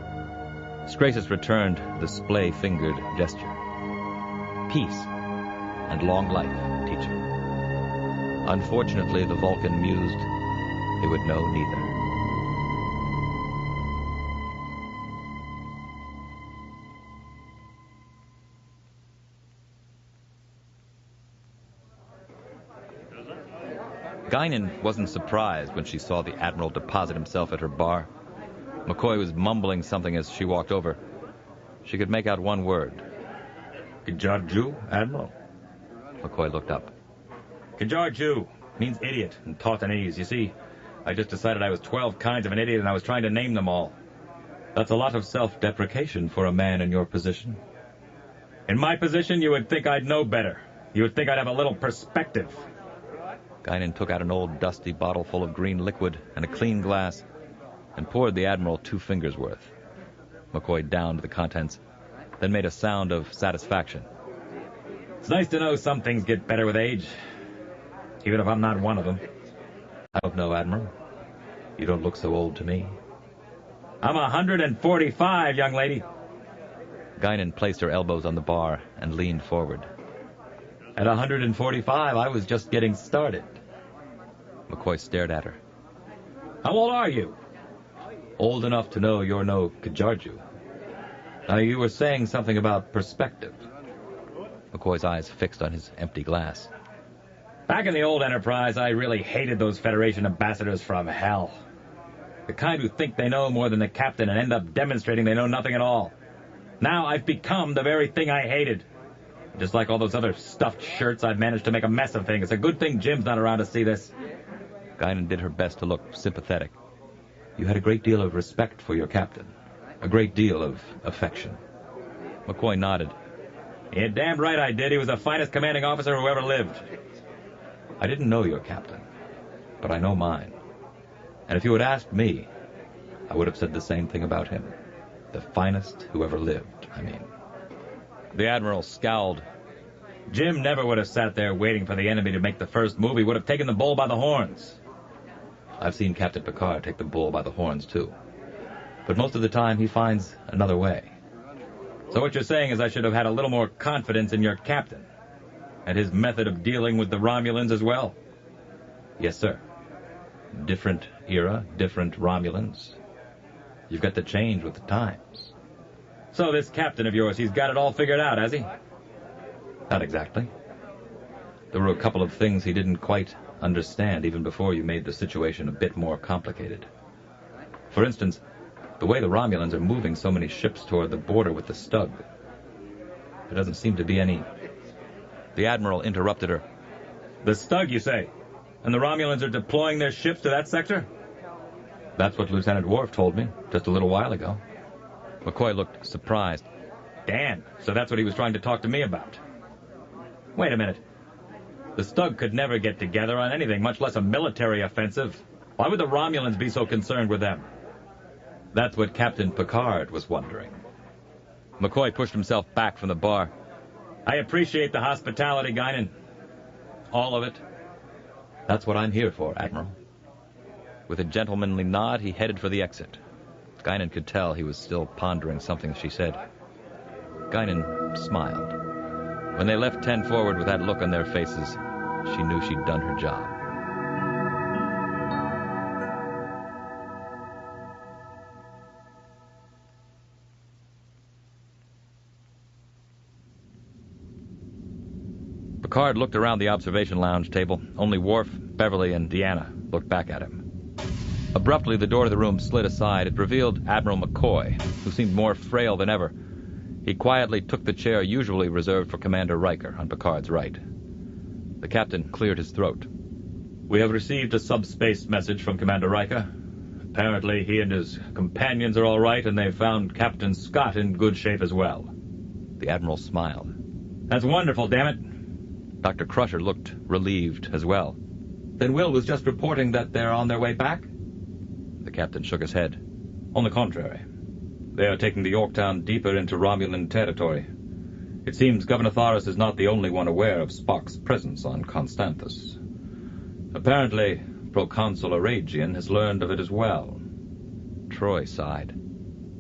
Scrasus returned the splay-fingered gesture. Peace and long life, teacher. Unfortunately, the Vulcan mused, they would know neither. Guinan wasn't surprised when she saw the Admiral deposit himself at her bar. McCoy was mumbling something as she walked over. She could make out one word. Kajarju, Admiral? McCoy looked up. Kajarju means idiot in Tautanese. You see, I just decided I was 12 kinds of an idiot and I was trying to name them all. That's a lot of self-deprecation for a man in your position. In my position, you would think I'd know better. You would think I'd have a little perspective. Guinan took out an old dusty bottle full of green liquid and a clean glass and poured the Admiral 2 fingers worth. McCoy downed the contents, then made a sound of satisfaction. It's nice to know some things get better with age, even if I'm not one of them. I don't know, Admiral. You don't look so old to me. I'm 145, young lady. Guinan placed her elbows on the bar and leaned forward. At 145, I was just getting started. McCoy stared at her. How old are you? Old enough to know you're no Kajarju. Now, you were saying something about perspective. McCoy's eyes fixed on his empty glass. Back in the old Enterprise, I really hated those Federation ambassadors from hell. The kind who think they know more than the captain and end up demonstrating they know nothing at all. Now I've become the very thing I hated. Just like all those other stuffed shirts, I've managed to make a mess of things. It's a good thing Jim's not around to see this. Guinan did her best to look sympathetic. You had a great deal of respect for your captain. A great deal of affection. McCoy nodded. You're damn right I did. He was the finest commanding officer who ever lived. I didn't know your captain, but I know mine. And if you had asked me, I would have said the same thing about him. The finest who ever lived, I mean. The Admiral scowled. Jim never would have sat there waiting for the enemy to make the first move. He would have taken the bull by the horns. I've seen Captain Picard take the bull by the horns, too. But most of the time, he finds another way. So what you're saying is I should have had a little more confidence in your captain, and his method of dealing with the Romulans as well? Yes, sir. Different era, different Romulans. You've got to change with the times. So this captain of yours, he's got it all figured out, has he? Not exactly. There were a couple of things he didn't quite understand even before you made the situation a bit more complicated. For instance, the way the Romulans are moving so many ships toward the border with the Stug. There doesn't seem to be any... The Admiral interrupted her. The Stug, you say? And the Romulans are deploying their ships to that sector? That's what Lieutenant Worf told me just a little while ago. McCoy looked surprised. Damn, so that's what he was trying to talk to me about. Wait a minute. The Stug could never get together on anything, much less a military offensive. Why would the Romulans be so concerned with them? That's what Captain Picard was wondering. McCoy pushed himself back from the bar. I appreciate the hospitality, Guinan. All of it. That's what I'm here for, Admiral. With a gentlemanly nod, he headed for the exit. Guinan could tell he was still pondering something she said. Guinan smiled. When they left 10 forward with that look on their faces, she knew she'd done her job. Picard looked around the observation lounge table. Only Worf, Beverly, and Deanna looked back at him. Abruptly, the door to the room slid aside. It revealed Admiral McCoy, who seemed more frail than ever. He quietly took the chair usually reserved for Commander Riker on Picard's right. The captain cleared his throat. We have received a subspace message from Commander Riker. Apparently he and his companions are all right, and they've found Captain Scott in good shape as well. The Admiral smiled. That's wonderful, damn it. Dr. Crusher looked relieved as well. Then Will was just reporting that they're on their way back? The captain shook his head. On the contrary. They are taking the Yorktown deeper into Romulan territory. It seems Governor Thorus is not the only one aware of Spock's presence on Constantis. Apparently, Proconsul Eragian has learned of it as well. Troy sighed.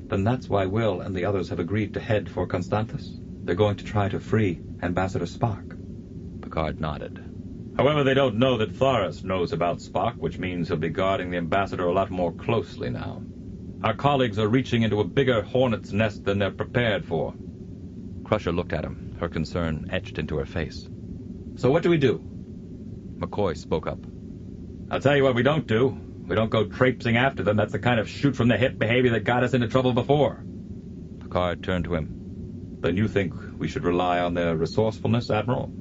Then that's why Will and the others have agreed to head for Constantis. They're going to try to free Ambassador Spock. Picard nodded. However, they don't know that Thorus knows about Spock, which means he'll be guarding the ambassador a lot more closely now. Our colleagues are reaching into a bigger hornet's nest than they're prepared for. Crusher looked at him, her concern etched into her face. So what do we do? McCoy spoke up. I'll tell you what we don't do. We don't go traipsing after them. That's the kind of shoot-from-the-hip behavior that got us into trouble before. Picard turned to him. Then you think we should rely on their resourcefulness, Admiral?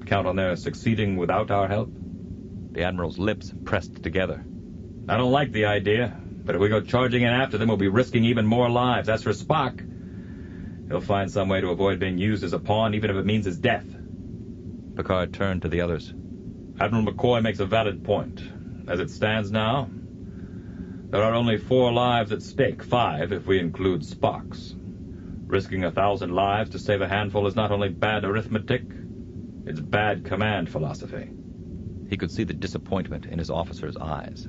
Count on their succeeding without our help? The Admiral's lips pressed together. I don't like the idea, but if we go charging in after them, we'll be risking even more lives. As for Spock, he'll find some way to avoid being used as a pawn, even if it means his death. Picard turned to the others. Admiral McCoy makes a valid point. As it stands now, there are only 4 lives at stake, 5 if we include Spock's. Risking 1,000 lives to save a handful is not only bad arithmetic, it's bad command philosophy. He could see the disappointment in his officer's eyes.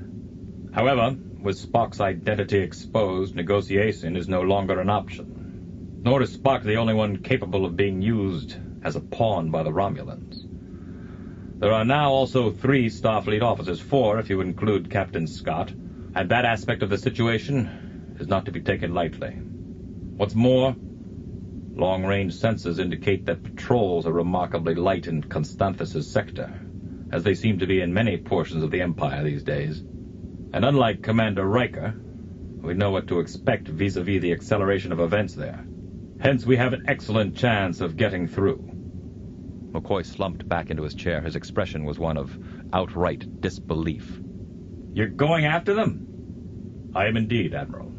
However, with Spock's identity exposed, negotiation is no longer an option. Nor is Spock the only one capable of being used as a pawn by the Romulans. There are now also 3 Starfleet officers, 4 if you include Captain Scott, and that aspect of the situation is not to be taken lightly. What's more, long-range sensors indicate that patrols are remarkably light in Constantis' sector, as they seem to be in many portions of the Empire these days. And unlike Commander Riker, we know what to expect vis-a-vis the acceleration of events there. Hence, we have an excellent chance of getting through. McCoy slumped back into his chair. His expression was one of outright disbelief. You're going after them? I am indeed, Admiral.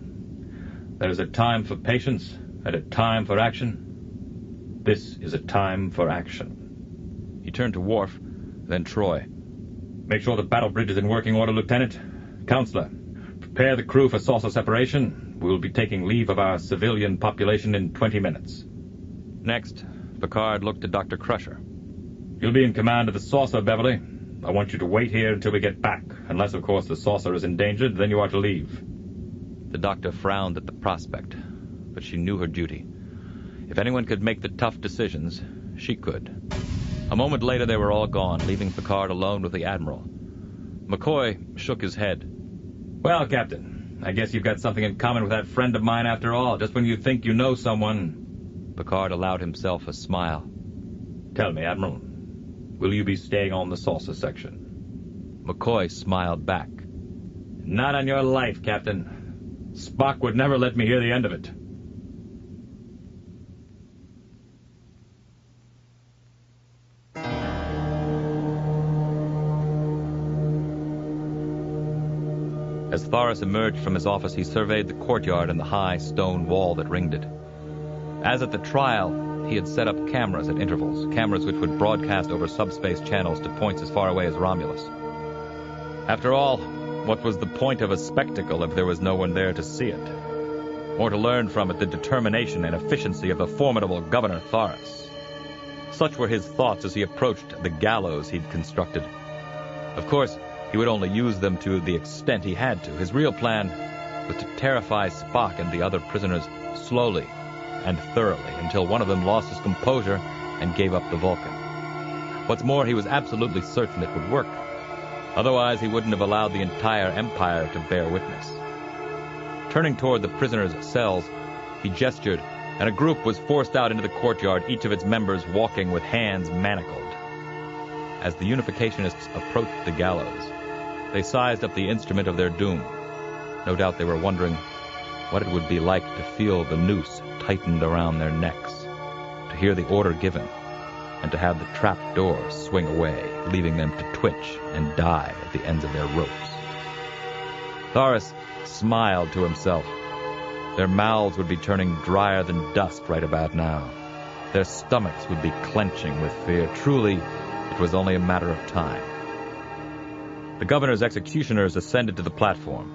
There's a time for patience and a time for action. This is a time for action. He turned to Worf, then Troy. Make sure the battle bridge is in working order, Lieutenant. Counselor, prepare the crew for saucer separation. We will be taking leave of our civilian population in 20 minutes. Next, Picard looked at Dr. Crusher. You'll be in command of the saucer, Beverly. I want you to wait here until we get back. Unless, of course, the saucer is endangered, then you are to leave. The doctor frowned at the prospect, but she knew her duty. If anyone could make the tough decisions, she could. A moment later, they were all gone, leaving Picard alone with the Admiral. McCoy shook his head. Well, Captain, I guess you've got something in common with that friend of mine after all. Just when you think you know someone... Picard allowed himself a smile. Tell me, Admiral, will you be staying on the saucer section? McCoy smiled back. Not on your life, Captain. Spock would never let me hear the end of it. As Thorus emerged from his office, he surveyed the courtyard and the high stone wall that ringed it. As at the trial, he had set up cameras at intervals, cameras which would broadcast over subspace channels to points as far away as Romulus. After all, what was the point of a spectacle if there was no one there to see it? Or to learn from it the determination and efficiency of the formidable Governor Thorus? Such were his thoughts as he approached the gallows he'd constructed. Of course, he would only use them to the extent he had to. His real plan was to terrify Spock and the other prisoners slowly and thoroughly until one of them lost his composure and gave up the Vulcan. What's more, he was absolutely certain it would work. Otherwise, he wouldn't have allowed the entire Empire to bear witness. Turning toward the prisoners' cells, he gestured, and a group was forced out into the courtyard, each of its members walking with hands manacled. As the Unificationists approached the gallows, they sized up the instrument of their doom. No doubt they were wondering what it would be like to feel the noose tightened around their necks, to hear the order given, and to have the trap door swing away, leaving them to twitch and die at the ends of their ropes. Thorus smiled to himself. Their mouths would be turning drier than dust right about now. Their stomachs would be clenching with fear. Truly, it was only a matter of time. The governor's executioners ascended to the platform.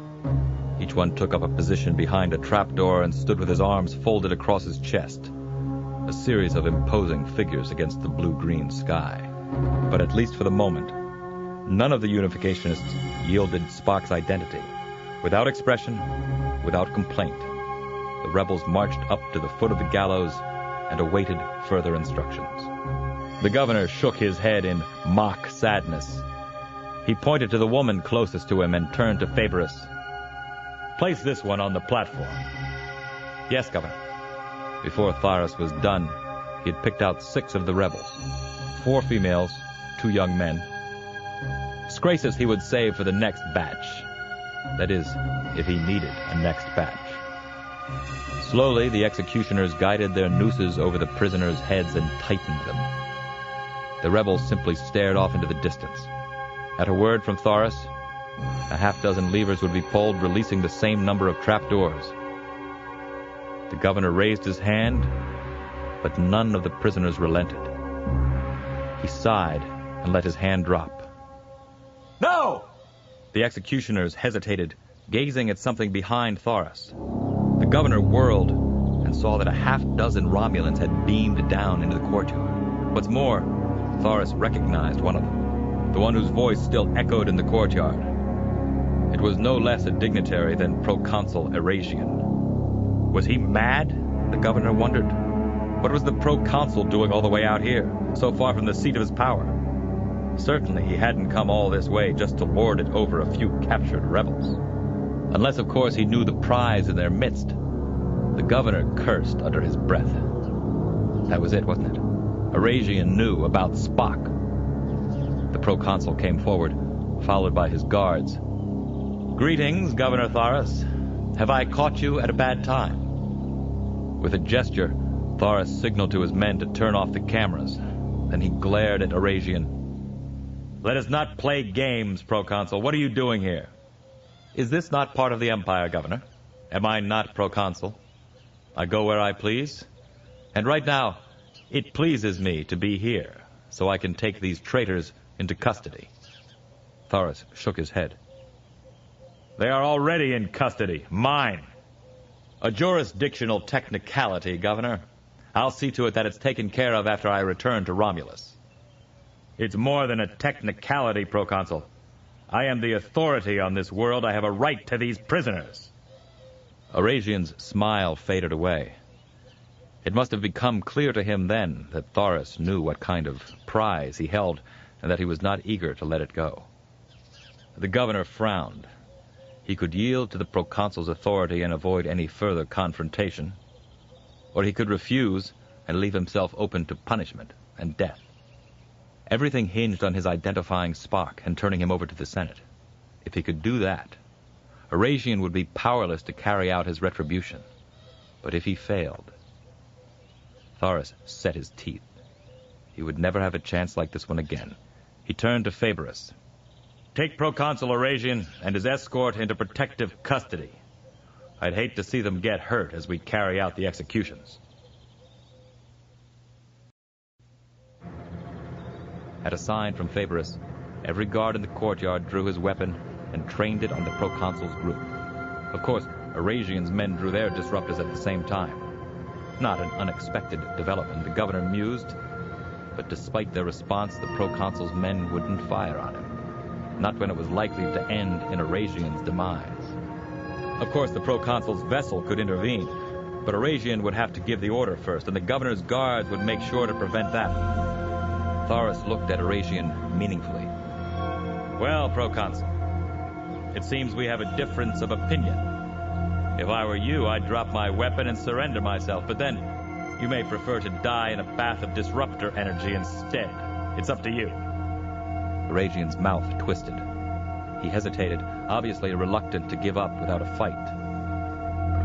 Each one took up a position behind a trapdoor and stood with his arms folded across his chest. A series of imposing figures against the blue-green sky. But at least for the moment, none of the Unificationists yielded Spock's identity. Without expression, without complaint, the rebels marched up to the foot of the gallows and awaited further instructions. The governor shook his head in mock sadness. He pointed to the woman closest to him and turned to Phaedrus. Place this one on the platform. Yes, Governor. Before Thorus was done, he had picked out 6 of the rebels. 4 females, 2 young men. Scrasus he would save for the next batch. That is, if he needed a next batch. Slowly, the executioners guided their nooses over the prisoners' heads and tightened them. The rebels simply stared off into the distance. At a word from Thorus, a half-dozen levers would be pulled, releasing the same number of trapdoors. The governor raised his hand, but none of the prisoners relented. He sighed and let his hand drop. No! The executioners hesitated, gazing at something behind Thorus. The governor whirled and saw that a half-dozen Romulans had beamed down into the courtyard. What's more, Thorus recognized one of them, the one whose voice still echoed in the courtyard. It was no less a dignitary than Proconsul Eragian. Was he mad? The governor wondered. What was the Proconsul doing all the way out here, so far from the seat of his power? Certainly he hadn't come all this way just to lord it over a few captured rebels. Unless, of course, he knew the prize in their midst. The governor cursed under his breath. That was it, wasn't it? Eragian knew about Spock. The Proconsul came forward, followed by his guards. Greetings, Governor Thorus. Have I caught you at a bad time? With a gesture, Thorus signaled to his men to turn off the cameras. Then he glared at Eragian. Let us not play games, Proconsul. What are you doing here? Is this not part of the Empire, Governor? Am I not Proconsul? I go where I please. And right now, it pleases me to be here, so I can take these traitors into custody. Thorus shook his head. They are already in custody. Mine. A jurisdictional technicality, Governor. I'll see to it that it's taken care of after I return to Romulus. It's more than a technicality, Proconsul. I am the authority on this world. I have a right to these prisoners. Eragian's smile faded away. It must have become clear to him then that Thorus knew what kind of prize he held and that he was not eager to let it go. The governor frowned. He could yield to the proconsul's authority and avoid any further confrontation, or he could refuse and leave himself open to punishment and death. Everything hinged on his identifying Spock and turning him over to the Senate. If he could do that, Eragian would be powerless to carry out his retribution. But if he failed, Thorus set his teeth. He would never have a chance like this one again. He turned to Phaeberus. "Take Proconsul Eragian and his escort into protective custody. I'd hate to see them get hurt as we carry out the executions." At a sign from Phaeberus, every guard in the courtyard drew his weapon and trained it on the Proconsul's group. Of course, Eragian's men drew their disruptors at the same time. Not an unexpected development, the governor mused, but despite their response, the Proconsul's men wouldn't fire on him. Not when it was likely to end in Eragian's demise. Of course, the Proconsul's vessel could intervene, but Eragian would have to give the order first, and the governor's guards would make sure to prevent that. Thorus looked at Eragian meaningfully. "Well, Proconsul, it seems we have a difference of opinion. If I were you, I'd drop my weapon and surrender myself, but then you may prefer to die in a bath of disruptor energy instead. It's up to you." Eragian's mouth twisted. He hesitated, obviously reluctant to give up without a fight.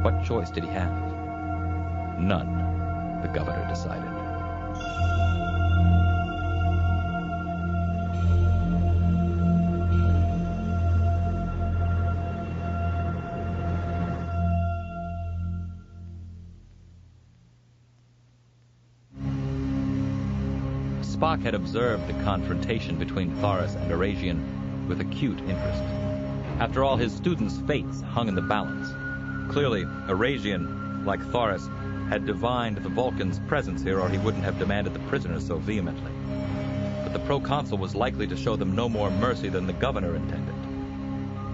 But what choice did he have? None, the governor decided. Spock had observed the confrontation between Thorus and Eragian with acute interest. After all, his students' fates hung in the balance. Clearly, Eragian, like Thorus, had divined the Vulcan's presence here, or he wouldn't have demanded the prisoners so vehemently. But the Proconsul was likely to show them no more mercy than the governor intended.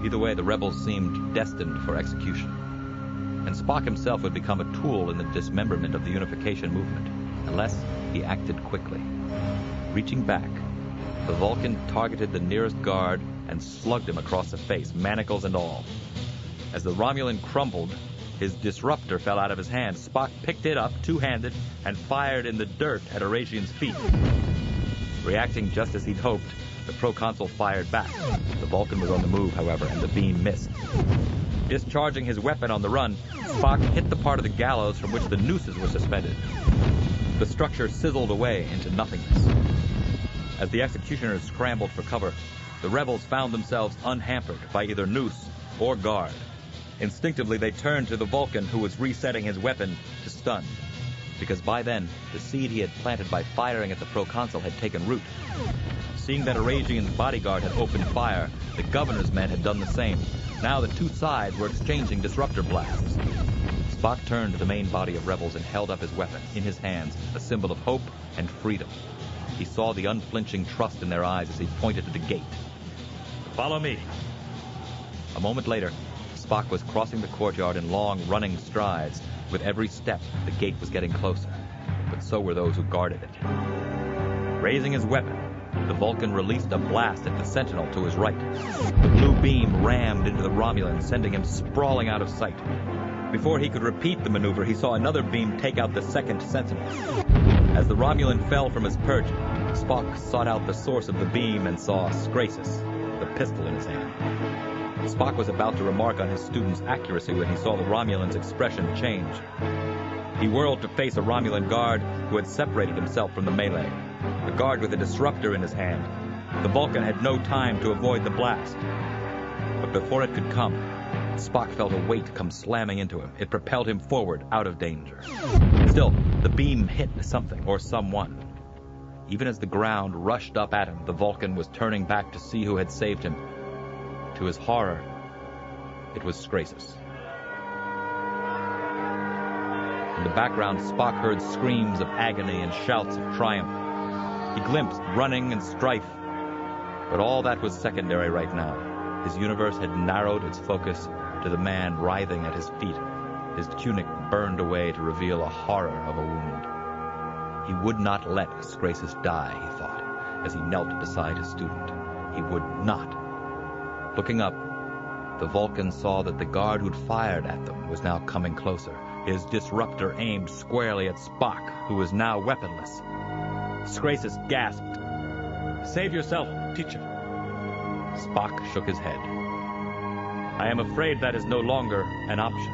Either way, the rebels seemed destined for execution. And Spock himself would become a tool in the dismemberment of the unification movement, unless he acted quickly. Reaching back, the Vulcan targeted the nearest guard and slugged him across the face, manacles and all. As the Romulan crumbled, his disruptor fell out of his hand. Spock picked it up, two-handed, and fired in the dirt at Eragian's feet. Reacting just as he'd hoped, the Proconsul fired back. The Vulcan was on the move, however, and the beam missed. Discharging his weapon on the run, Spock hit the part of the gallows from which the nooses were suspended. The structure sizzled away into nothingness. As the executioners scrambled for cover, the rebels found themselves unhampered by either noose or guard. Instinctively, they turned to the Vulcan, who was resetting his weapon, to stun. Because by then, the seed he had planted by firing at the Proconsul had taken root. Seeing that Eragian's bodyguard had opened fire, the governor's men had done the same. Now the two sides were exchanging disruptor blasts. Spock turned to the main body of rebels and held up his weapon in his hands, a symbol of hope and freedom. He saw the unflinching trust in their eyes as he pointed to the gate. "Follow me." A moment later, Spock was crossing the courtyard in long, running strides. With every step, the gate was getting closer, but so were those who guarded it. Raising his weapon, the Vulcan released a blast at the sentinel to his right. The blue beam rammed into the Romulan, sending him sprawling out of sight. Before he could repeat the maneuver, he saw another beam take out the second sentinel. As the Romulan fell from his perch, Spock sought out the source of the beam and saw Scrasus, the pistol in his hand. Spock was about to remark on his student's accuracy when he saw the Romulan's expression change. He whirled to face a Romulan guard who had separated himself from the melee, a guard with a disruptor in his hand. The Vulcan had no time to avoid the blast. But before it could come, Spock felt a weight come slamming into him. It propelled him forward, out of danger. Still, the beam hit something, or someone. Even as the ground rushed up at him, the Vulcan was turning back to see who had saved him. To his horror, it was Scrasus. In the background, Spock heard screams of agony and shouts of triumph. He glimpsed running and strife. But all that was secondary right now. His universe had narrowed its focus to the man writhing at his feet, His tunic burned away to reveal a horror of a wound. He would not let Scrasus die, he thought, as he knelt beside his student. He would not. Looking up, the Vulcan saw that the guard who'd fired at them was now coming closer, his disruptor aimed squarely at Spock, who was now weaponless. Scrasus gasped, "Save yourself, teacher." Spock shook his head. "I am afraid that is no longer an option."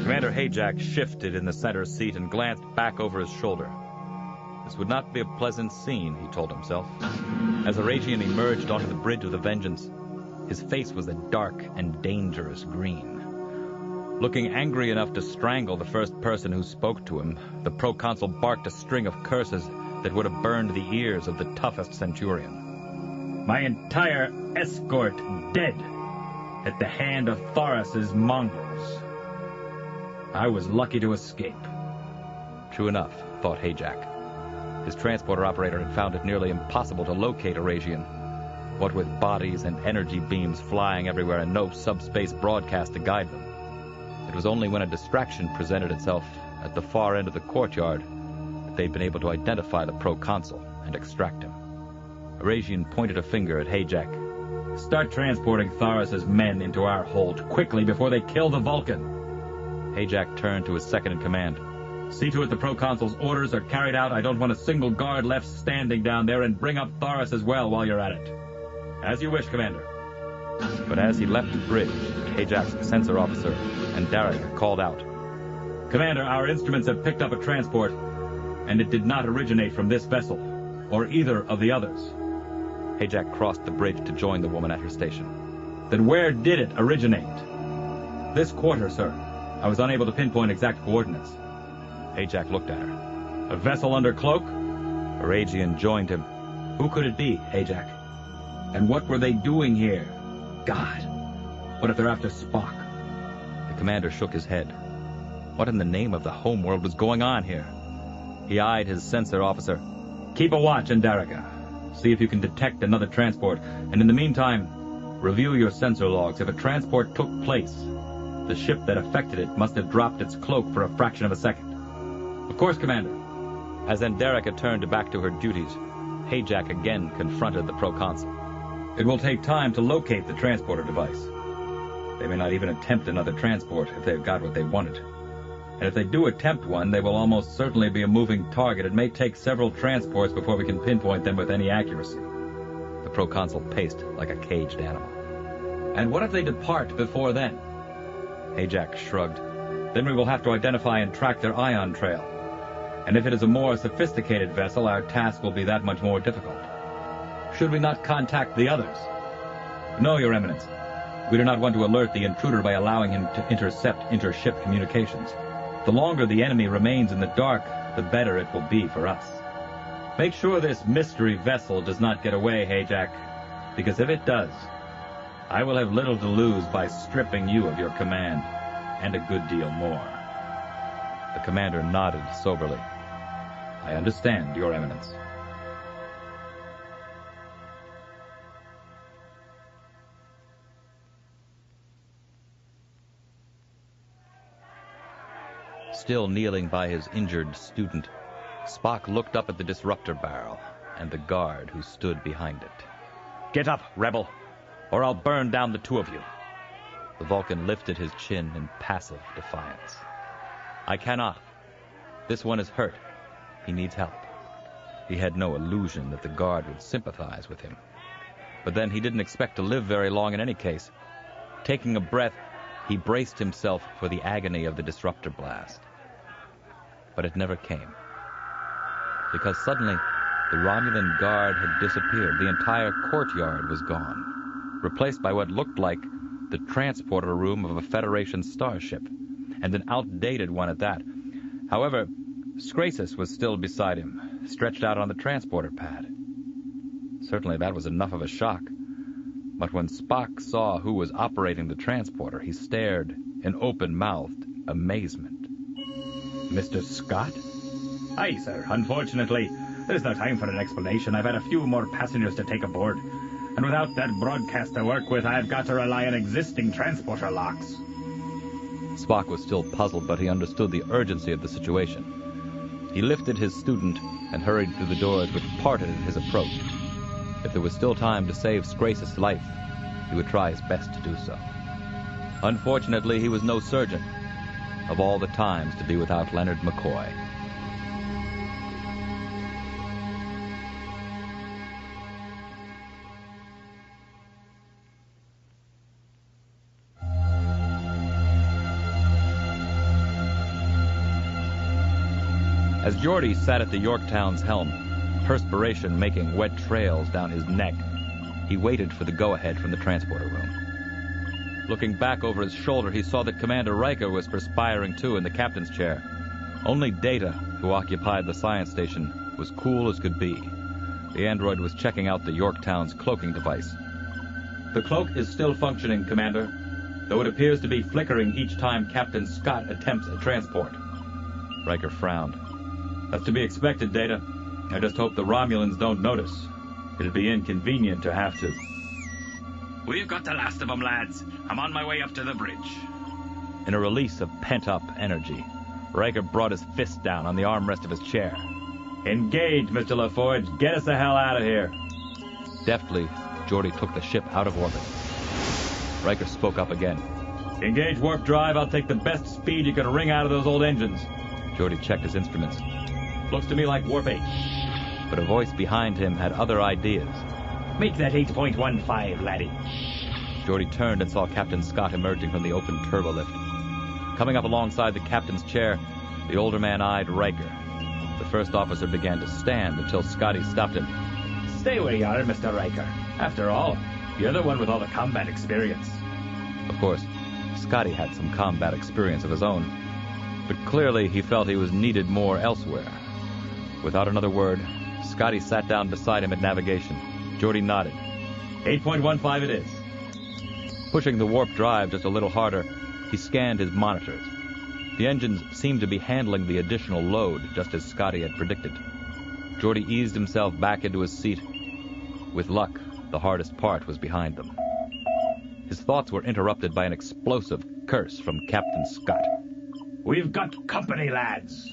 Commander Hayjack shifted in the center seat and glanced back over his shoulder. This would not be a pleasant scene, he told himself. As Eragian emerged onto the bridge of the Vengeance, his face was a dark and dangerous green. Looking angry enough to strangle the first person who spoke to him, the Proconsul barked a string of curses that would have burned the ears of the toughest Centurion. "My entire escort dead at the hand of Thorus's mongrels. I was lucky to escape." True enough, thought Hayjack. His transporter operator had found it nearly impossible to locate Eragian. What with bodies and energy beams flying everywhere and no subspace broadcast to guide them. It was only when a distraction presented itself at the far end of the courtyard that they'd been able to identify the Proconsul and extract him. Eragian pointed a finger at Hayjack. "Start transporting Thorus's men into our hold quickly before they kill the Vulcan." Hayjack turned to his second-in-command. "See to it the Proconsul's orders are carried out. I don't want a single guard left standing down there, and bring up Thorus as well while you're at it." "As you wish, Commander." But as he left the bridge, Hayjack's sensor officer and Darrick called out, "Commander, our instruments have picked up a transport, and it did not originate from this vessel, or either of the others." Hayjack crossed the bridge to join the woman at her station. "Then where did it originate?" "This quarter, sir. I was unable to pinpoint exact coordinates." Hayjack looked at her. "A vessel under cloak?" Eragian joined him. "Who could it be, Hayjack? And what were they doing here? God, what if they're after Spock?" The commander shook his head. What in the name of the homeworld was going on here? He eyed his sensor officer. "Keep a watch, Andarica. See if you can detect another transport, and in the meantime, review your sensor logs. If a transport took place, the ship that affected it must have dropped its cloak for a fraction of a second." "Of course, Commander." As Andarica turned back to her duties, Hayjack again confronted the Proconsul. "It will take time to locate the transporter device. They may not even attempt another transport if they've got what they wanted. And if they do attempt one, they will almost certainly be a moving target. It may take several transports before we can pinpoint them with any accuracy." The Proconsul paced like a caged animal. "And what if they depart before then?" Hayjack shrugged. "Then we will have to identify and track their ion trail. And if it is a more sophisticated vessel, our task will be that much more difficult. Should we not contact the others?" "No, Your Eminence. We do not want to alert the intruder by allowing him to intercept intership communications. The longer the enemy remains in the dark, the better it will be for us. Make sure this mystery vessel does not get away, Hayjack, because if it does, I will have little to lose by stripping you of your command, and a good deal more." The commander nodded soberly. "I understand, Your Eminence." Still kneeling by his injured student, Spock looked up at the disruptor barrel and the guard who stood behind it. "Get up, rebel, or I'll burn down the two of you." The Vulcan lifted his chin in passive defiance. "I cannot. This one is hurt. He needs help." He had no illusion that the guard would sympathize with him. But then he didn't expect to live very long in any case. Taking a breath, he braced himself for the agony of the disruptor blast. But it never came. Because suddenly, the Romulan guard had disappeared. The entire courtyard was gone, replaced by what looked like the transporter room of a Federation starship, and an outdated one at that. However, Scrasus was still beside him, stretched out on the transporter pad. Certainly that was enough of a shock. But when Spock saw who was operating the transporter, he stared in open-mouthed amazement. "Mr. Scott?" Aye, sir. Unfortunately, there's no time for an explanation. I've had a few more passengers to take aboard. And without that broadcast to work with, I've got to rely on existing transporter locks. Spock was still puzzled, but he understood the urgency of the situation. He lifted his student and hurried through the doors which parted at his approach. If there was still time to save Scrace's life, he would try his best to do so. Unfortunately, he was no surgeon. Of all the times to be without Leonard McCoy. As Geordi sat at the Yorktown's helm, perspiration making wet trails down his neck, he waited for the go-ahead from the transporter room. Looking back over his shoulder, he saw that Commander Riker was perspiring too in the captain's chair. Only Data, who occupied the science station, was cool as could be. The android was checking out the Yorktown's cloaking device. The cloak is still functioning, Commander, though it appears to be flickering each time Captain Scott attempts a transport. Riker frowned. That's to be expected, Data. I just hope the Romulans don't notice. It'd be inconvenient to have to. We've got the last of them, lads. I'm on my way up to the bridge. In a release of pent-up energy, Riker brought his fist down on the armrest of his chair. Engage, Mr. LaForge. Get us the hell out of here. Deftly, Geordi took the ship out of orbit. Riker spoke up again. Engage warp drive. I'll take the best speed you can wring out of those old engines. Geordi checked his instruments. Looks to me like warp 8. But a voice behind him had other ideas. Make that 8.15, laddie. Geordi turned and saw Captain Scott emerging from the open turbolift. Coming up alongside the captain's chair, the older man eyed Riker. The first officer began to stand until Scotty stopped him. Stay where you are, Mr. Riker. After all, you're the one with all the combat experience. Of course, Scotty had some combat experience of his own, but clearly he felt he was needed more elsewhere. Without another word, Scotty sat down beside him at navigation. Geordi nodded. 8.15 it is. Pushing the warp drive just a little harder, he scanned his monitors. The engines seemed to be handling the additional load, just as Scotty had predicted. Geordi eased himself back into his seat. With luck, the hardest part was behind them. His thoughts were interrupted by an explosive curse from Captain Scott. We've got company, lads.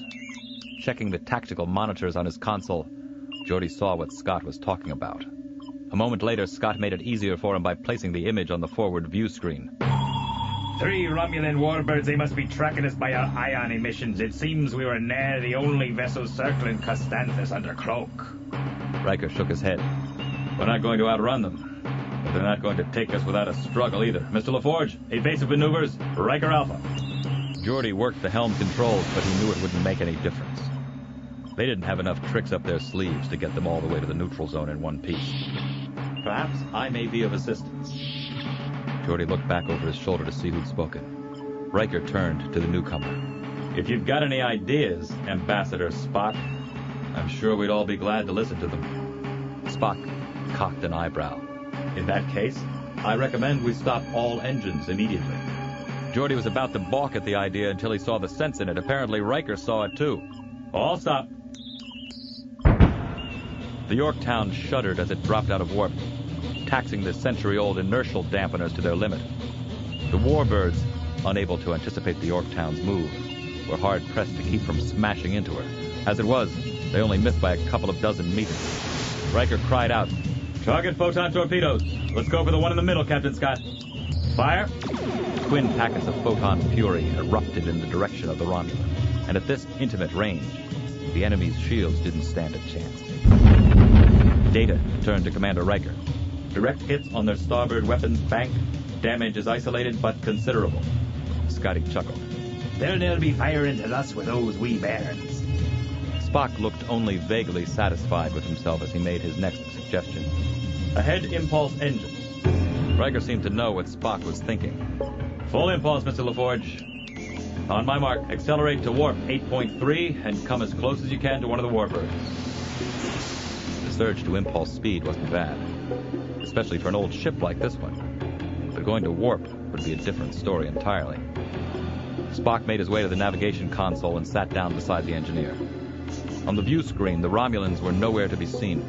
Checking the tactical monitors on his console, Geordi saw what Scott was talking about. A moment later, Scott made it easier for him by placing the image on the forward view screen. 3 Romulan warbirds, they must be tracking us by our ion emissions. It seems we were near the only vessel circling Constantis under cloak. Riker shook his head. We're not going to outrun them. But they're not going to take us without a struggle either. Mr. LaForge, evasive maneuvers, Riker Alpha. Geordi worked the helm controls, but he knew it wouldn't make any difference. They didn't have enough tricks up their sleeves to get them all the way to the neutral zone in one piece. Perhaps I may be of assistance. Geordi looked back over his shoulder to see who'd spoken. Riker turned to the newcomer. If you've got any ideas, Ambassador Spock, I'm sure we'd all be glad to listen to them. Spock cocked an eyebrow. In that case, I recommend we stop all engines immediately. Geordi was about to balk at the idea until he saw the sense in it. Apparently Riker saw it too. All stop. The Yorktown shuddered as it dropped out of warp, taxing the century-old inertial dampeners to their limit. The Warbirds, unable to anticipate the Yorktown's move, were hard-pressed to keep from smashing into her. As it was, they only missed by a couple of dozen meters. Riker cried out, "Target photon torpedoes. Let's go for the one in the middle, Captain Scott. Fire!" Twin packets of photon fury erupted in the direction of the Romulan, and at this intimate range, the enemy's shields didn't stand a chance. Data turned to Commander Riker. Direct hits on their starboard weapons bank. Damage is isolated but considerable. Scotty chuckled. They'll never be firing at us with those wee bairns. Spock looked only vaguely satisfied with himself as he made his next suggestion. Ahead impulse engines. Riker seemed to know what Spock was thinking. Full impulse, Mr. LaForge. On my mark, accelerate to warp 8.3 and come as close as you can to one of the Warbirds. The surge to impulse speed wasn't bad, especially for an old ship like this one. But going to warp would be a different story entirely. Spock made his way to the navigation console and sat down beside the engineer. On the view screen, the Romulans were nowhere to be seen.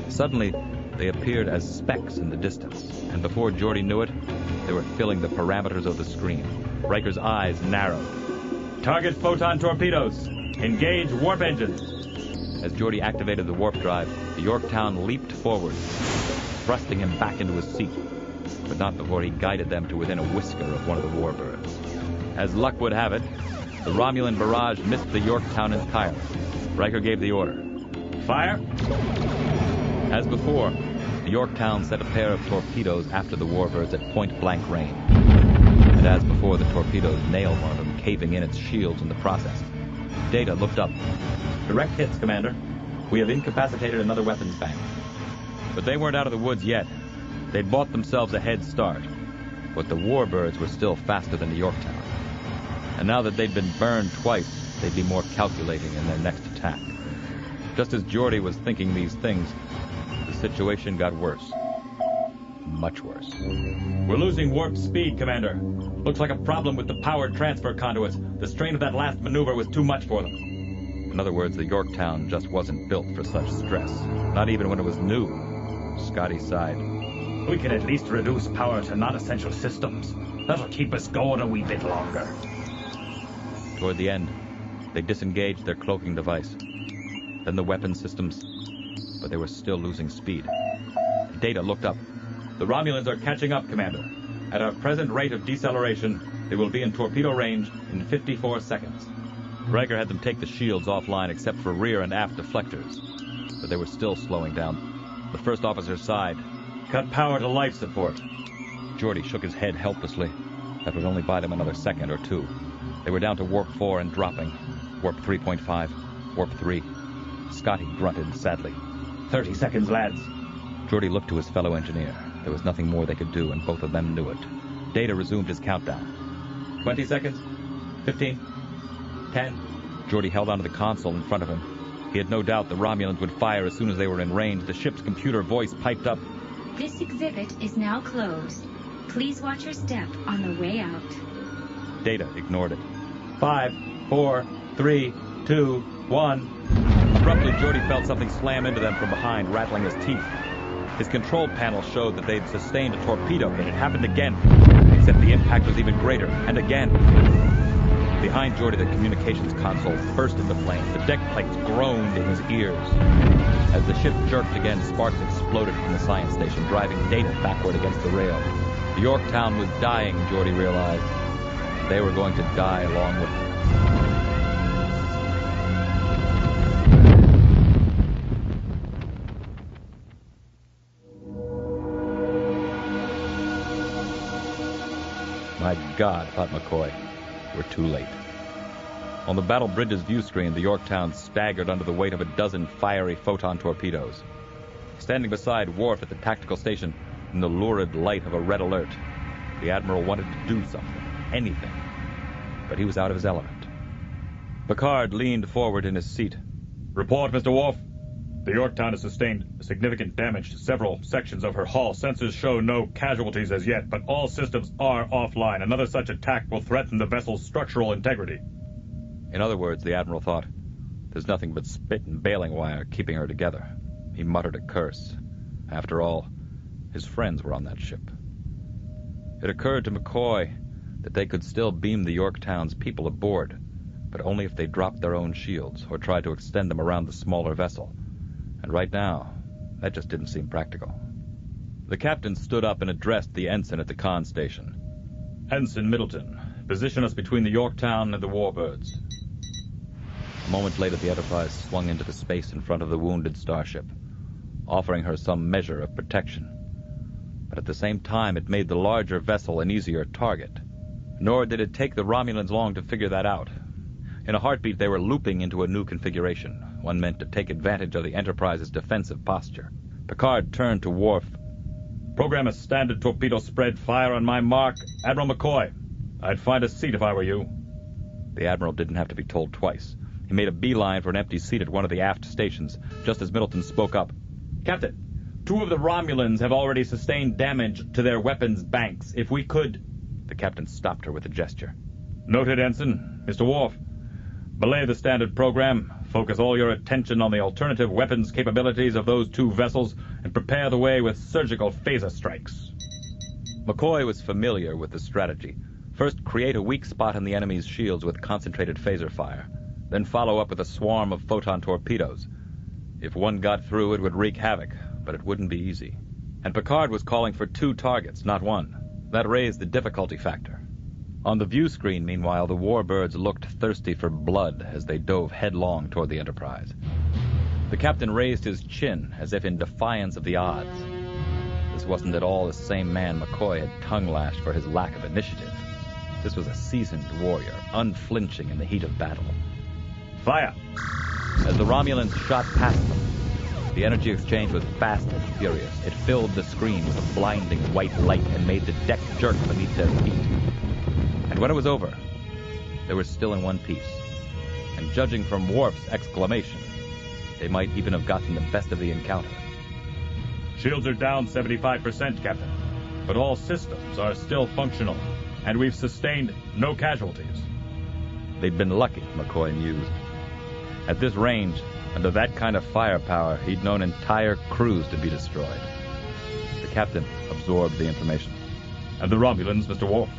Suddenly, they appeared as specks in the distance, and before Geordi knew it, they were filling the parameters of the screen. Riker's eyes narrowed. Target photon torpedoes. Engage warp engines. As Geordi activated the warp drive, the Yorktown leaped forward, thrusting him back into his seat, but not before he guided them to within a whisker of one of the Warbirds. As luck would have it, the Romulan barrage missed the Yorktown entirely. Riker gave the order. Fire! As before, the Yorktown set a pair of torpedoes after the Warbirds at point-blank range. And as before, the torpedoes nailed one of them, caving in its shields in the process. Data looked up. Direct hits, Commander. We have incapacitated another weapons bank. But they weren't out of the woods yet. They'd bought themselves a head start. But the Warbirds were still faster than the Yorktown. And now that they'd been burned twice, they'd be more calculating in their next attack. Just as Geordi was thinking these things, the situation got worse. Much worse. We're losing warp speed, Commander. Looks like a problem with the power transfer conduits. The strain of that last maneuver was too much for them. In other words, the Yorktown just wasn't built for such stress. Not even when it was new. Scotty sighed. We can at least reduce power to non-essential systems. That'll keep us going a wee bit longer. Toward the end, they disengaged their cloaking device. Then the weapon systems, but they were still losing speed. Data looked up. The Romulans are catching up, Commander. At our present rate of deceleration, they will be in torpedo range in 54 seconds. Riker had them take the shields offline except for rear and aft deflectors, but they were still slowing down. The first officer sighed. Cut power to life support. Geordi shook his head helplessly. That would only buy them another second or two. They were down to warp 4 and dropping. Warp 3.5, warp 3. Scotty grunted sadly. 30 seconds, lads. Geordi looked to his fellow engineer. There was nothing more they could do, and both of them knew it. Data resumed his countdown. 20 seconds. 15. 10. Geordi held onto the console in front of him. He had no doubt the Romulans would fire as soon as they were in range. The ship's computer voice piped up. This exhibit is now closed. Please watch your step on the way out. Data ignored it. 5, 4, 3, 2, 1. Abruptly, Geordi felt something slam into them from behind, rattling his teeth. His control panel showed that they'd sustained a torpedo hit. It happened again, except the impact was even greater, and again. Behind Geordi, the communications console burst into flames. The deck plates groaned in his ears. As the ship jerked again, sparks exploded from the science station, driving Data backward against the rail. The Yorktown was dying, Geordi realized. They were going to die along with it. My God, thought McCoy. We're too late. On the battle bridge's view screen, the Yorktown staggered under the weight of a dozen fiery photon torpedoes. Standing beside Worf at the tactical station, in the lurid light of a red alert, the Admiral wanted to do something, anything. But he was out of his element. Picard leaned forward in his seat. Report, Mr. Worf. The Yorktown has sustained significant damage to several sections of her hull. Sensors show no casualties as yet, but all systems are offline. Another such attack will threaten the vessel's structural integrity. In other words, the Admiral thought, there's nothing but spit and baling wire keeping her together. He muttered a curse. After all, his friends were on that ship. It occurred to McCoy that they could still beam the Yorktown's people aboard, but only if they dropped their own shields or tried to extend them around the smaller vessel. And right now, that just didn't seem practical. The captain stood up and addressed the ensign at the con station. Ensign Middleton, position us between the Yorktown and the Warbirds. A moment later, the Enterprise swung into the space in front of the wounded starship, offering her some measure of protection. But at the same time, it made the larger vessel an easier target. Nor did it take the Romulans long to figure that out. In a heartbeat, they were looping into a new configuration, one meant to take advantage of the Enterprise's defensive posture. Picard turned to Worf. Program a standard torpedo spread, fire on my mark. Admiral McCoy, I'd find a seat if I were you. The Admiral didn't have to be told twice. He made a beeline for an empty seat at one of the aft stations, just as Middleton spoke up. Captain, 2 of the Romulans have already sustained damage to their weapons banks. If we could... The captain stopped her with a gesture. Noted, Ensign. Mr. Worf, belay the standard program. Focus all your attention on the alternative weapons capabilities of those two vessels and prepare the way with surgical phaser strikes. McCoy was familiar with the strategy. First, create a weak spot in the enemy's shields with concentrated phaser fire. Then follow up with a swarm of photon torpedoes. If one got through, it would wreak havoc, but it wouldn't be easy. And Picard was calling for 2 targets, not 1. That raised the difficulty factor. On the view screen, meanwhile, the Warbirds looked thirsty for blood as they dove headlong toward the Enterprise. The captain raised his chin as if in defiance of the odds. This wasn't at all the same man McCoy had tongue-lashed for his lack of initiative. This was a seasoned warrior, unflinching in the heat of battle. Fire! As the Romulans shot past them, the energy exchange was fast and furious. It filled the screen with a blinding white light and made the deck jerk beneath their feet. And when it was over, they were still in one piece. And judging from Worf's exclamation, they might even have gotten the best of the encounter. Shields are down 75%, Captain. But all systems are still functional, and we've sustained no casualties. They'd been lucky, McCoy mused. At this range, under that kind of firepower, he'd known entire crews to be destroyed. The captain absorbed the information. And the Romulans, Mr. Worf?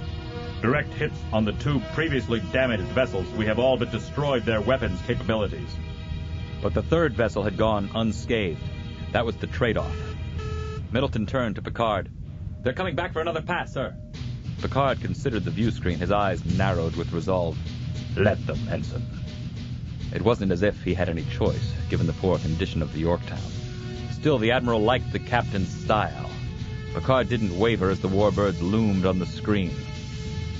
Direct hits on the 2 previously damaged vessels, we have all but destroyed their weapons capabilities. But the 3rd vessel had gone unscathed. That was the trade-off. Middleton turned to Picard. They're coming back for another pass, sir. Picard considered the view screen, his eyes narrowed with resolve. Let them, Ensign. It wasn't as if he had any choice, given the poor condition of the Yorktown. Still, the Admiral liked the captain's style. Picard didn't waver as the Warbirds loomed on the screen.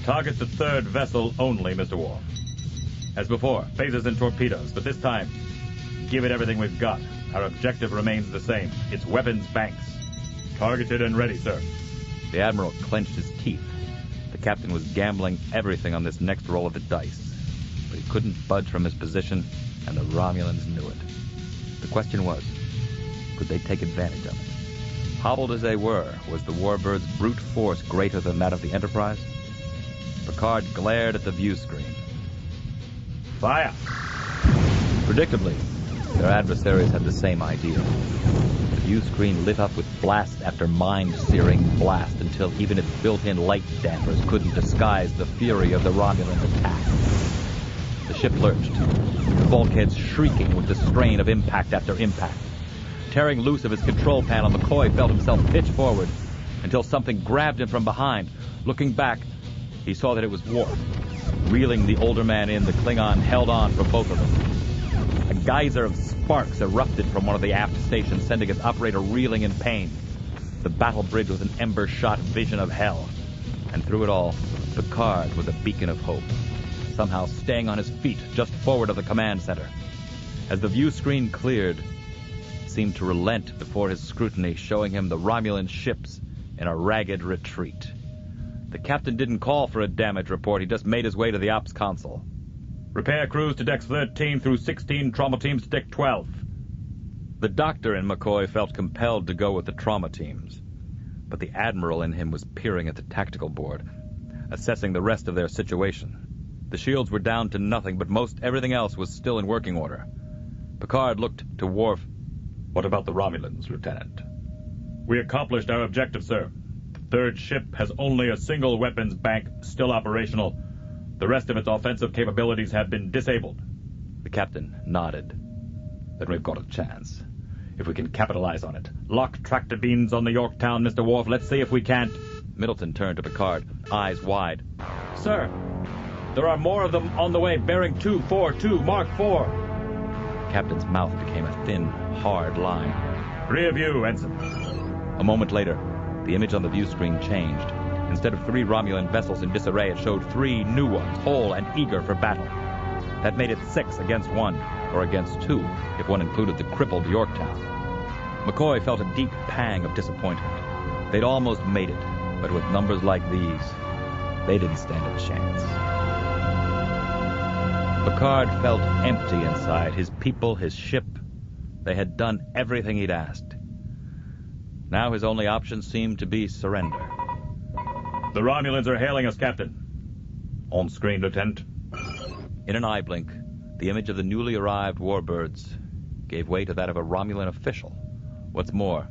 Target the 3rd vessel only, Mr. Worf. As before, phasers and torpedoes, but this time, give it everything we've got. Our objective remains the same. It's weapons banks. Targeted and ready, sir. The Admiral clenched his teeth. The captain was gambling everything on this next roll of the dice. But he couldn't budge from his position, and the Romulans knew it. The question was, could they take advantage of it? Hobbled as they were, was the Warbirds' brute force greater than that of the Enterprise? Picard glared at the view screen. Fire! Predictably, their adversaries had the same idea. The view screen lit up with blast after mind-searing blast until even its built-in light dampers couldn't disguise the fury of the Romulan attack. The ship lurched, the bulkheads shrieking with the strain of impact after impact. Tearing loose of his control panel, McCoy felt himself pitch forward until something grabbed him from behind. Looking back, he saw that it was Worf. Reeling the older man in, the Klingon held on for both of them. A geyser of sparks erupted from one of the aft stations, sending its operator reeling in pain. The battle bridge was an ember-shot vision of hell. And through it all, Picard was a beacon of hope, somehow staying on his feet just forward of the command center. As the view screen cleared, it seemed to relent before his scrutiny, showing him the Romulan ships in a ragged retreat. The captain didn't call for a damage report. He just made his way to the ops console. Repair crews to decks 13 through 16, trauma teams to deck 12. The doctor in McCoy felt compelled to go with the trauma teams. But the admiral in him was peering at the tactical board, assessing the rest of their situation. The shields were down to nothing, but most everything else was still in working order. Picard looked to Worf. What about the Romulans, Lieutenant? We accomplished our objective, sir. The 3rd ship has only a single weapons bank still operational. The rest of its offensive capabilities have been disabled. The captain nodded. Then we've got a chance. If we can capitalize on it. Lock tractor beams on the Yorktown, Mr. Worf. Let's see if we can't. Middleton turned to Picard, eyes wide. Sir, there are more of them on the way, bearing 242, Mark 4. The captain's mouth became a thin, hard line. Rear view, Ensign. A moment later, the image on the view screen changed. Instead of 3 Romulan vessels in disarray, it showed 3 new ones, whole and eager for battle. That made it 6 against 1, or against 2, if one included the crippled Yorktown. McCoy felt a deep pang of disappointment. They'd almost made it, but with numbers like these, they didn't stand a chance. Picard felt empty inside. His people, his ship, they had done everything he'd asked. Now his only option seemed to be surrender. The Romulans are hailing us, Captain. On screen, Lieutenant. In an eye blink, the image of the newly arrived warbirds gave way to that of a Romulan official. What's more,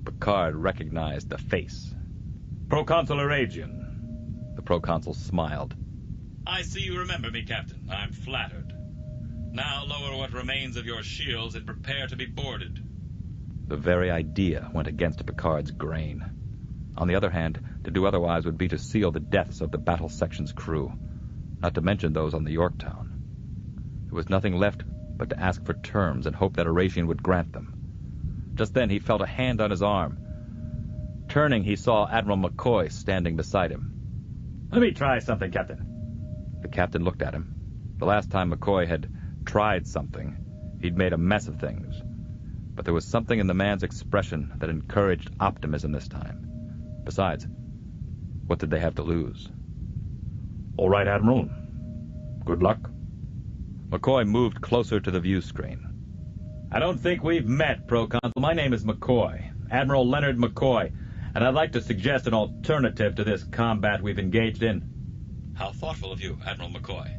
Picard recognized the face. Proconsul Eragian. The proconsul smiled. I see you remember me, Captain. I'm flattered. Now lower what remains of your shields and prepare to be boarded. The very idea went against Picard's grain. On the other hand, to do otherwise would be to seal the deaths of the battle section's crew, not to mention those on the Yorktown. There was nothing left but to ask for terms and hope that Eragian would grant them. Just then he felt a hand on his arm. Turning, he saw Admiral McCoy standing beside him. Let me try something, Captain. The captain looked at him. The last time McCoy had tried something, he'd made a mess of things. But there was something in the man's expression that encouraged optimism this time. Besides, what did they have to lose? All right, Admiral. Good luck. McCoy moved closer to the view screen. I don't think we've met, Proconsul. My name is McCoy, Admiral Leonard McCoy, and I'd like to suggest an alternative to this combat we've engaged in. How thoughtful of you, Admiral McCoy.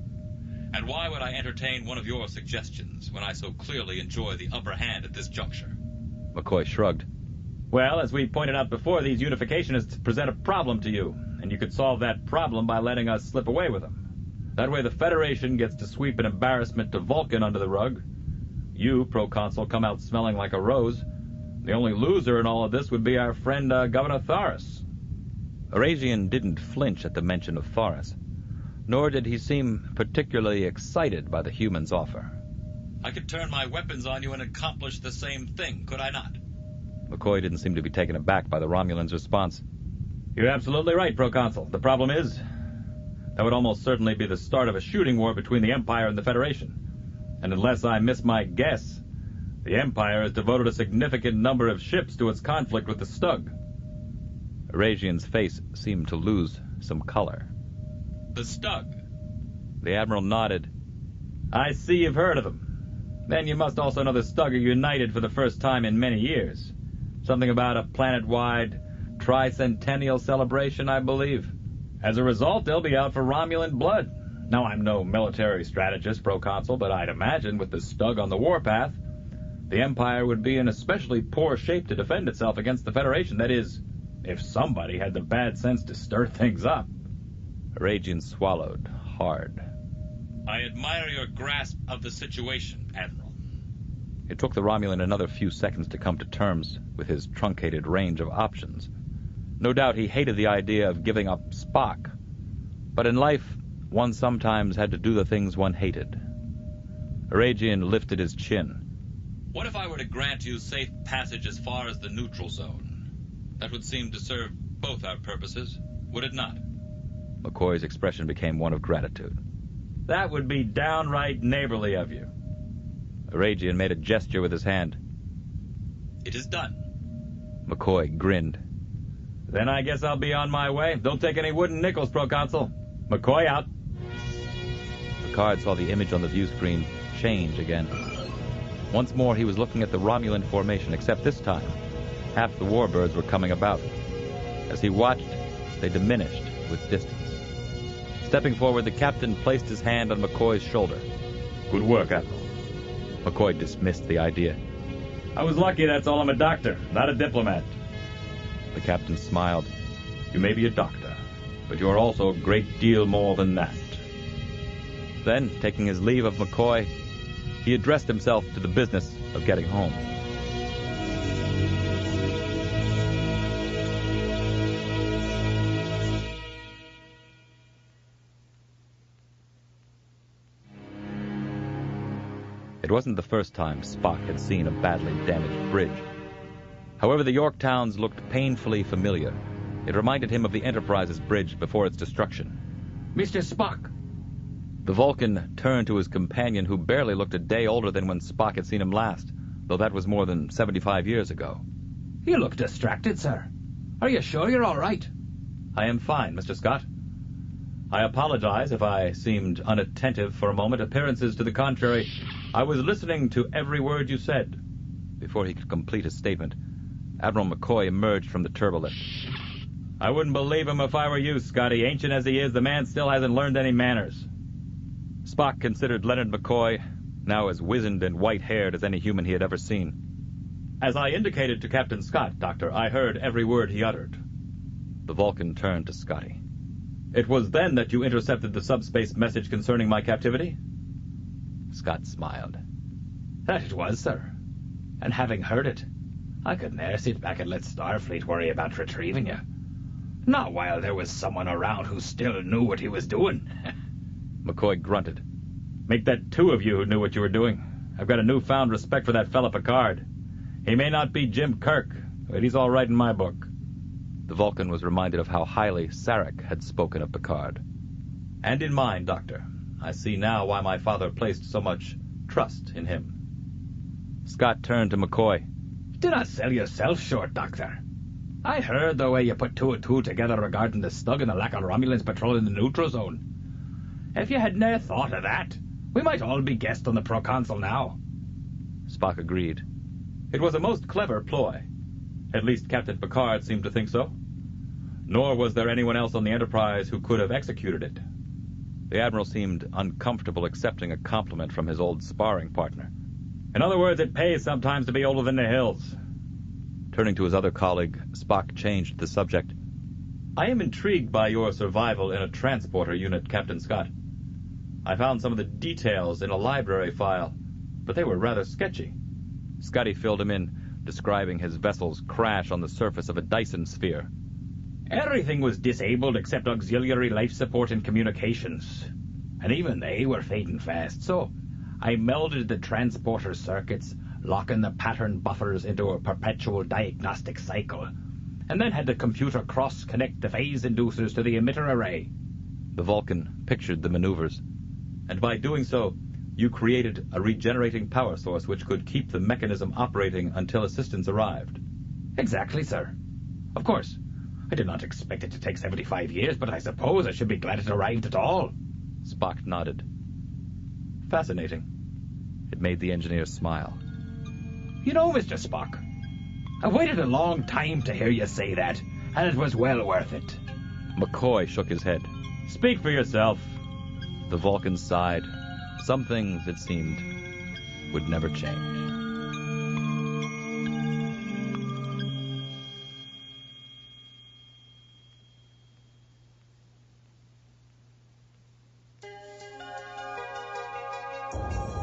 And why would I entertain one of your suggestions when I so clearly enjoy the upper hand at this juncture? McCoy shrugged. Well, as we pointed out before, these Unificationists present a problem to you, and you could solve that problem by letting us slip away with them. That way the Federation gets to sweep an embarrassment to Vulcan under the rug. You, Proconsul, come out smelling like a rose. The only loser in all of this would be our friend Governor Thorus. Eragian didn't flinch at the mention of Thorus, nor did he seem particularly excited by the human's offer. I could turn my weapons on you and accomplish the same thing, could I not? McCoy didn't seem to be taken aback by the Romulan's response. You're absolutely right, Proconsul. The problem is, that would almost certainly be the start of a shooting war between the Empire and the Federation. And unless I miss my guess, the Empire has devoted a significant number of ships to its conflict with the Stug. Eragian's face seemed to lose some color. The Stug? The Admiral nodded. I see you've heard of them. Then you must also know the Stug are united for the first time in many years. Something about a planet-wide tricentennial celebration, I believe. As a result, they'll be out for Romulan blood. Now, I'm no military strategist, Proconsul, but I'd imagine with the Stug on the warpath, the Empire would be in especially poor shape to defend itself against the Federation. That is, if somebody had the bad sense to stir things up. Eragian swallowed hard. I admire your grasp of the situation, Admiral. It took the Romulan another few seconds to come to terms with his truncated range of options. No doubt he hated the idea of giving up Spock. But in life, one sometimes had to do the things one hated. Eragian lifted his chin. What if I were to grant you safe passage as far as the neutral zone? That would seem to serve both our purposes, would it not? McCoy's expression became one of gratitude. That would be downright neighborly of you. Eragian made a gesture with his hand. It is done. McCoy grinned. Then I guess I'll be on my way. Don't take any wooden nickels, Proconsul. McCoy out. Picard saw the image on the view screen change again. Once more he was looking at the Romulan formation, except this time, half the warbirds were coming about. As he watched, they diminished with distance. Stepping forward, the captain placed his hand on McCoy's shoulder. Good work, Admiral. McCoy dismissed the idea. I was lucky, that's all. I'm a doctor, not a diplomat. The captain smiled. You may be a doctor, but you're also a great deal more than that. Then, taking his leave of McCoy, he addressed himself to the business of getting home. It wasn't the first time Spock had seen a badly damaged bridge. However, the Yorktowns looked painfully familiar. It reminded him of the Enterprise's bridge before its destruction. Mr. Spock! The Vulcan turned to his companion, who barely looked a day older than when Spock had seen him last, though that was more than 75 years ago. You look distracted, sir. Are you sure you're all right? I am fine, Mr. Scott. I apologize if I seemed unattentive for a moment. Appearances to the contrary. I was listening to every word you said. Before he could complete his statement, Admiral McCoy emerged from the turbolift. I wouldn't believe him if I were you, Scotty. Ancient as he is, the man still hasn't learned any manners. Spock considered Leonard McCoy, now as wizened and white-haired as any human he had ever seen. As I indicated to Captain Scott, Doctor, I heard every word he uttered. The Vulcan turned to Scotty. It was then that you intercepted the subspace message concerning my captivity? Scott smiled. That it was, sir. And having heard it, I could ne'er sit back and let Starfleet worry about retrieving you. Not while there was someone around who still knew what he was doing. McCoy grunted. Make that two of you who knew what you were doing. I've got a newfound respect for that fella Picard. He may not be Jim Kirk, but he's all right in my book. The Vulcan was reminded of how highly Sarek had spoken of Picard. And in mine, Doctor. I see now why my father placed so much trust in him. Scott turned to McCoy. Do not sell yourself short, Doctor. I heard the way you put two and two together regarding the Stug and the lack of Romulans patrolling the neutral zone. If you had ne'er thought of that, we might all be guests on the Proconsul now. Spock agreed. It was a most clever ploy. At least Captain Picard seemed to think so. Nor was there anyone else on the Enterprise who could have executed it. The Admiral seemed uncomfortable accepting a compliment from his old sparring partner. In other words, it pays sometimes to be older than the hills. Turning to his other colleague, Spock changed the subject. I am intrigued by your survival in a transporter unit, Captain Scott. I found some of the details in a library file, but they were rather sketchy. Scotty filled him in, describing his vessel's crash on the surface of a Dyson sphere. Everything was disabled except auxiliary life support and communications. And even they were fading fast, so I melded the transporter circuits, locking the pattern buffers into a perpetual diagnostic cycle, and then had the computer cross-connect the phase inducers to the emitter array. The Vulcan pictured the maneuvers. And by doing so, you created a regenerating power source which could keep the mechanism operating until assistance arrived. Exactly, sir. Of course, I did not expect it to take 75 years, but I suppose I should be glad it arrived at all. Spock nodded. Fascinating. It made the engineer smile. You know, Mr. Spock, I've waited a long time to hear you say that, and it was well worth it. McCoy shook his head. Speak for yourself. The Vulcan sighed. Some things, it seemed, would never change.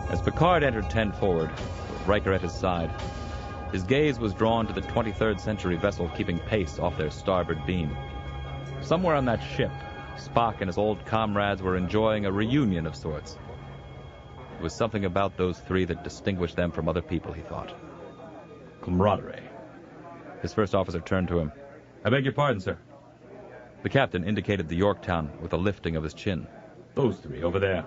As Picard entered 10 forward, with Riker at his side, his gaze was drawn to the 23rd century vessel keeping pace off their starboard beam. Somewhere on that ship, Spock and his old comrades were enjoying a reunion of sorts. It was something about those three that distinguished them from other people, he thought. Camaraderie. His first officer turned to him. I beg your pardon, sir. The captain indicated the Yorktown with a lifting of his chin. Those three over there.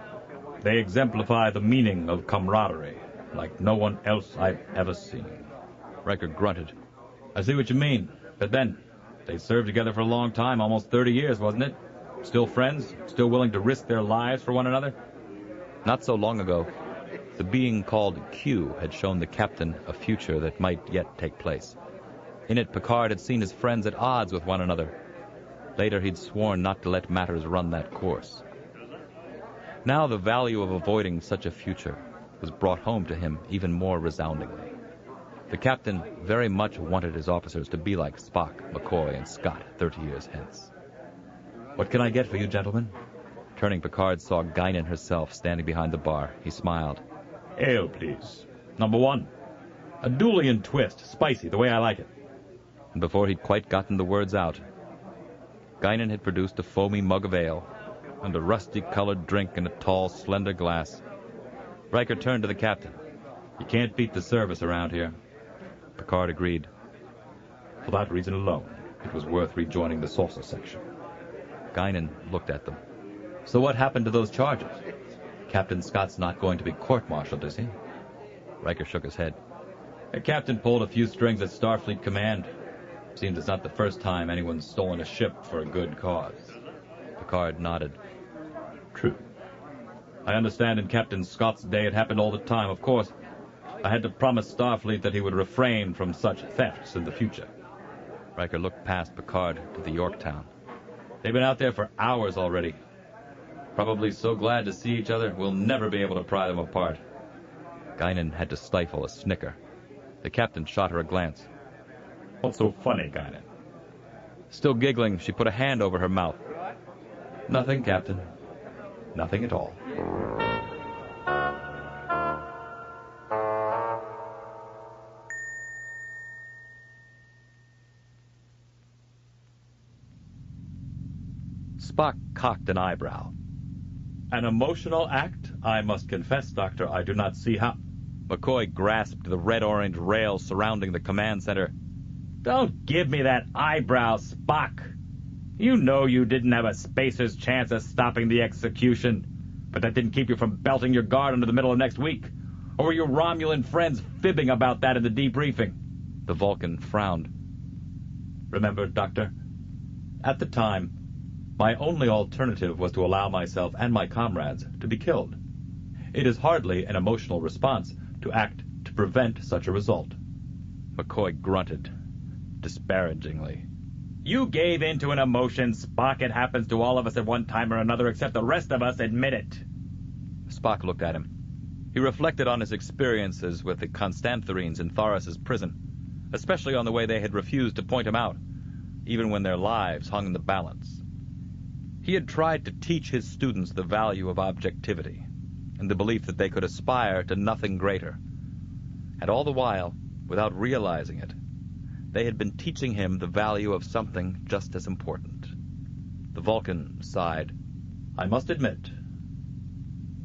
They exemplify the meaning of camaraderie, like no one else I've ever seen. Riker grunted. I see what you mean. But then, they served together for a long time, almost 30 years, wasn't it? Still friends? Still willing to risk their lives for one another? Not so long ago, the being called Q had shown the captain a future that might yet take place. In it, Picard had seen his friends at odds with one another. Later, he'd sworn not to let matters run that course. Now the value of avoiding such a future was brought home to him even more resoundingly. The captain very much wanted his officers to be like Spock, McCoy, and Scott 30 years hence. What can I get for you, gentlemen? Turning, Picard saw Guinan herself standing behind the bar. He smiled. Ale, please. Number 1. A Dulian twist, spicy, the way I like it. And before he'd quite gotten the words out, Guinan had produced a foamy mug of ale and a rusty-colored drink in a tall, slender glass. Riker turned to the captain. You can't beat the service around here. Picard agreed. For that reason alone, it was worth rejoining the saucer section. Guinan looked at them. So what happened to those charges? Captain Scott's not going to be court-martialed, is he? Riker shook his head. The captain pulled a few strings at Starfleet Command. Seems it's not the first time anyone's stolen a ship for a good cause. Picard nodded. True. I understand in Captain Scott's day it happened all the time. Of course, I had to promise Starfleet that he would refrain from such thefts in the future. Riker looked past Picard to the Yorktown. They've been out there for hours already. Probably so glad to see each other, we'll never be able to pry them apart. Guinan had to stifle a snicker. The captain shot her a glance. What's so funny, Guinan? Still giggling, she put a hand over her mouth. Nothing, Captain. Nothing at all. Spock cocked an eyebrow. An emotional act? I must confess, Doctor, I do not see how... McCoy grasped the red-orange rails surrounding the command center. Don't give me that eyebrow, Spock. You know you didn't have a spacer's chance of stopping the execution, but that didn't keep you from belting your guard into the middle of next week. Or were your Romulan friends fibbing about that in the debriefing? The Vulcan frowned. Remember, Doctor, at the time, my only alternative was to allow myself and my comrades to be killed. It is hardly an emotional response to act to prevent such a result. McCoy grunted disparagingly. You gave in to an emotion, Spock. It happens to all of us at one time or another, except the rest of us admit it. Spock looked at him. He reflected on his experiences with the Constanthorines in Thorus's prison, especially on the way they had refused to point him out, even when their lives hung in the balance. He had tried to teach his students the value of objectivity and the belief that they could aspire to nothing greater. And all the while, without realizing it, they had been teaching him the value of something just as important. The Vulcan sighed. I must admit,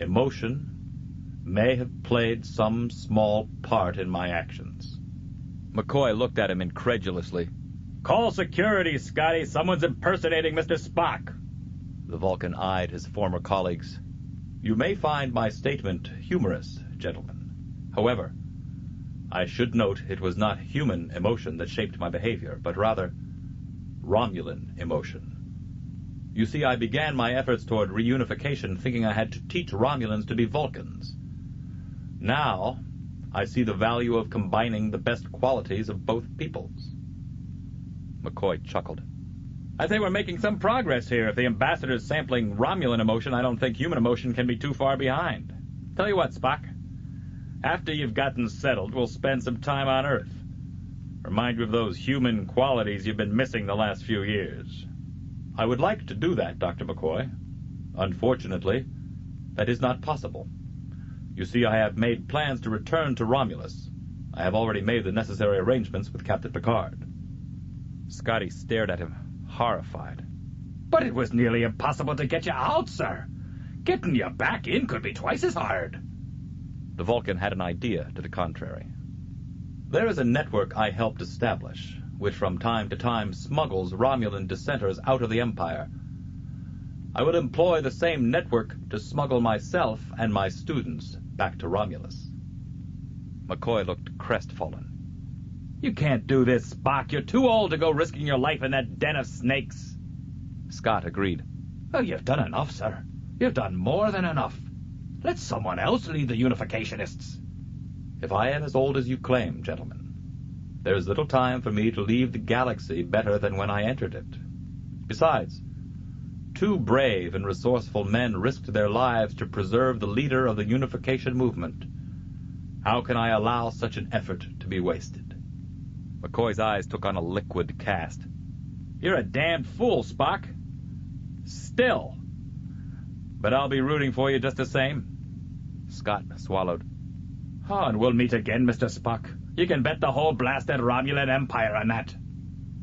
emotion may have played some small part in my actions. McCoy looked at him incredulously. Call security, Scotty. Someone's impersonating Mr. Spock. The Vulcan eyed his former colleagues. You may find my statement humorous, gentlemen. However, I should note it was not human emotion that shaped my behavior, but rather Romulan emotion. You see, I began my efforts toward reunification thinking I had to teach Romulans to be Vulcans. Now, I see the value of combining the best qualities of both peoples. McCoy chuckled. I think we're making some progress here. If the ambassador's sampling Romulan emotion, I don't think human emotion can be too far behind. Tell you what, Spock. After you've gotten settled, we'll spend some time on Earth. Remind you of those human qualities you've been missing the last few years. I would like to do that, Dr. McCoy. Unfortunately, that is not possible. You see, I have made plans to return to Romulus. I have already made the necessary arrangements with Captain Picard. Scotty stared at him, horrified. But it was nearly impossible to get you out, sir. Getting you back in could be twice as hard. The Vulcan had an idea to the contrary. There is a network I helped establish, which from time to time smuggles Romulan dissenters out of the Empire. I would employ the same network to smuggle myself and my students back to Romulus. McCoy looked crestfallen. You can't do this, Spock. You're too old to go risking your life in that den of snakes. Scott agreed. Oh, you've done enough, sir. You've done more than enough. Let someone else lead the Unificationists. If I am as old as you claim, gentlemen, there is little time for me to leave the galaxy better than when I entered it. Besides, 2 brave and resourceful men risked their lives to preserve the leader of the unification movement. How can I allow such an effort to be wasted? McCoy's eyes took on a liquid cast. You're a damned fool, Spock. Still. But I'll be rooting for you just the same. Scott swallowed. Oh, and we'll meet again, Mr. Spock. You can bet the whole blasted Romulan Empire on that.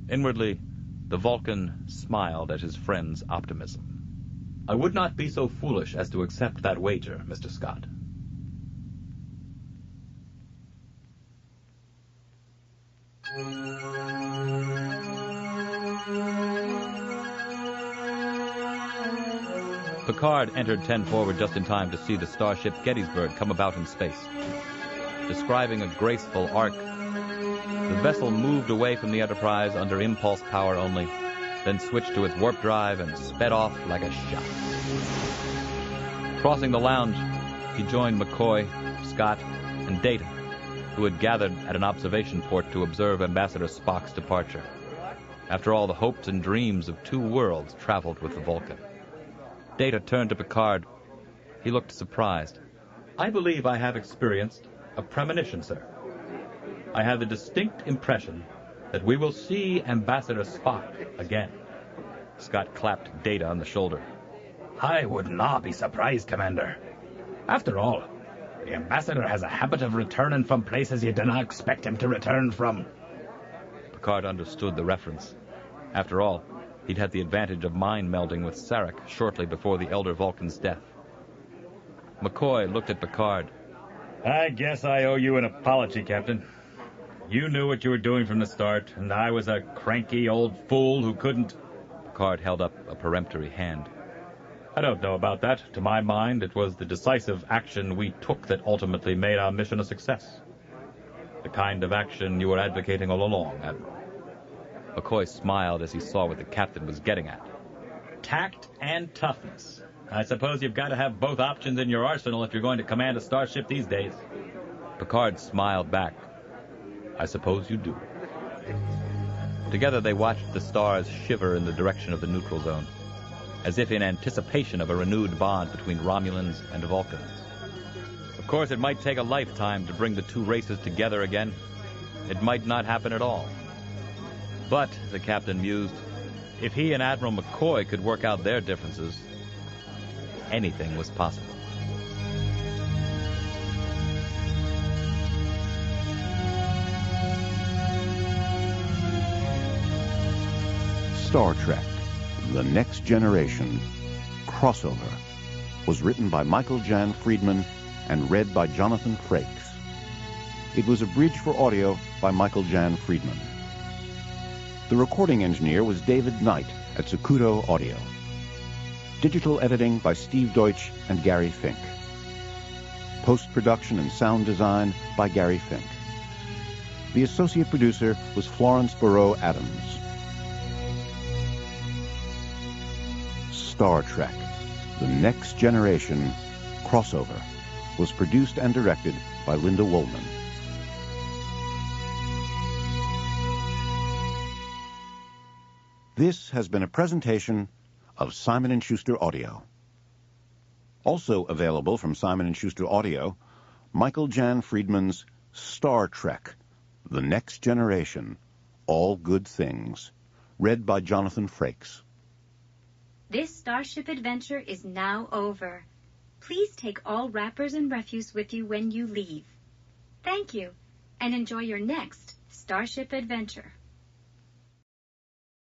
Inwardly, the Vulcan smiled at his friend's optimism. I would not be so foolish as to accept that wager, Mr. Scott. Picard entered 10 forward just in time to see the starship Gettysburg come about in space. Describing a graceful arc, the vessel moved away from the Enterprise under impulse power only, then switched to its warp drive and sped off like a shot. Crossing the lounge, he joined McCoy, Scott, and Data, who had gathered at an observation port to observe Ambassador Spock's departure. After all, the hopes and dreams of 2 worlds traveled with the Vulcan. Data turned to Picard. He looked surprised. I believe I have experienced a premonition, sir. I have the distinct impression that we will see Ambassador Spock again. Scott clapped Data on the shoulder. I would not be surprised, Commander. After all, the Ambassador has a habit of returning from places you do not expect him to return from. Picard understood the reference. After all, he'd had the advantage of mind melding with Sarek shortly before the Elder Vulcan's death. McCoy looked at Picard. I guess I owe you an apology, Captain. You knew what you were doing from the start, and I was a cranky old fool who couldn't... Picard held up a peremptory hand. I don't know about that. To my mind, it was the decisive action we took that ultimately made our mission a success. The kind of action you were advocating all along, Admiral. McCoy smiled as he saw what the captain was getting at. Tact and toughness. I suppose you've got to have both options in your arsenal if you're going to command a starship these days. Picard smiled back. I suppose you do. Together they watched the stars shiver in the direction of the neutral zone, as if in anticipation of a renewed bond between Romulans and Vulcans. Of course, it might take a lifetime to bring the two races together again. It might not happen at all. But, the captain mused, if he and Admiral McCoy could work out their differences, anything was possible. Star Trek, The Next Generation, Crossover, was written by Michael Jan Friedman and read by Jonathan Frakes. It was abridged for audio by Michael Jan Friedman. The recording engineer was David Knight at Zacuto Audio. Digital editing by Steve Deutsch and Gary Fink. Post-production and sound design by Gary Fink. The associate producer was Florence Barreau Adams. Star Trek, The Next Generation, Crossover, was produced and directed by Linda Woolman. This has been a presentation of Simon & Schuster Audio. Also available from Simon & Schuster Audio, Michael Jan Friedman's Star Trek, The Next Generation, All Good Things, read by Jonathan Frakes. This starship adventure is now over. Please take all wrappers and refuse with you when you leave. Thank you, and enjoy your next starship adventure.